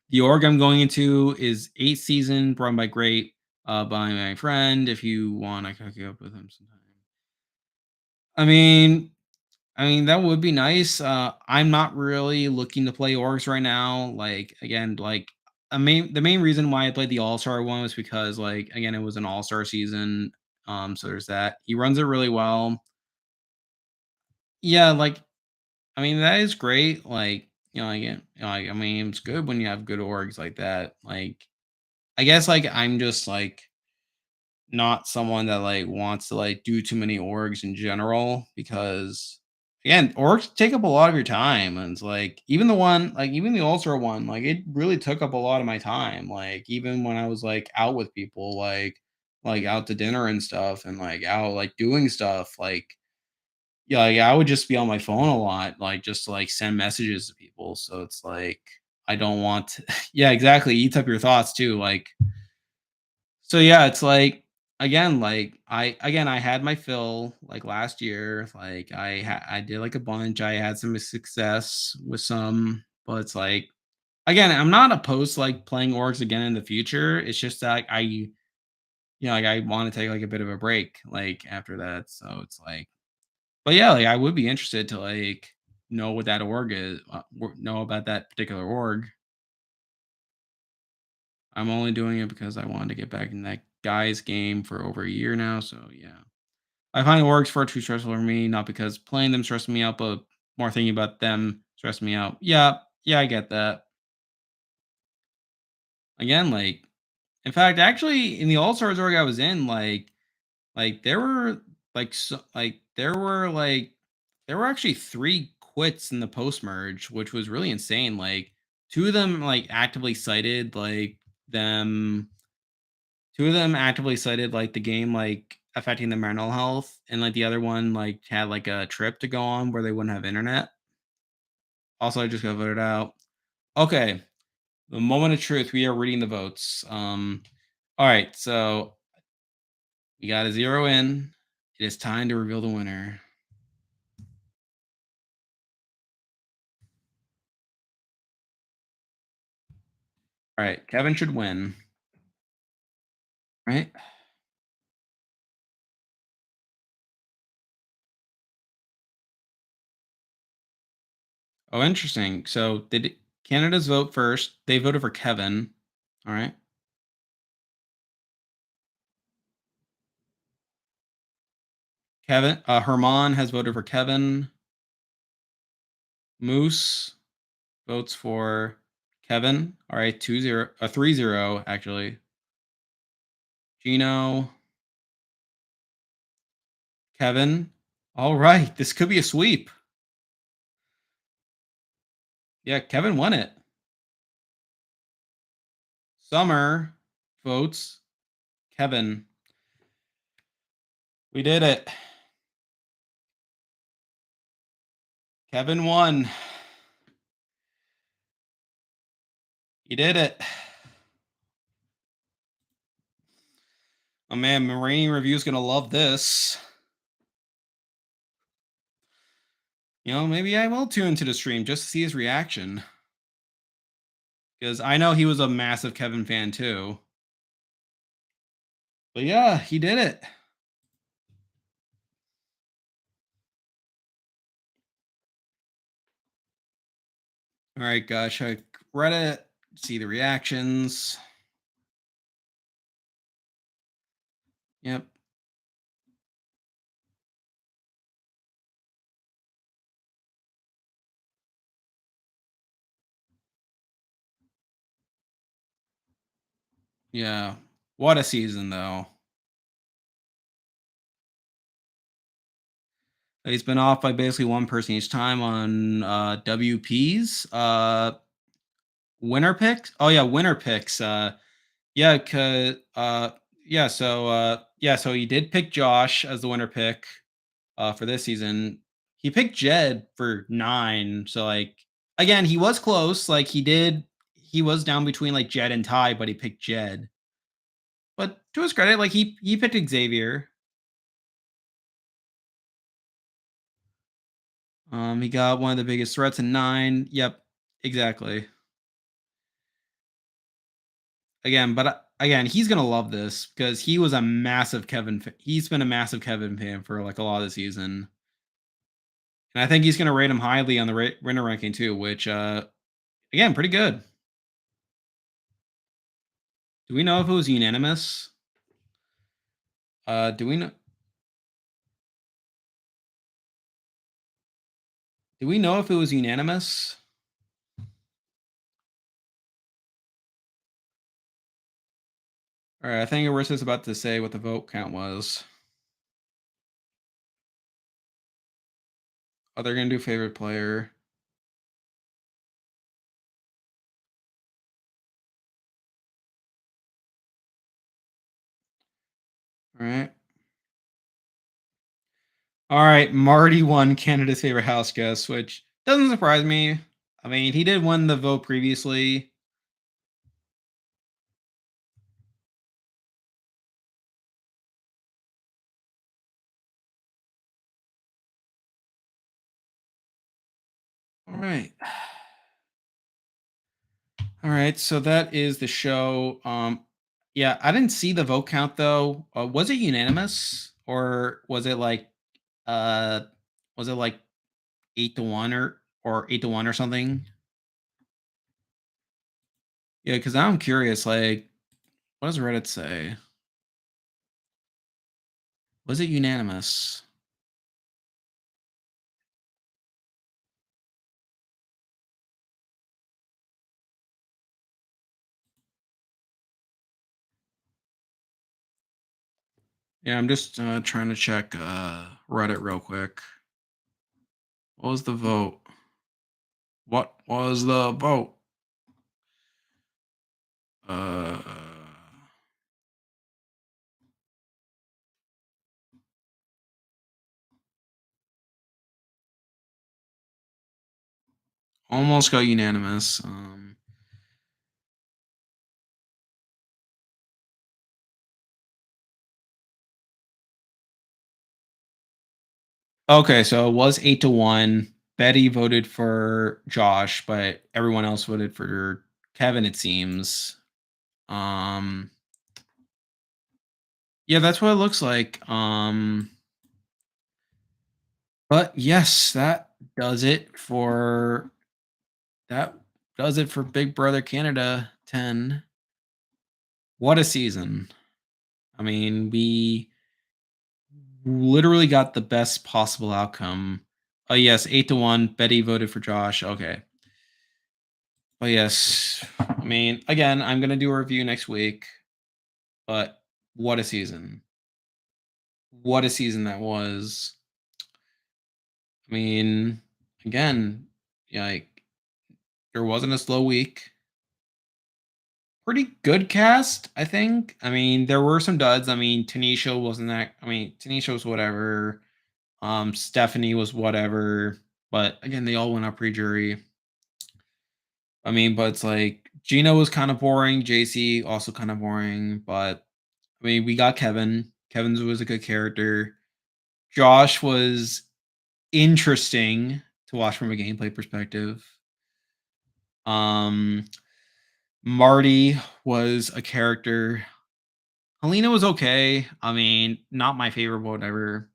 the org I'm going into is 8th season, run by Great, by my friend. If you want, I can hook you up with him sometime. I mean that would be nice. I'm not really looking to play orgs right now. Like again, like the main reason why I played the All Star one was because like again it was an All Star season. So there's that. He runs it really well. Yeah, like I mean that is great. Like again, like I mean it's good when you have good orgs like that. Like I guess like I'm just like not someone that like wants to like do too many orgs in general because again, orgs take up a lot of your time. And it's like even the ultra one, like it really took up a lot of my time. Like even when I was like out with people, like out to dinner and stuff and like out like doing stuff, like yeah, like I would just be on my phone a lot, like just to like send messages to people. So it's like I don't want to, yeah, exactly. Eats up your thoughts too. Like so yeah, it's like I had my fill like last year. Like I did like a bunch. I had some success with some, but it's like again, I'm not opposed to like playing orgs again in the future. It's just that like, like I want to take like a bit of a break like after that. So it's like but yeah, like I would be interested to like know what that org is, know about that particular org. I'm only doing it because I wanted to get back in that guy's game for over a year now. So yeah. I find orgs far too stressful for me, not because playing them stresses me out, but more thinking about them stress me out. Yeah, yeah, I get that. Again, like, in fact, actually, in the All Stars org I was in, there were there were actually 3 quits in the post merge, which was really insane. Like, 2 of them actively cited them. 2 of them actively cited the game affecting their mental health, and the other one had a trip to go on where they wouldn't have internet. Also, I just got voted out. Okay, The moment of truth. We are reading the votes. All right, so we got a zero in. It is time to reveal the winner. All right, Kevin should win. Right? Oh, interesting. So did Canada's vote first? They voted for Kevin. All right. Kevin, Herman has voted for Kevin. Moose votes for Kevin. All right, 2-0, 3-0 actually. Gino, Kevin. All right, this could be a sweep. Yeah, Kevin won it. Summer votes Kevin. We did it. Kevin won. You did it. Oh man, Marine Review's gonna love this. Maybe I will tune into the stream just to see his reaction. Because I know he was a massive Kevin fan too. But yeah, he did it. All right, guys, check Reddit, see the reactions. Yep. Yeah. What a season, though. He's been off by basically one person each time on WPs. Winner picks. Oh yeah, winner picks. Yeah, cause so he did pick Josh as the winner pick for this season. He picked Jed for 9. So like again, he was close. Like he was down between like Jed and Ty, but he picked Jed. But to his credit, like he picked Xavier. He got one of the biggest threats in 9. Yep, exactly. Again, but again, he's gonna love this because he was a massive Kevin. He's been a massive Kevin fan for like a lot of the season, and I think he's gonna rate him highly on the winner ranking too. Which, again, pretty good. Do we know if it was unanimous? Do we know? Do we know if it was unanimous? All right, I think Arissa's about to say what the vote count was. Oh, they're gonna do favorite player. All right. All right, Marty won Canada's favorite house guest, which doesn't surprise me. I mean, he did win the vote previously. All right. All right, so that is the show. Yeah, I didn't see the vote count though. Was it unanimous or uh was it like 8-1 or 8-1 or something? Yeah, because now I'm curious. Like, what does Reddit say? Was it unanimous? Yeah, I'm just trying to check Reddit real quick. What was the vote? What was the vote? Uh, Almost got unanimous. Okay, so it was 8-1. Betty voted for Josh, but everyone else voted for Kevin, it seems. Um, yeah, that's what it looks like. But yes, does it for that does it for Big Brother Canada 10. What a season. I mean, we literally got the best possible outcome. Oh yes, 8-1. Betty voted for Josh. Okay. But yes, I mean, again, I'm gonna do a review next week. But what a season! What a season that was. I mean, again, yeah, like there wasn't a slow week. Pretty good cast, I think. I mean, there were some duds. I mean, Tanisha wasn't that. I mean, Tanisha was whatever. Stephanie was whatever. But again, they all went up pre-jury. I mean, but it's like Gina was kind of boring. JC also kind of boring. But I mean, we got Kevin. Kevin's was a good character. Josh was interesting to watch from a gameplay perspective. Um, Marty was a character. Helena was okay. I mean, not my favorite, but whatever.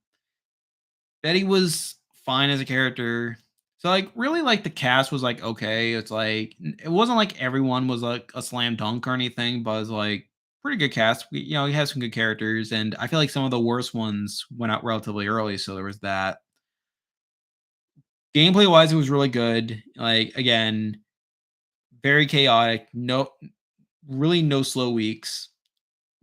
Betty was fine as a character. So like really like the cast was like okay. It's like it wasn't like everyone was like a slam dunk or anything, but it's like pretty good cast. We had some good characters, and I feel like some of the worst ones went out relatively early. So there was that. Gameplay wise, it was really good. Like again, very chaotic. No, really no slow weeks.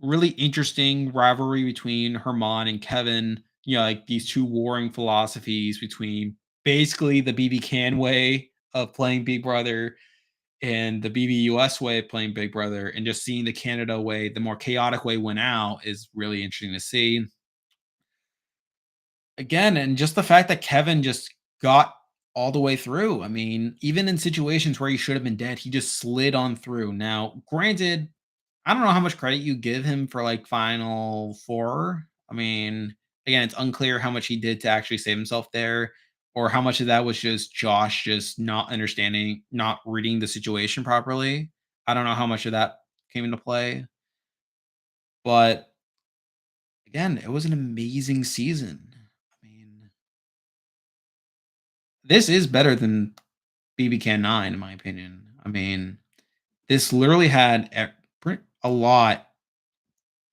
Really interesting rivalry between Herman and Kevin. Like these two warring philosophies between basically the BB way of playing Big Brother and the BBUS way of playing Big Brother, and just seeing the Canada way, the more chaotic way, win out is really interesting to see. Again, and just the fact that Kevin just got all the way through. I mean, even in situations where he should have been dead, he just slid on through. Now, granted, I don't know how much credit you give him for like Final Four. I mean, again, it's unclear how much he did to actually save himself there, or how much of that was just Josh just not understanding, not reading the situation properly. I don't know how much of that came into play, but again, it was an amazing season. I mean, this is better than BBCAN 9, in my opinion. I mean, this literally had a lot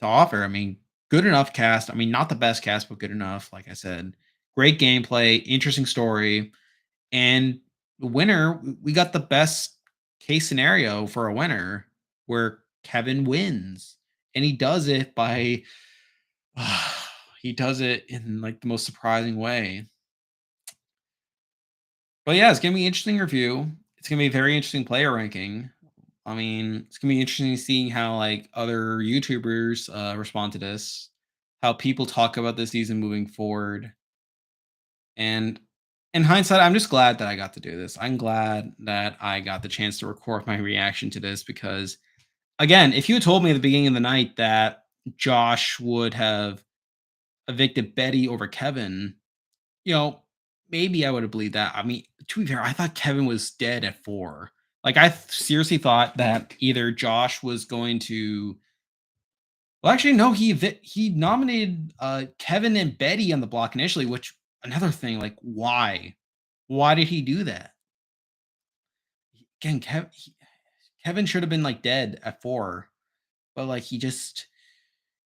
to offer. I mean, good enough cast. I mean, not the best cast, but good enough. Like I said, great gameplay, interesting story, and the winner. We got the best case scenario for a winner, where Kevin wins, and he does it by. He does it in like the most surprising way. But yeah, it's gonna be an interesting review. It's gonna be a very interesting player ranking. I mean, it's gonna be interesting seeing how like other YouTubers respond to this, how people talk about this season moving forward. And in hindsight, I'm just glad that I got to do this. I'm glad that I got the chance to record my reaction to this because, again, if you had told me at the beginning of the night that Josh would have evicted Betty over Kevin, you know, maybe I would have believed that. I mean, to be fair, I thought Kevin was dead at 4. Like, seriously thought that either Josh was going to. Well, actually, no, he nominated, Kevin and Betty on the block initially, which another thing, like, why? Why did he do that? Again, Kevin should have been, like, dead at 4, but, like, he just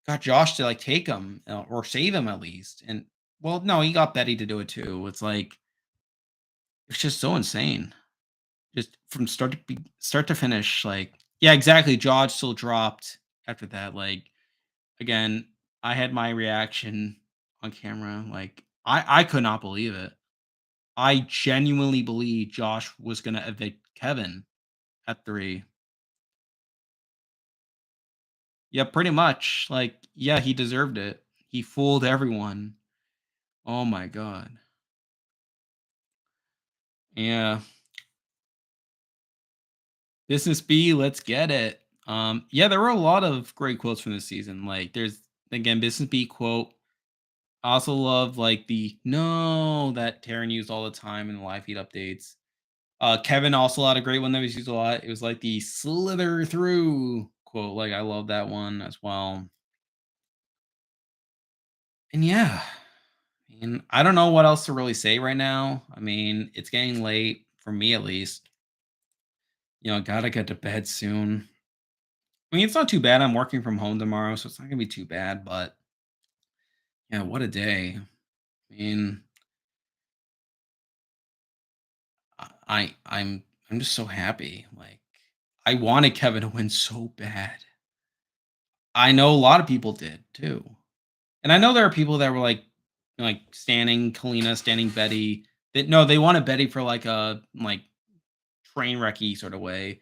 got Josh to, like, take him, or save him at least, and well, no, he got Betty to do it too. It's like it's just so insane. Just from start to finish, like yeah, exactly, jaw still dropped after that, like, again, I had my reaction on camera, like, I could not believe it. I genuinely believe Josh was gonna evict Kevin at 3. Yeah, pretty much, like, yeah, he deserved it. He fooled everyone. Oh my god. Yeah. Business B, let's get it. Yeah, there were a lot of great quotes from this season, like, there's again, Business B quote. I also love like the no that Taryn used all the time in the live feed updates. Kevin also had a great one that was used a lot. It was like the slither through quote. Like I love that one as well. And yeah, and I don't know what else to really say right now. I mean, it's getting late for me at least. Gotta get to bed soon. I mean, it's not too bad. I'm working from home tomorrow, so it's not gonna be too bad. But yeah, what a day. I mean, I'm just so happy. Like, I wanted Kevin to win so bad. I know a lot of people did too, and I know there are people that were like standing Kalina, standing Betty. That no, they wanted Betty for like a train wrecky sort of way.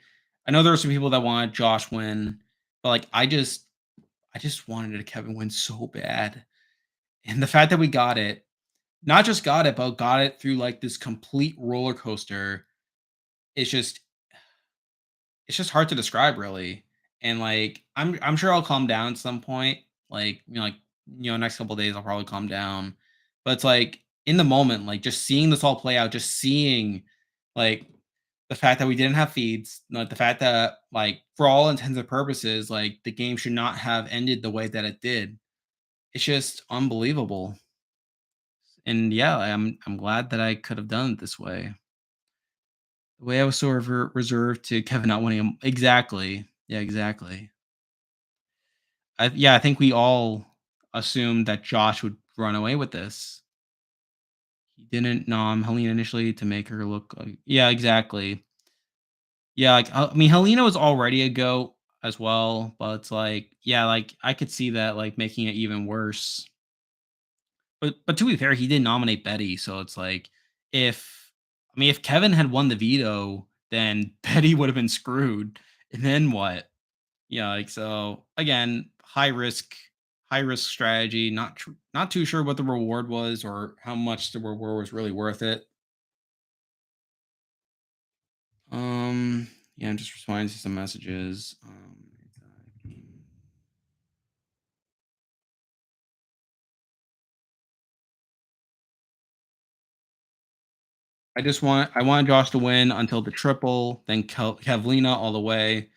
I know there are some people that wanted Josh win, but like I just wanted a Kevin win so bad. And the fact that we got it, not just got it, but got it through like this complete roller coaster, it's just hard to describe really. And like I'm sure I'll calm down at some point. Next couple of days I'll probably calm down. But it's like in the moment, like just seeing this all play out, just seeing like the fact that we didn't have feeds, like the fact that like for all intents and purposes, like the game should not have ended the way that it did. It's just unbelievable. And yeah, I'm glad that I could have done it this way. The way I was sort of reserved to Kevin not winning him. Exactly. Yeah, exactly. I think we all assumed that Josh would run away with this. He didn't nom Helena initially to make her look like yeah, exactly. Yeah, like, I mean, Helena was already a goat as well, but it's like, yeah, like, I could see that, like, making it even worse. But to be fair, he did nominate Betty, so it's like, if if Kevin had won the veto, then Betty would have been screwed, and then what? Yeah, like, so, again, high risk strategy, not too sure what the reward was or how much the reward was really worth it. Yeah, I'm just responding to some messages. I want Josh to win until the triple, then Kevlina all the way.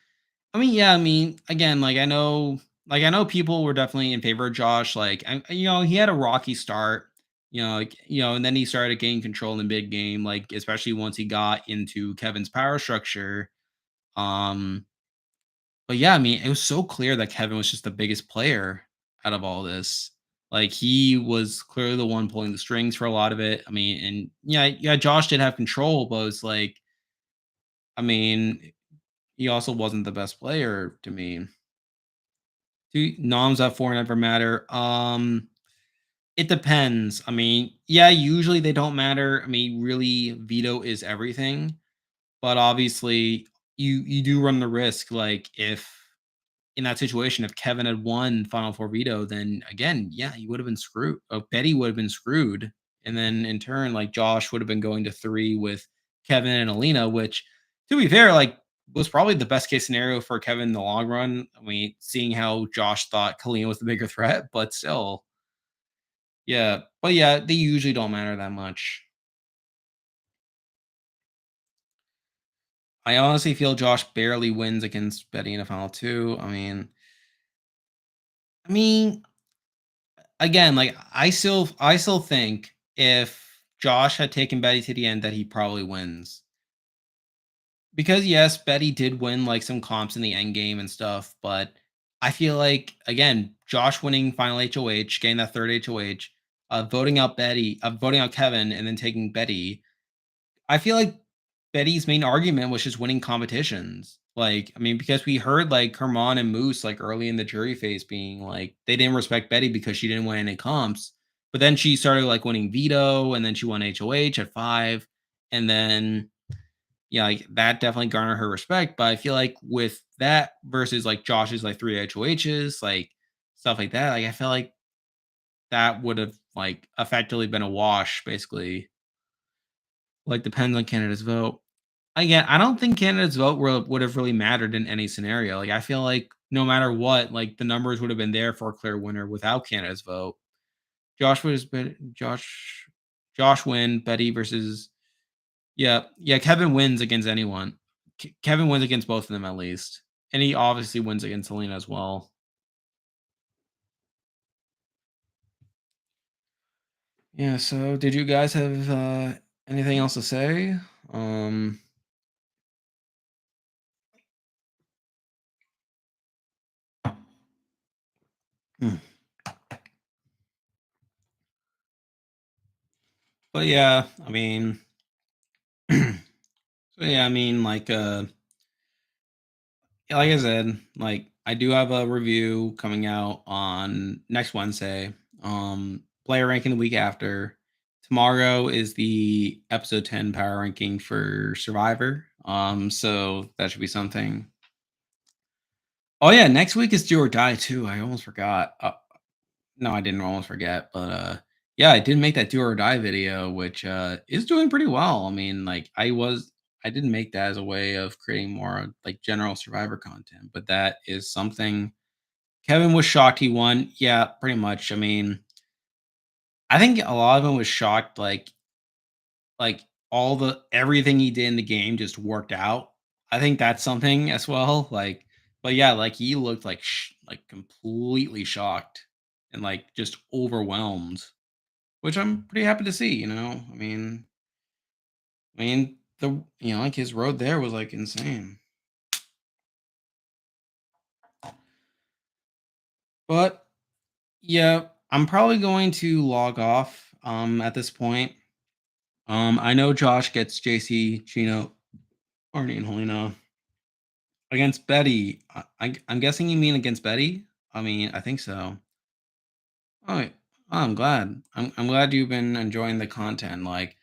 I mean, yeah, I mean, again, like I know people were definitely in favor of Josh. Like, he had a rocky start, and then he started gaining control in the mid game, like especially once he got into Kevin's power structure. Um, but yeah, I mean, it was so clear that Kevin was just the biggest player out of all this. Like he was clearly the one pulling the strings for a lot of it. I mean, and yeah, Josh did have control, but it's like, I mean, he also wasn't the best player to me. Do noms at 4 never matter? It depends. I mean, yeah, usually they don't matter. I mean, really, veto is everything. But obviously, you do run the risk. Like if in that situation, if Kevin had won Final Four veto, then again, yeah, he would have been screwed. Betty would have been screwed, and then in turn, like Josh would have been going to 3 with Kevin and Alina, which, to be fair, like was probably the best case scenario for Kevin in the long run. I mean, seeing how Josh thought Kalina was the bigger threat, but still, yeah. But yeah, they usually don't matter that much. I honestly feel Josh barely wins against Betty in a final two. I mean, again, like I still think if Josh had taken Betty to the end that he probably wins. Because yes, Betty did win like some comps in the end game and stuff, but I feel like again, Josh winning final HOH, getting that third HOH, voting out Kevin and then taking Betty. I feel like Betty's main argument was just winning competitions. Like, I mean, because we heard like Herman and Moose like early in the jury phase being like they didn't respect Betty because she didn't win any comps. But then she started like winning veto and then she won HOH at 5. And then yeah, like that definitely garnered her respect. But I feel like with that versus like Josh's like 3 HOHs, like stuff like that, like I feel like that would have like effectively been a wash, basically. Like depends on Canada's vote. Again, I don't think Canada's vote would have really mattered in any scenario. Like, I feel like no matter what, like the numbers would have been there for a clear winner without Canada's vote. Josh Josh win, Betty versus yeah, yeah, Kevin wins against anyone. Kevin wins against both of them at least, and he obviously wins against Selena as well. Yeah, so did you guys have, anything else to say? Um, hmm, but yeah, I mean so yeah, I mean, yeah, like I said, like I do have a review coming out on next Wednesday. Player ranking the week after. Tomorrow is the episode 10 power ranking for Survivor. So that should be something. Oh yeah, next week is do or die too. I almost forgot. No, I didn't almost forget, but yeah, I did make that do or die video, which is doing pretty well. I mean, like I didn't make that as a way of creating more like general Survivor content, but that is something Kevin was shocked he won. Yeah, pretty much. I mean, I think a lot of him was shocked, like all the everything he did in the game just worked out. I think that's something as well. Like, but yeah, like he looked like like completely shocked and like just overwhelmed, which I'm pretty happy to see. The like his road there was like insane. But yeah, I'm probably going to log off at this point. I know Josh gets JC, Chino, Arnie, and Helena against Betty. I'm guessing you mean against Betty. I mean, I think so. Oh, I'm glad. I'm glad you've been enjoying the content. Like,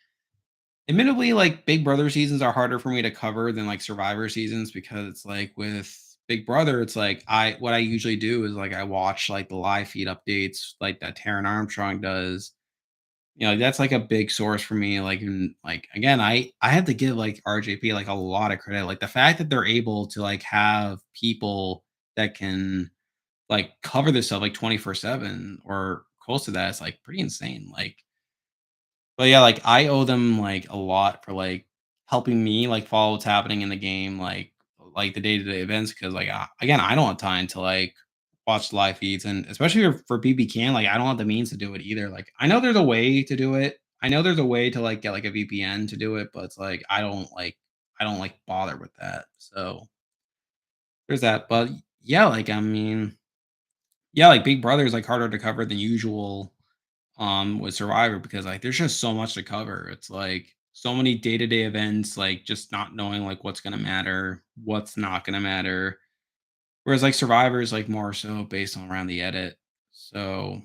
admittedly, like Big Brother seasons are harder for me to cover than like Survivor seasons because it's like with Big Brother, it's like what I usually do is like I watch like the live feed updates like that Taryn Armstrong does. That's like a big source for me. Like, like again, I have to give like RJP like a lot of credit. Like the fact that they're able to like have people that can like cover this stuff like 24/7 or close to that is like pretty insane. Like, but yeah, like I owe them like a lot for like helping me like follow what's happening in the game, like the day-to-day events. Because like again, I don't have time to like watch live feeds, and especially for BBCAN, like I don't have the means to do it either. Like I know there's a way to do it. I know there's a way to like get like a VPN to do it, but it's like I don't like bother with that. So there's that. But yeah, like I mean, yeah, like Big Brother is like harder to cover than usual with Survivor because like there's just so much to cover. It's like so many day-to-day events, like just not knowing like what's gonna matter, what's not gonna matter. Whereas like Survivor is like more so based on around the edit. So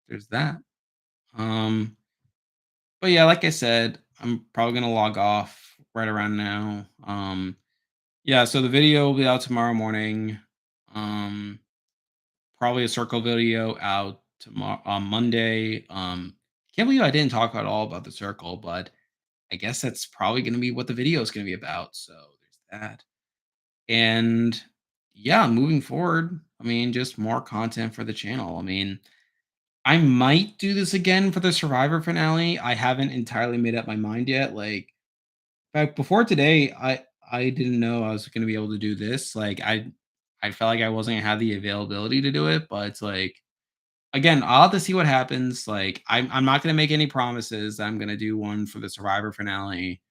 there's that. Um, but yeah, like I said, I'm probably gonna log off right around now. Yeah, so the video will be out tomorrow morning. Um, Probably a circle video out tomorrow on Monday. Can't believe I didn't talk at all about the circle, but I guess that's probably going to be what the video is going to be about. So there's that. And yeah, moving forward, I mean, just more content for the channel. I mean, I might do this again for the Survivor finale. I haven't entirely made up my mind yet. Like, in fact, before today, I didn't know I was going to be able to do this. Like, I felt like I wasn't gonna have the availability to do it, but it's like again, I'll have to see what happens. Like, I'm not gonna make any promises that I'm gonna do one for the Survivor finale.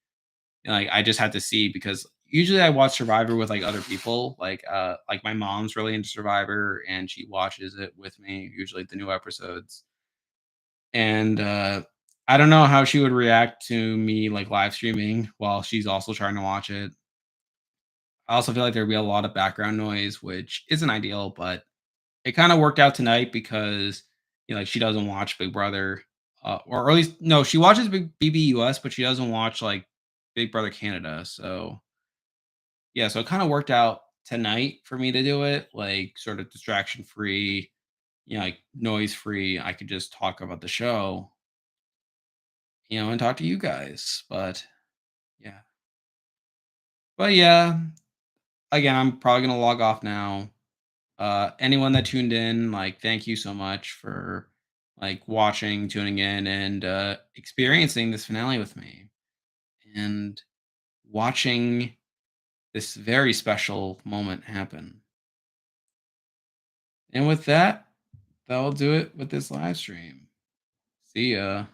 Like, I just have to see because usually I watch Survivor with like other people. Like my mom's really into Survivor and she watches it with me, usually the new episodes. And I don't know how she would react to me like live streaming while she's also trying to watch it. I also feel like there'd be a lot of background noise, which isn't ideal, but it kinda worked out tonight because, like, she doesn't watch Big Brother, or at least no, she watches BBUS, but she doesn't watch, like, Big Brother Canada, so, yeah, so it kinda worked out tonight for me to do it, like, sort of distraction free, like, noise free, I could just talk about the show, and talk to you guys, but yeah. But, yeah, again, I'm probably gonna log off now. Anyone that tuned in, like, thank you so much for like watching, tuning in, and experiencing this finale with me, and watching this very special moment happen. And with that, that'll do it with this live stream. See ya.